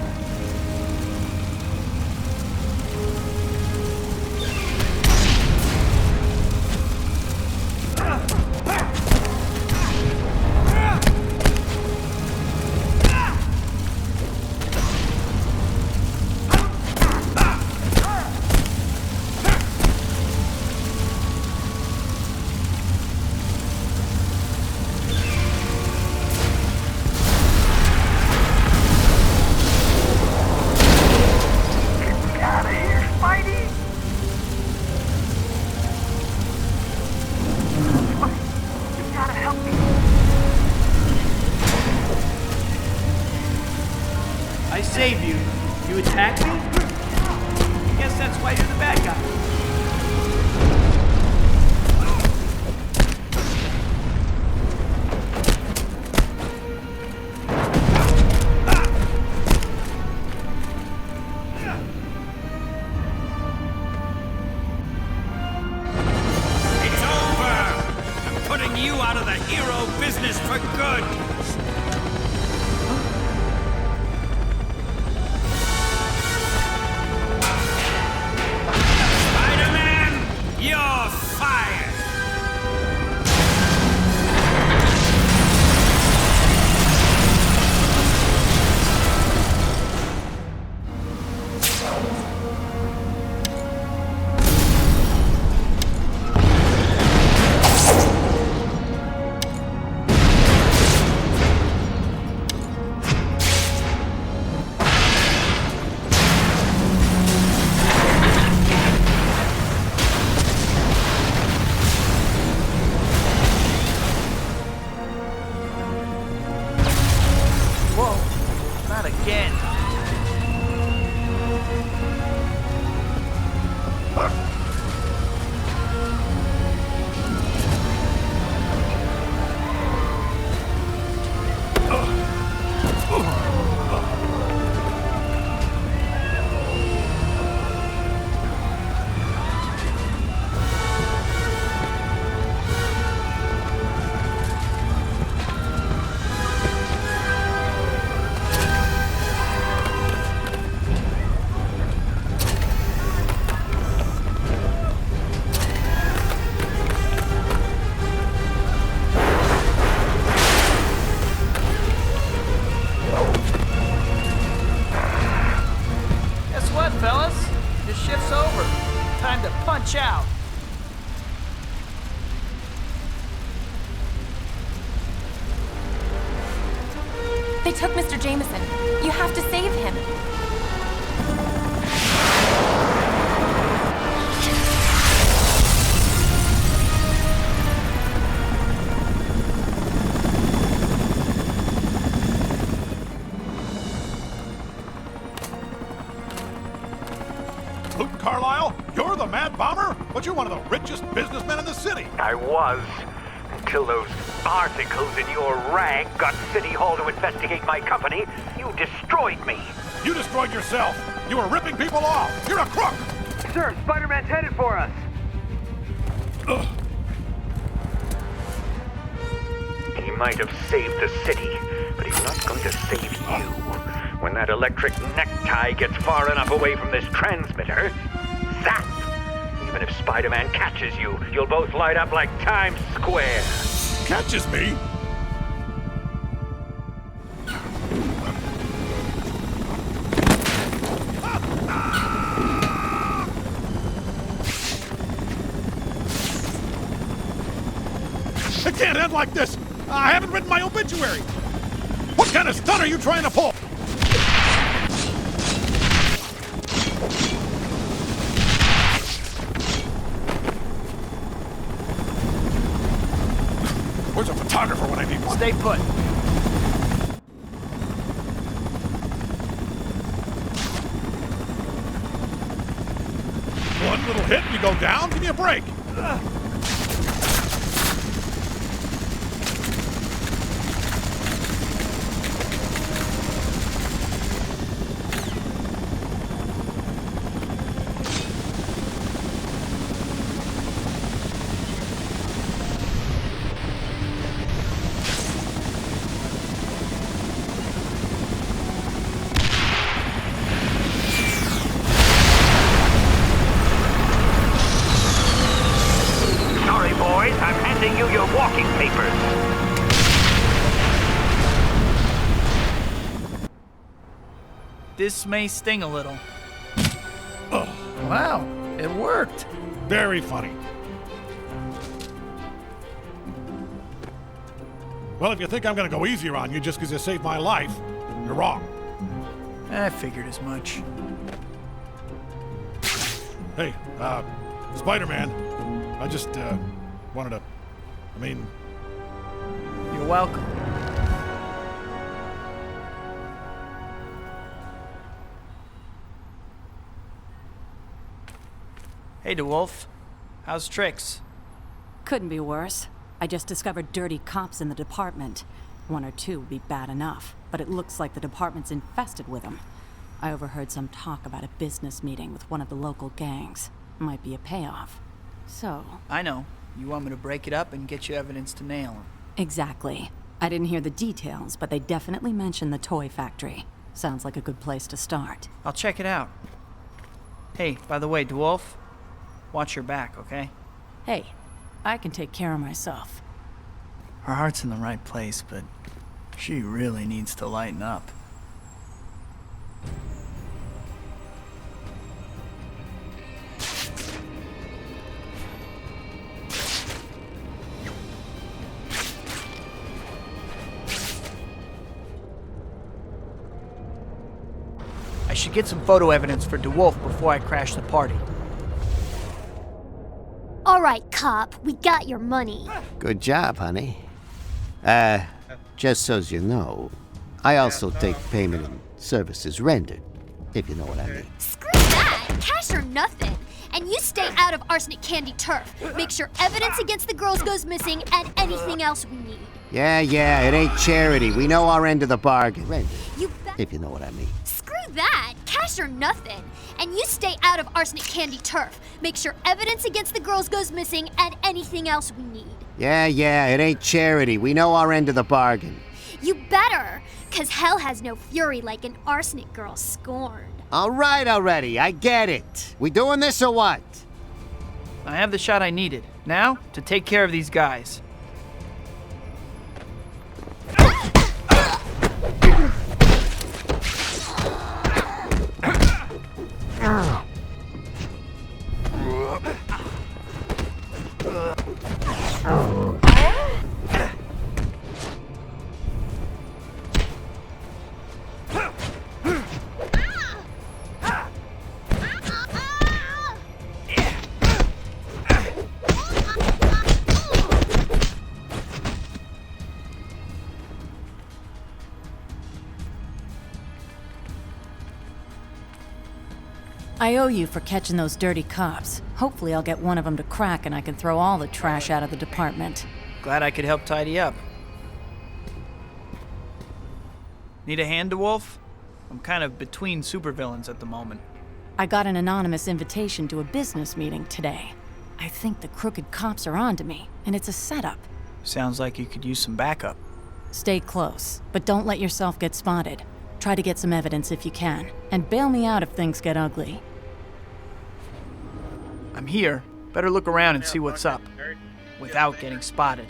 I saved you. You attacked me? Guess that's why you're the bad guy. It's over! I'm putting you out of the hero business for good! You're fired! Whoa, not again. Guess what, fellas? Your shift's over. Time to punch out. They took Mr. Jameson. You have to save him. Luke Carlisle, you're the Mad Bomber? But you're one of the richest businessmen in the city. I was. Until those articles in your rag got City Hall to investigate my company, you destroyed me. You destroyed yourself. You were ripping people off. You're a crook. Sir, Spider-Man's headed for us. Ugh. He might have saved the city, but he's not going to save you. When that electric necktie gets far enough away from this transmitter, zap! Even if Spider-Man catches you, you'll both light up like Times Square. Catches me? It can't end like this! I haven't written my obituary! What kind of stunt are you trying to pull? Where's a photographer when I need one? Stay put. One little hit and you go down? Give me a break! This may sting a little. Oh. Wow, it worked. Very funny. Well, if you think I'm gonna go easier on you just because you saved my life, you're wrong. I figured as much. Hey, Spider-Man, I just, wanted to, You're welcome. Hey, DeWolf. How's Trix? Couldn't be worse. I just discovered dirty cops in the department. One or two would be bad enough, but it looks like the department's infested with them. I overheard some talk about a business meeting with one of the local gangs. Might be a payoff. So... I know. You want me to break it up and get you evidence to nail him. Exactly. I didn't hear the details, but they definitely mentioned the toy factory. Sounds like a good place to start. I'll check it out. Hey, by the way, DeWolf, watch your back, okay? Hey, I can take care of myself. Her heart's in the right place, but she really needs to lighten up. I should get some photo evidence for DeWolf before I crash the party. All right, cop, we got your money. Good job, honey. Just so's you know, I also take payment in services rendered, if you know what I mean. Screw that! Cash or nothing. And you stay out of arsenic candy turf. Make sure evidence against the girls goes missing and anything else we need. Yeah, it ain't charity. We know our end of the bargain. Rendered, You if you know what I mean. Screw that! Cash or nothing. And you stay out of arsenic candy turf. Make sure evidence against the girls goes missing and anything else we need. Yeah, it ain't charity. We know our end of the bargain. You better, 'cause hell has no fury like an arsenic girl scorned. All right already, I get it. We doing this or what? I have the shot I needed. Now, to take care of these guys. I owe you for catching those dirty cops. Hopefully I'll get one of them to crack and I can throw all the trash out of the department. Glad I could help tidy up. Need a hand, DeWolf? I'm kind of between supervillains at the moment. I got an anonymous invitation to a business meeting today. I think the crooked cops are onto me, and it's a setup. Sounds like you could use some backup. Stay close, but don't let yourself get spotted. Try to get some evidence if you can, and bail me out if things get ugly. I'm here. Better look around and see what's up, without getting spotted.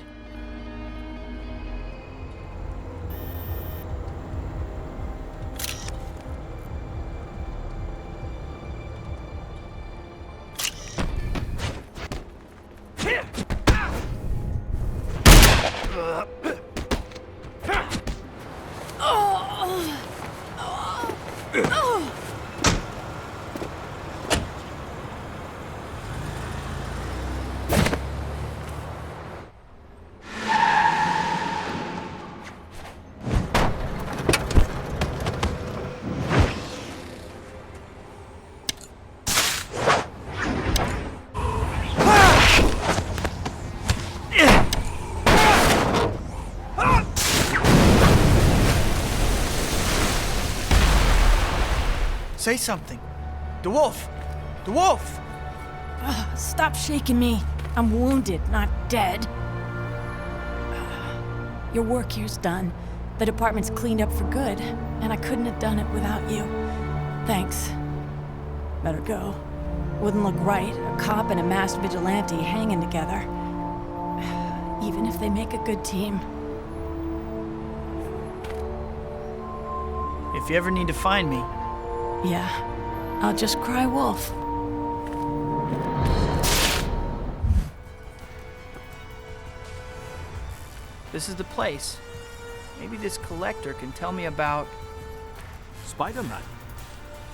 Say something. The wolf! The wolf! Stop shaking me. I'm wounded, not dead. Your work here's done. The department's cleaned up for good, and I couldn't have done it without you. Thanks. Better go. Wouldn't look right, a cop and a masked vigilante hanging together. Even if they make a good team. If you ever need to find me... Yeah, I'll just cry wolf. This is the place. Maybe this collector can tell me about... Spider-Man,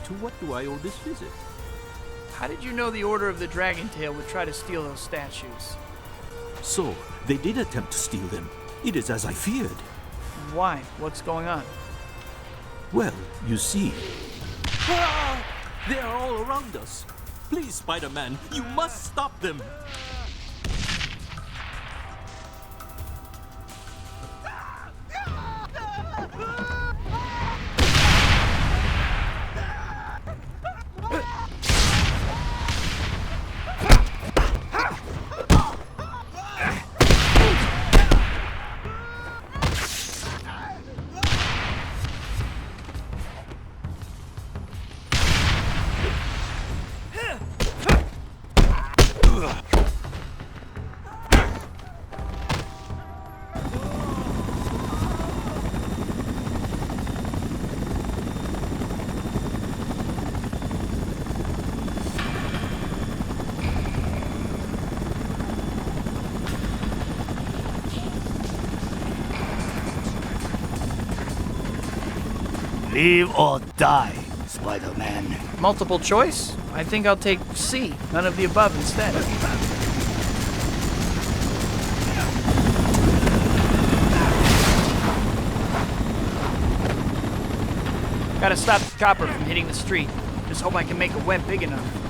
to what do I owe this visit? How did you know the Order of the Dragon Tail would try to steal those statues? So, they did attempt to steal them. It is as I feared. Why? What's going on? Well, you see... They are all around us. Please, Spider-Man, you must stop them. Live or die, Spider-Man. Multiple choice? I think I'll take C. None of the above instead. Gotta stop the copper from hitting the street. Just hope I can make a web big enough.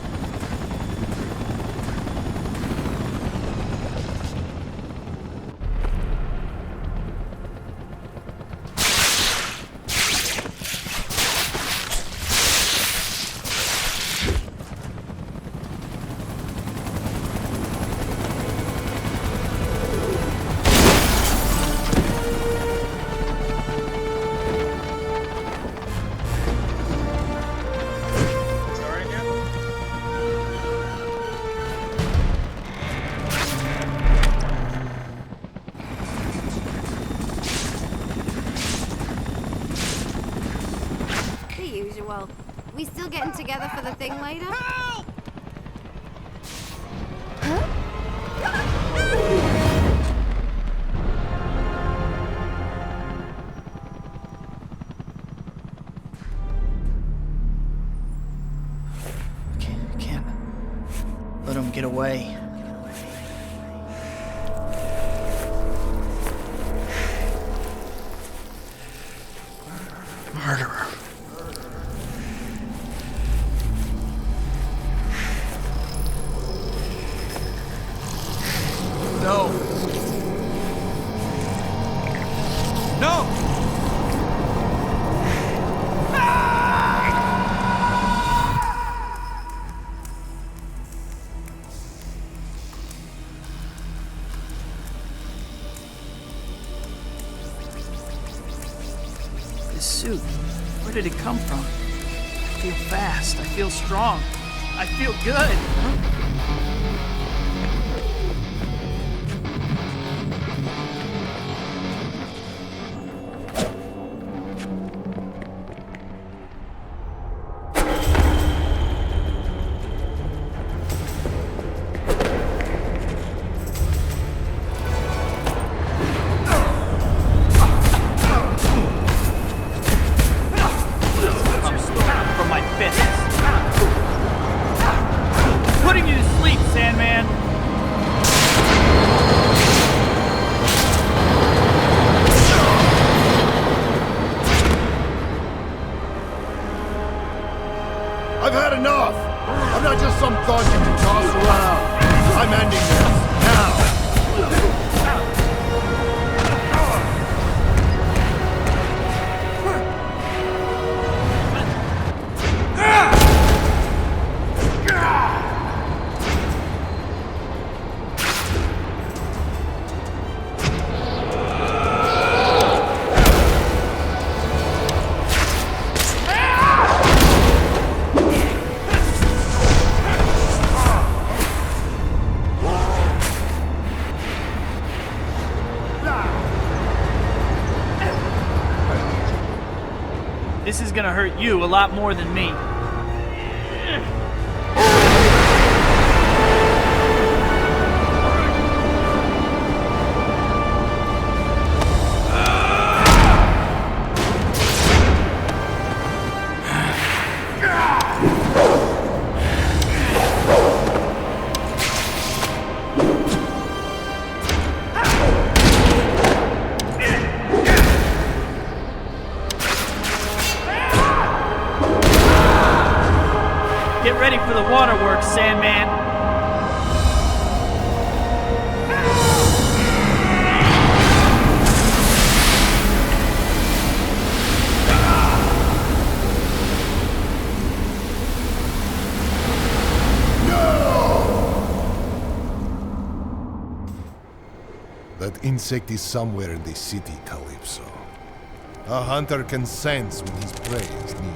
We still getting together for the thing later? Help! Can't let him get away. Murderer. No. No! Ah! suit? Where did it come from? I feel fast. I feel strong. I feel good. I've had enough! I'm not just some thought you can toss around. I'm ending this, now! This is gonna hurt you a lot more than me. Get ready for the waterworks, Sandman. That insect is somewhere in the city, Calypso. A hunter can sense when his prey is near.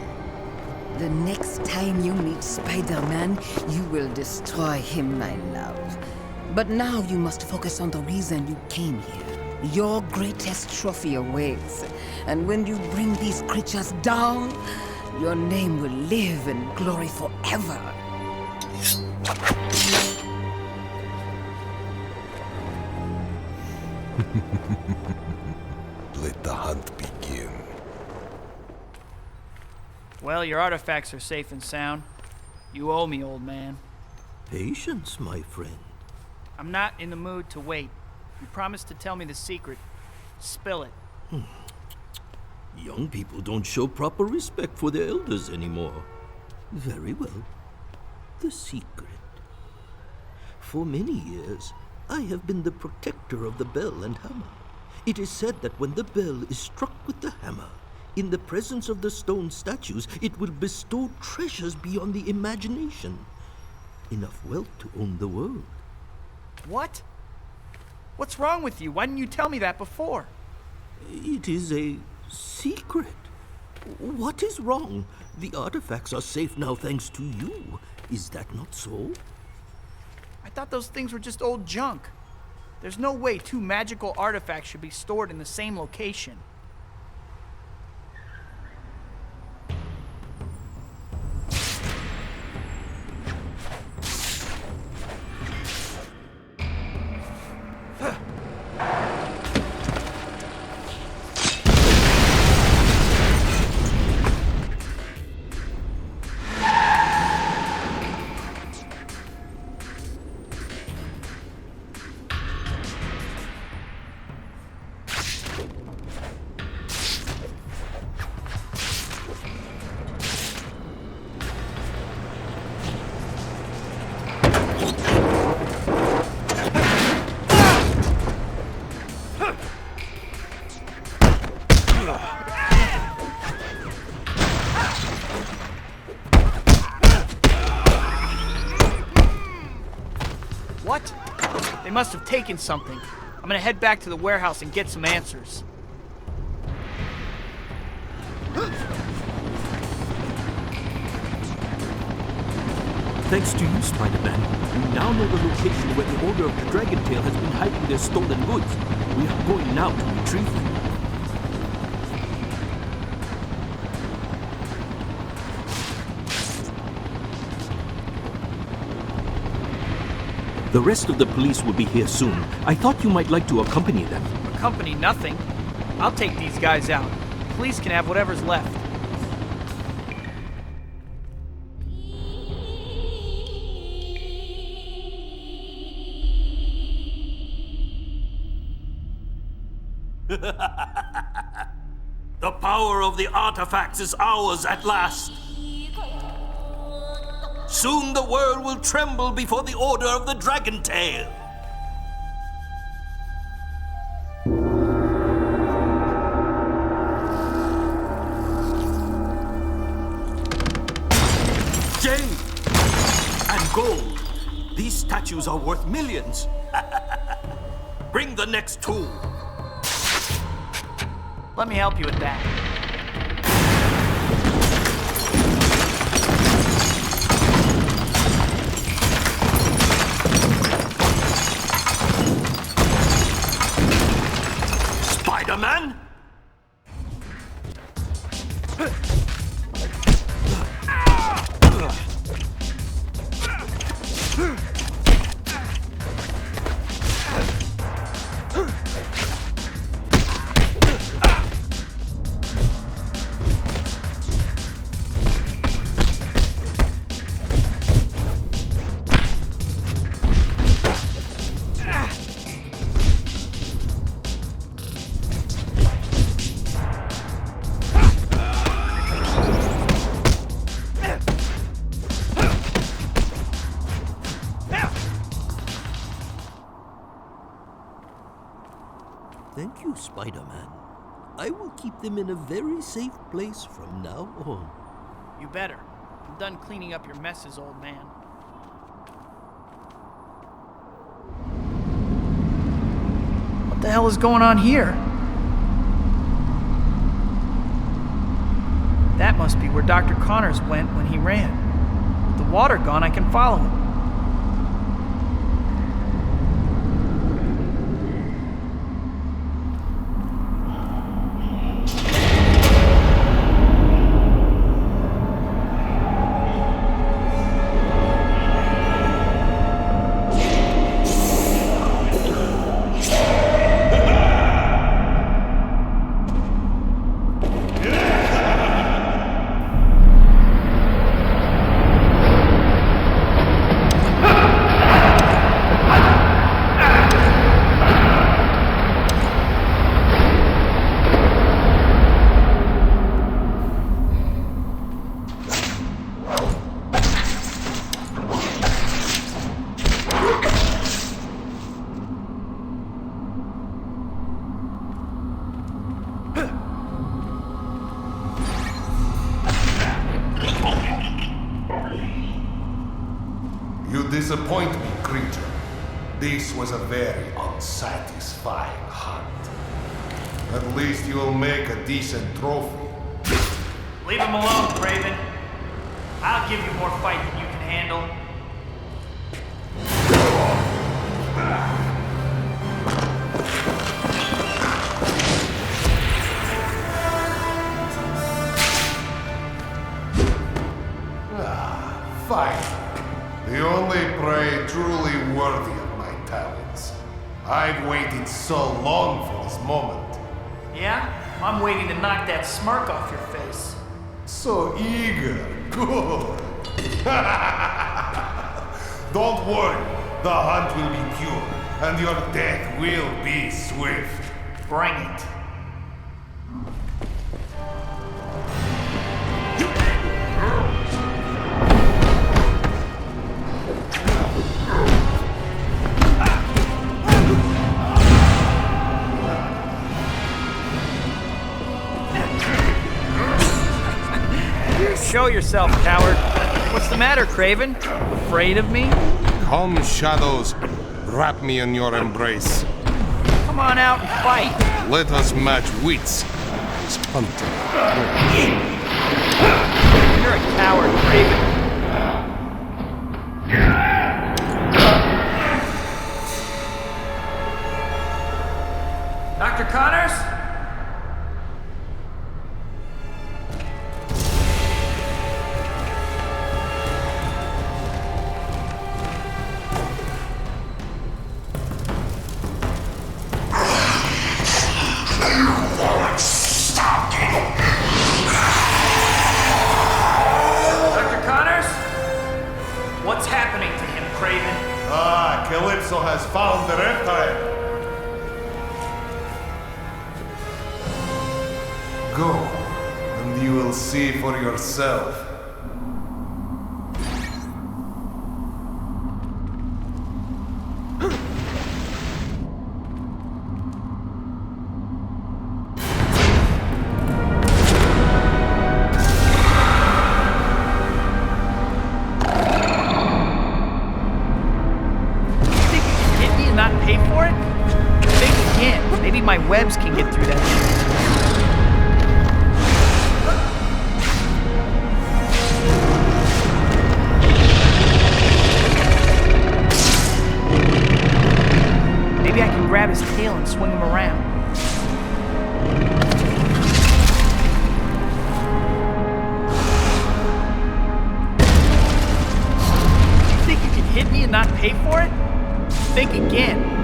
The next time you meet Spider-Man, you will destroy him, my love. But now you must focus on the reason you came here. Your greatest trophy awaits. And when you bring these creatures down, your name will live in glory forever. Let the hunt begin. Well, your artifacts are safe and sound. You owe me, old man. Patience, my friend. I'm not in the mood to wait. You promised to tell me the secret. Spill it. Young people don't show proper respect for their elders anymore. Very well. The secret. For many years, I have been the protector of the bell and hammer. It is said that when the bell is struck with the hammer, in the presence of the stone statues, it will bestow treasures beyond the imagination. Enough wealth to own the world. What? What's wrong with you? Why didn't you tell me that before? It is a secret. What is wrong? The artifacts are safe now thanks to you. Is that not so? I thought those things were just old junk. There's no way two magical artifacts should be stored in the same location. What? They must have taken something. I'm gonna head back to the warehouse and get some answers. Thanks to you, Spider-Man, we now know the location where the Order of the Dragon Tail has been hiding their stolen goods. We are going now to retrieve them. The rest of the police will be here soon. I thought you might like to accompany them. Accompany nothing. I'll take these guys out. Police can have whatever's left. The power of the artifacts is ours at last. Soon the world will tremble before the Order of the Dragon Tail. Jade and gold. These statues are worth millions. Bring the next tool. Let me help you with that. Spider-Man? Thank you, Spider-Man. I will keep them in a very safe place from now on. You better. I'm done cleaning up your messes, old man. What the hell is going on here? That must be where Dr. Connors went when he ran. With the water gone, I can follow him. Disappoint me, creature. This was a very unsatisfying hunt. At least you'll make a decent trophy. Leave him alone, Craven. I'll give you more fight than you can handle. Fine. The only prey truly worthy of my talents. I've waited so long for this moment. Yeah? I'm waiting to knock that smirk off your face. So eager. Good. Don't worry. The hunt will be pure, and your death will be swift. Bring it. Show yourself, coward. What's the matter, Craven? Afraid of me? Come, shadows. Wrap me in your embrace. Come on out and fight. Let us match wits. It's hunting. You're a coward, Craven. Calypso has found the reptile. Go, and you will see for yourself. My webs can get through that. Maybe I can grab his tail and swing him around. You think you can hit me and not pay for it? Think again.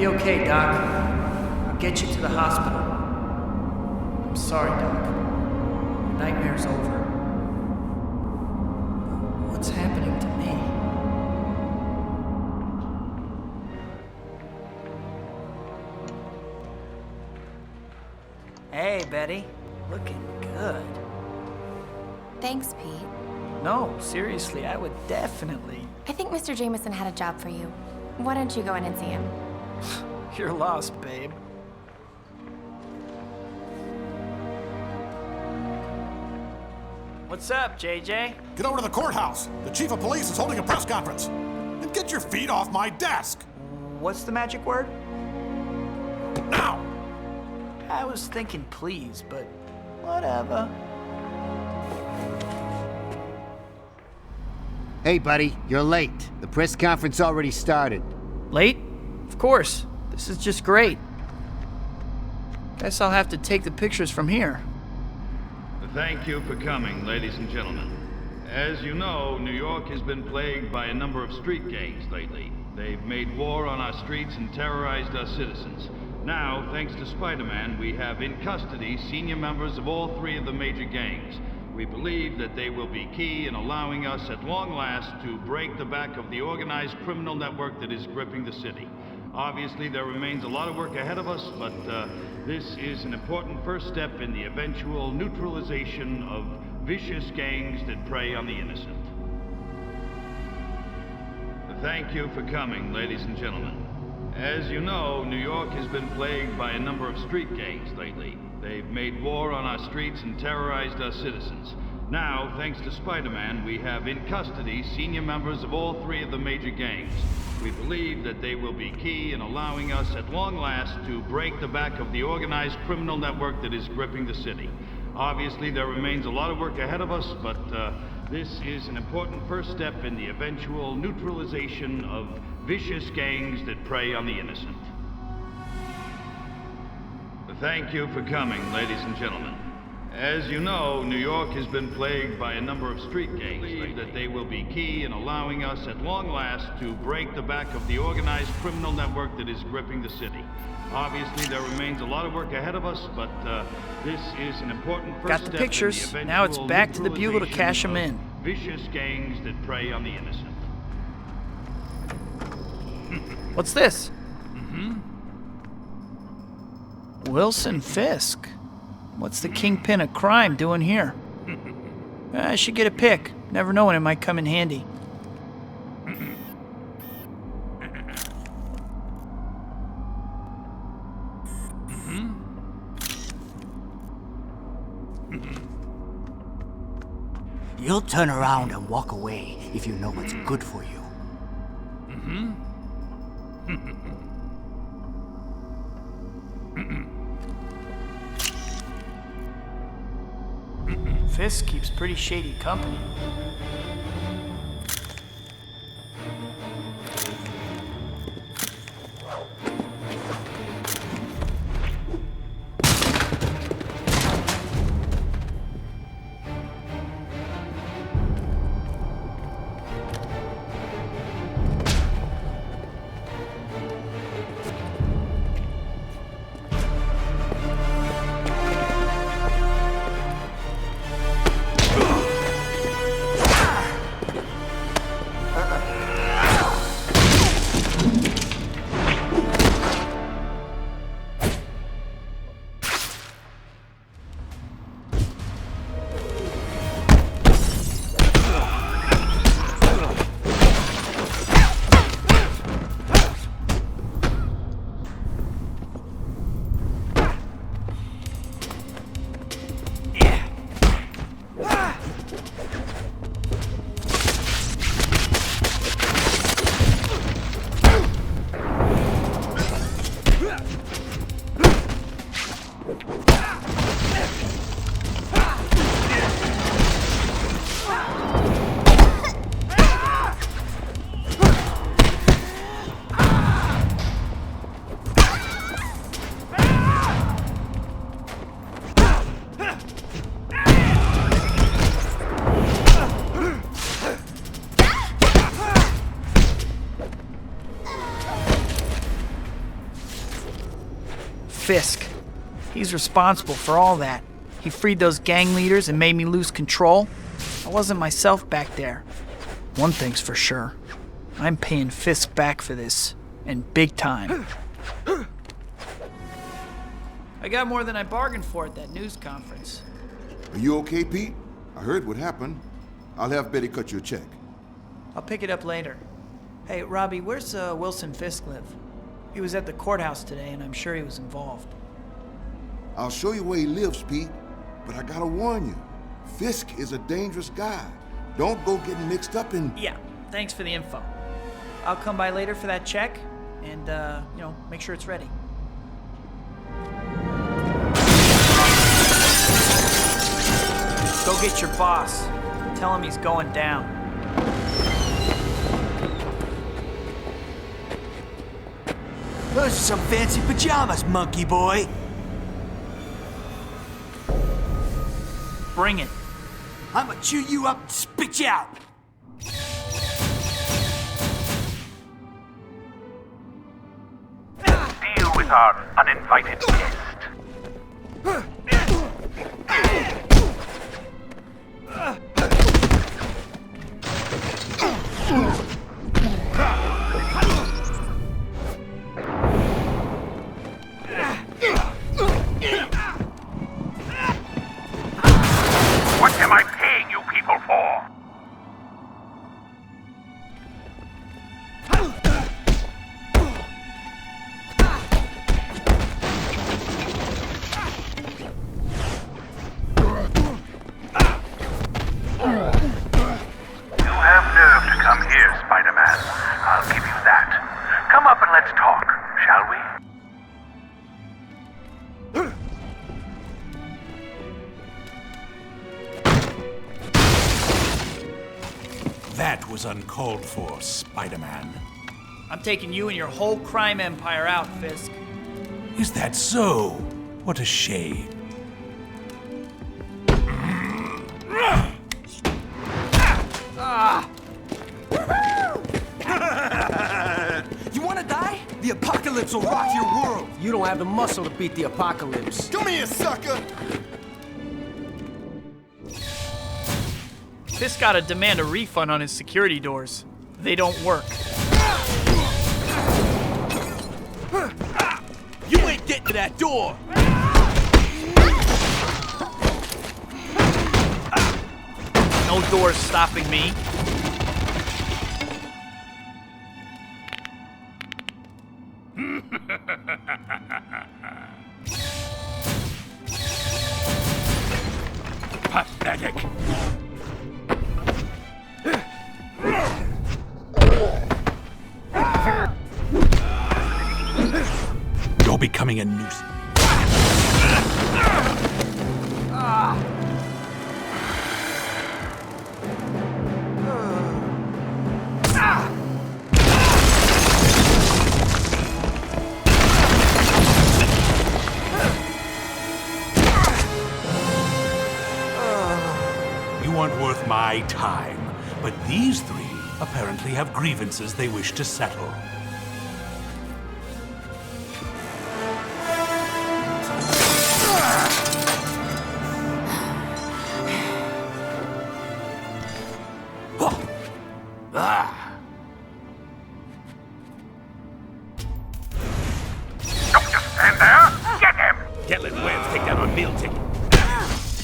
Okay, Doc. I'll get you to the hospital. I'm sorry, Doc. The nightmare's over. What's happening to me? Hey, Betty. Looking good. Thanks, Pete. No, seriously, I would definitely. I think Mr. Jameson had a job for you. Why don't you go in and see him? You're lost, babe. What's up, JJ? Get over to the courthouse. The chief of police is holding a press conference. And get your feet off my desk. What's the magic word? Now! I was thinking please, but whatever. Hey, buddy, you're late. The press conference already started. Late? Of course. This is just great. Guess I'll have to take the pictures from here. Thank you for coming, ladies and gentlemen. As you know, New York has been plagued by a number of street gangs lately. They've made war on our streets and terrorized our citizens. Now, thanks to Spider-Man, we have in custody senior members of all three of the major gangs. We believe that they will be key in allowing us at long last to break the back of the organized criminal network that is gripping the city. Obviously, there remains a lot of work ahead of us, but this is an important first step in the eventual neutralization of vicious gangs that prey on the innocent. Thank you for coming, ladies and gentlemen. As you know, New York has been plagued by a number of street gangs lately. They've made war on our streets and terrorized our citizens. Now, thanks to Spider-Man, we have in custody senior members of all three of the major gangs. We believe that they will be key in allowing us at long last to break the back of the organized criminal network that is gripping the city. Obviously, there remains a lot of work ahead of us, but this is an important first step in the eventual neutralization of vicious gangs that prey on the innocent. Thank you for coming, ladies and gentlemen. As you know, New York has been plagued by a number of street gangs. We believe that they will be key in allowing us at long last to break the back of the organized criminal network that is gripping the city. Obviously, there remains a lot of work ahead of us, but this is an important first Got the step pictures. in the Now it's back to the Bugle to cash them in. Vicious gangs that prey on the innocent. What's this? Wilson Fisk. What's the kingpin of crime doing here? I should get a pic. Never know when it might come in handy. You'll turn around and walk away if you know what's good for you. Fisk keeps pretty shady company. Fisk. He's responsible for all that. He freed those gang leaders and made me lose control. I wasn't myself back there. One thing's for sure. I'm paying Fisk back for this, and big time. I got more than I bargained for at that news conference. Are you okay, Pete? I heard what happened. I'll have Betty cut you a check. I'll pick it up later. Hey, Robbie, where's Wilson Fisk live? He was at the courthouse today, and I'm sure he was involved. I'll show you where he lives, Pete. But I gotta warn you, Fisk is a dangerous guy. Don't go getting mixed up in... Yeah, thanks for the info. I'll come by later for that check, and, make sure it's ready. Go get your boss. Tell him he's going down. Those are some fancy pajamas, monkey boy. Bring it. I'ma chew you up and spit you out. Deal with our uninvited guest. What am I paying you people for? You have nerve to come here, Spider-Man. I'll give you that. Come up and let's talk, shall we? That was uncalled for, Spider-Man. I'm taking you and your whole crime empire out, Fisk. Is that so? What a shame. You wanna die? The apocalypse will rock your world. You don't have the muscle to beat the apocalypse. Come here, sucker! Fisk gotta demand a refund on his security doors. They don't work. You ain't getting to that door! No doors stopping me. Pathetic. You're becoming a nuisance. weren't worth my time. But these three apparently have grievances they wish to settle.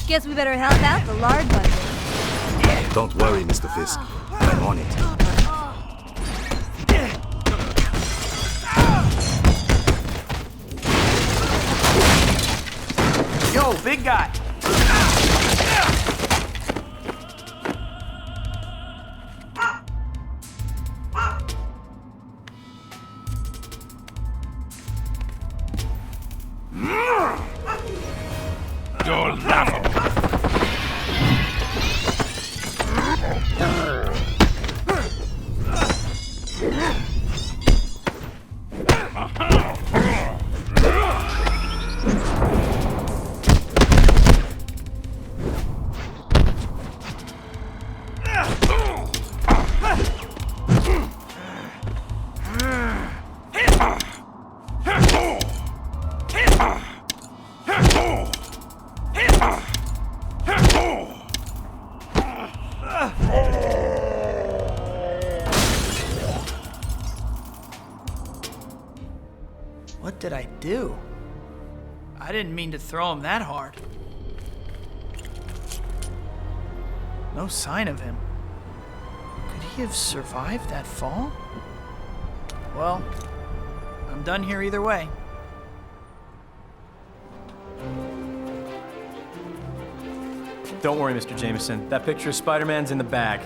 Guess we better help out the lard budget. Don't worry, Mr. Fisk. I'm on it. Yo, big guy! You're laughable. What did I do? I didn't mean to throw him that hard. No sign of him. Could he have survived that fall? Well, I'm done here either way. Don't worry, Mr. Jameson. That picture of Spider-Man's in the bag.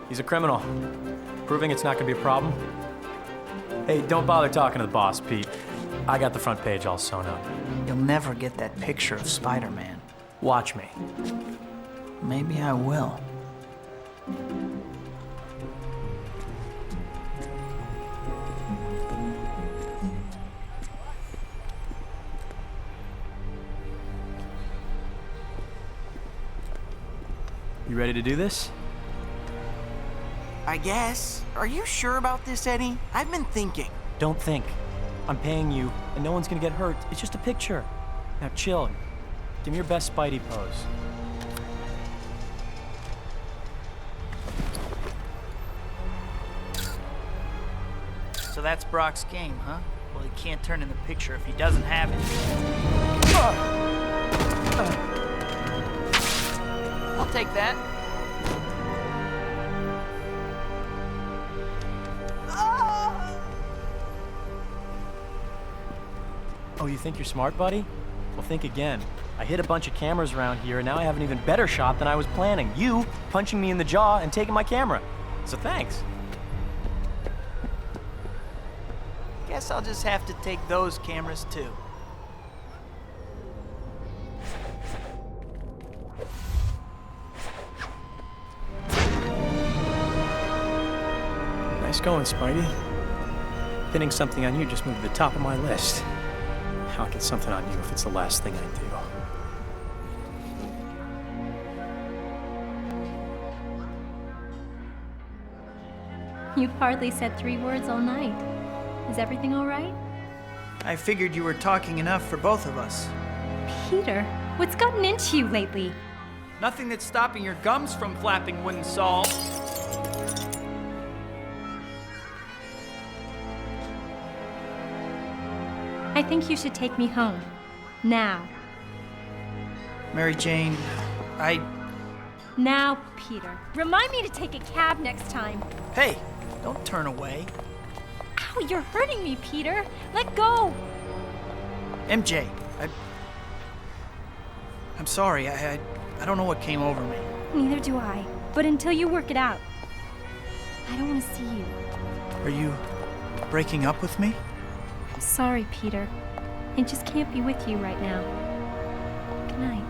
He's a criminal. Proving it's not gonna be a problem. Hey, don't bother talking to the boss, Pete. I got the front page all sewn up. You'll never get that picture of Spider-Man. Watch me. Maybe I will. You ready to do this? I guess. Are you sure about this, Eddie? I've been thinking. Don't think. I'm paying you, and no one's gonna get hurt. It's just a picture. Now chill. Give me your best Spidey pose. So that's Brock's game, huh? Well, he can't turn in the picture if he doesn't have it. I'll take that. Oh, you think you're smart, buddy? Well, think again. I hit a bunch of cameras around here, and now I have an even better shot than I was planning. You punching me in the jaw and taking my camera. So thanks. Guess I'll just have to take those cameras too. Nice going, Spidey. Pinning something on you just moved to the top of my list. I'll get something on you if it's the last thing I do. You've hardly said 3 words all night. Is everything all right? I figured you were talking enough for both of us. Peter, what's gotten into you lately? Nothing that's stopping your gums from flapping wouldn't solve. I think you should take me home. Now. Mary Jane, Now, Peter. Remind me to take a cab next time. Hey, don't turn away. Ow, you're hurting me, Peter. Let go. MJ, I'm sorry. I don't know what came over me. Neither do I. But until you work it out, I don't want to see you. Are you breaking up with me? I'm sorry, Peter. I just can't be with you right now. Good night.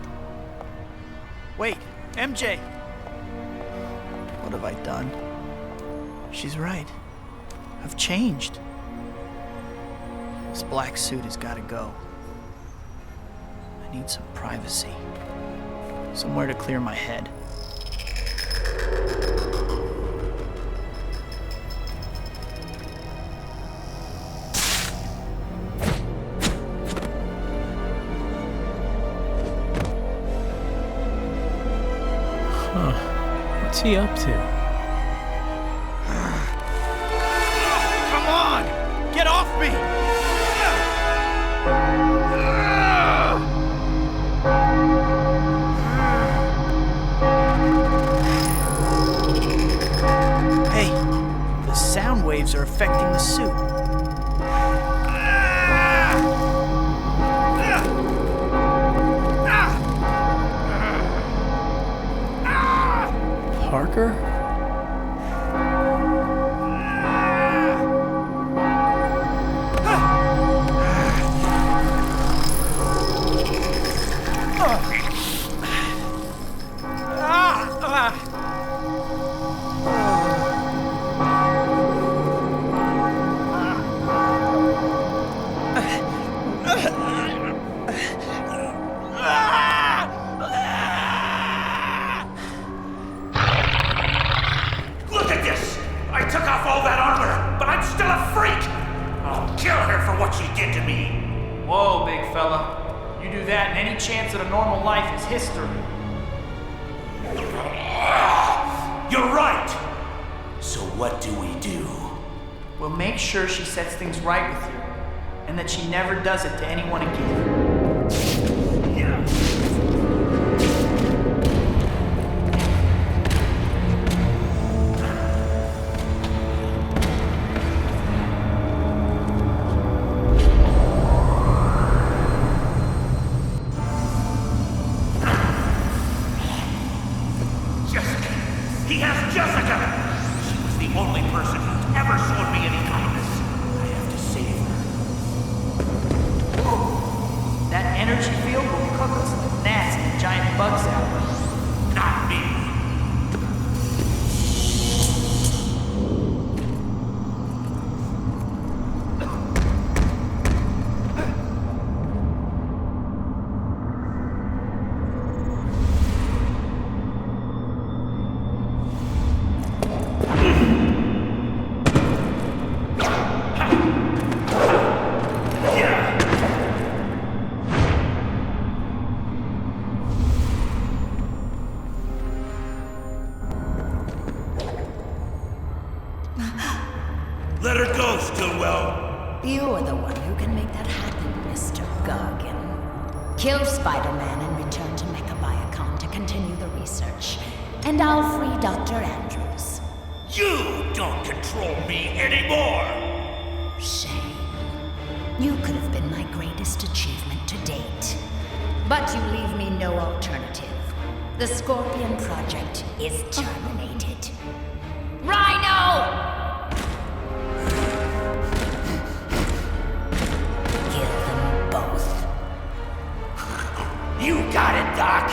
Wait, MJ! What have I done? She's right. I've changed. This black suit has got to go. I need some privacy. Somewhere to clear my head. What's he up to? Come on! Get off me! Hey, the sound waves are affecting the suit. Parker? Look at this! I took off all that armor, but I'm still a freak! I'll kill her for what she did to me! Whoa, big fella. You do that and any chance at a normal life is history. You're right! So what do we do? We'll make sure she sets things right with you, and that she never does it to anyone again. Jessica! He has Jessica! She was the only person who's ever shown me any kindness. I have to save her. That energy field will cook us like gnats in a giant bug zapper. Not me! Let her go, Stillwell. You're the one who can make that happen, Mr. Gargan. Kill Spider-Man and return to Mecha to continue the research. And I'll free Dr. Andrews. You don't control me anymore! Shame. You could have been my greatest achievement to date. But you leave me no alternative. The Scorpion Project is terminated. Rhino! Kill them both. You got it, Doc!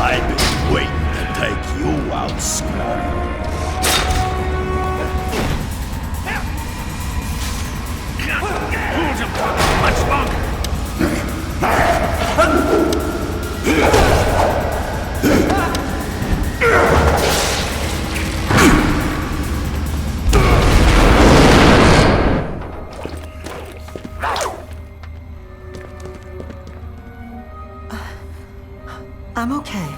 I've been waiting to take you out, Scorpion. Hold him much longer! I'm okay.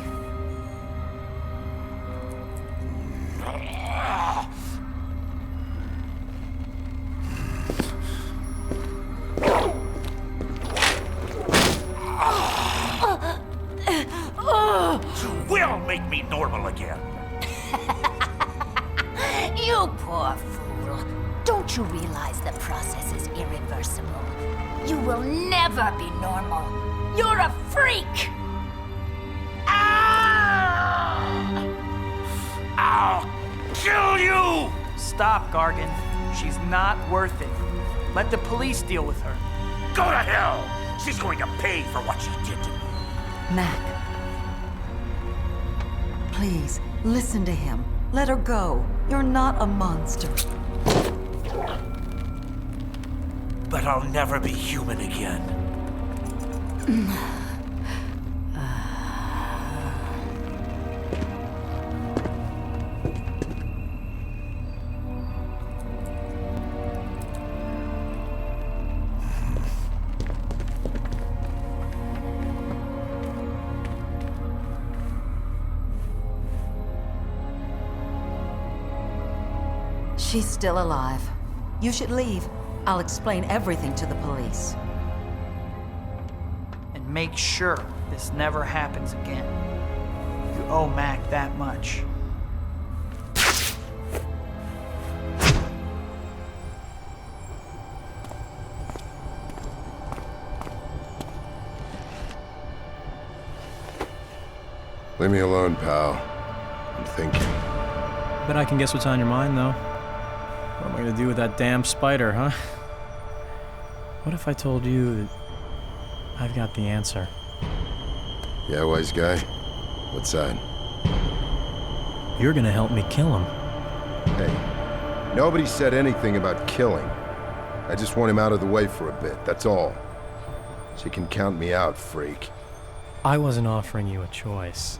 Will make me normal again. You poor fool. Don't you realize the process is irreversible? You will never be normal. You're a freak! I'll kill you! Stop, Gargan. She's not worth it. Let the police deal with her. Go to hell! She's going to pay for what she did to me. Mac. Please, listen to him. Let her go. You're not a monster. But I'll never be human again. She's still alive. You should leave. I'll explain everything to the police. And make sure this never happens again. You owe Mac that much. Leave me alone, pal. I'm thinking. Bet I can guess what's on your mind, though. What am I gonna do with that damn spider, huh? What if I told you that I've got the answer? Yeah, wise guy? What's that? You're gonna help me kill him. Hey, nobody said anything about killing. I just want him out of the way for a bit, that's all. So you can count me out, freak. I wasn't offering you a choice.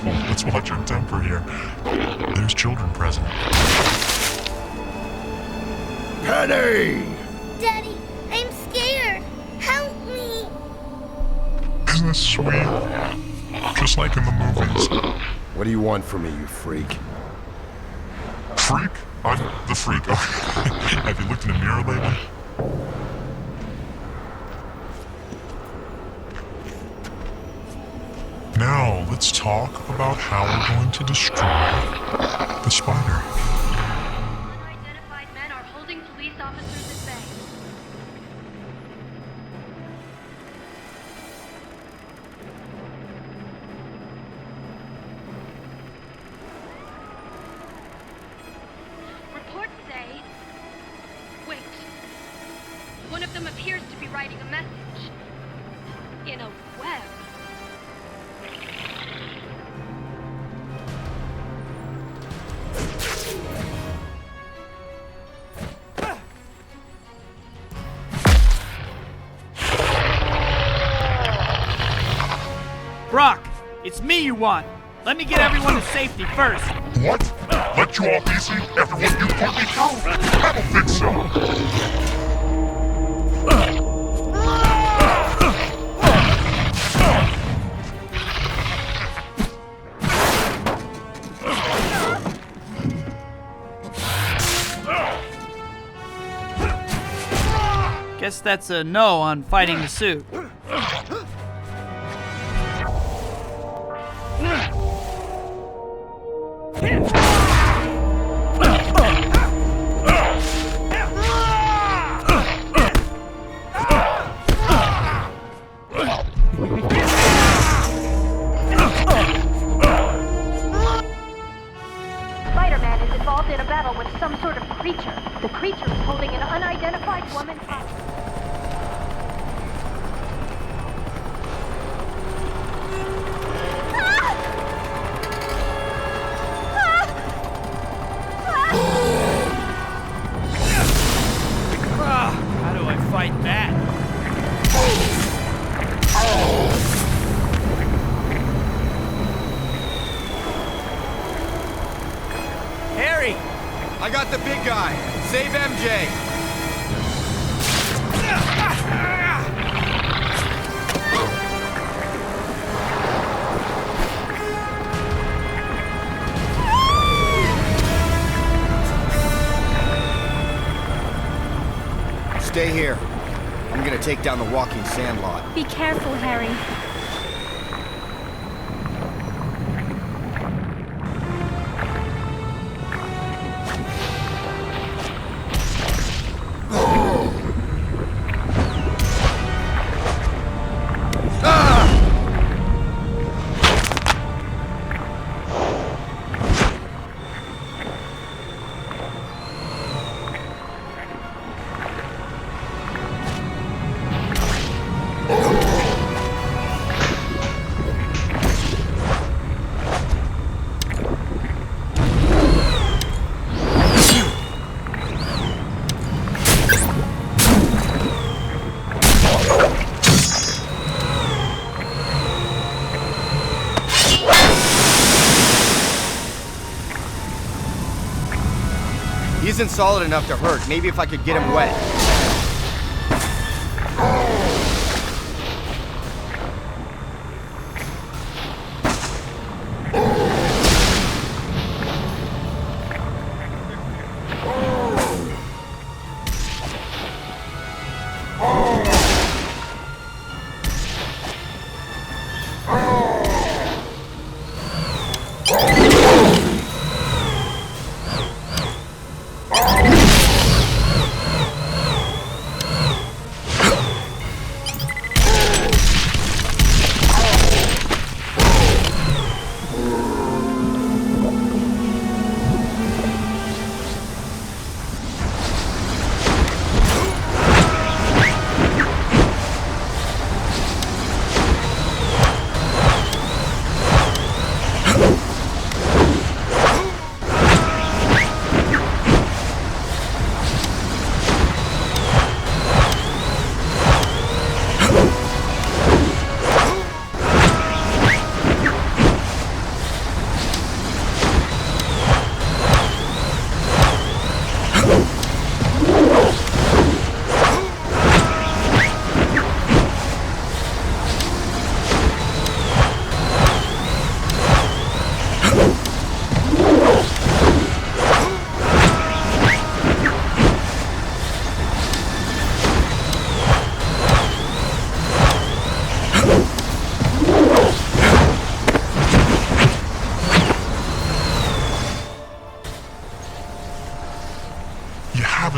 Let's watch your temper here. There's children present. Penny! Daddy, I'm scared. Help me. Isn't this sweet? Just like in the movies. What do you want from me, you freak? Freak? I'm the freak. Have you looked in the mirror lately? Now, let's talk about how we're going to destroy the spider. Unidentified men are holding police officers at bay. Reports say... Wait. One of them appears to be writing a message. In a web. Brock, it's me you want. Let me get everyone to safety first. What? Let you off easy after what you put me through? I don't think so. Guess that's a no on fighting the suit. Spider-Man is involved in a battle with some sort of creature. The creature is holding an unidentified woman hostage. How do I fight that? Harry! I got the big guy. Save MJ. Stay here. I'm gonna take down the walking sandlot. Be careful, Harry. He isn't solid enough to hurt. Maybe if I could get him wet.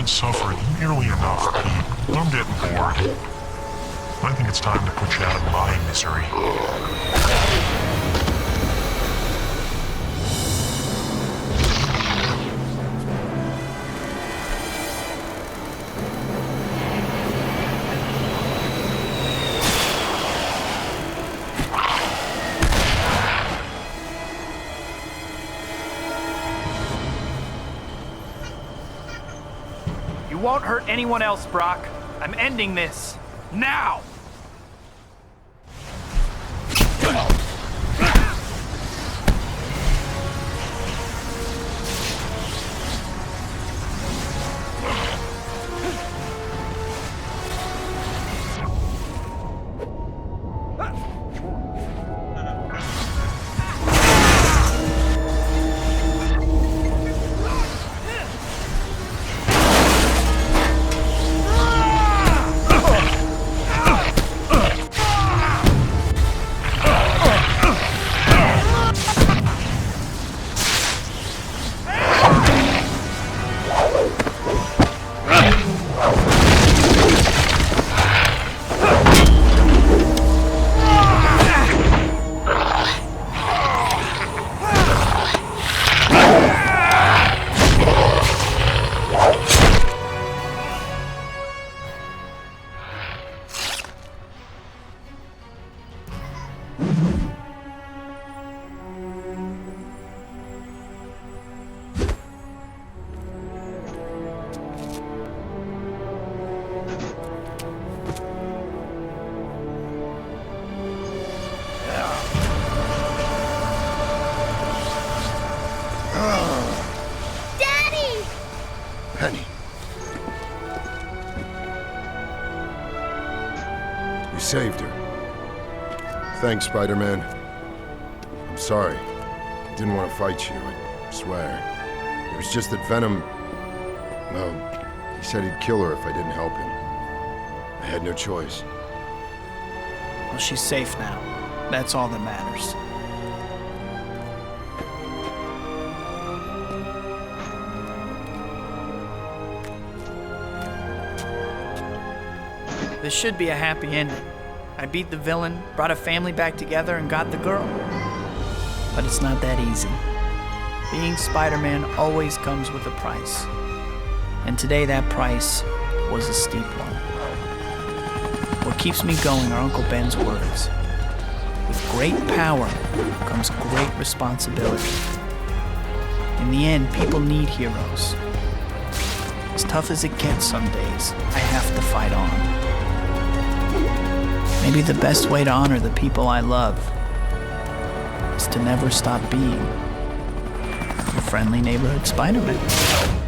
Suffered nearly enough, Pete. I'm getting bored. I think it's time to put you out of my misery. You won't hurt anyone else, Brock. I'm ending this. Now! Saved her. Thanks, Spider-Man. I'm sorry. I didn't want to fight you, I swear. It was just that Venom... Well, he said he'd kill her if I didn't help him. I had no choice. Well, she's safe now. That's all that matters. This should be a happy ending. I beat the villain, brought a family back together, and got the girl. But it's not that easy. Being Spider-Man always comes with a price. And today that price was a steep one. What keeps me going are Uncle Ben's words. With great power comes great responsibility. In the end, people need heroes. As tough as it gets some days, I have to fight on. Maybe the best way to honor the people I love is to never stop being your friendly neighborhood Spider-Man.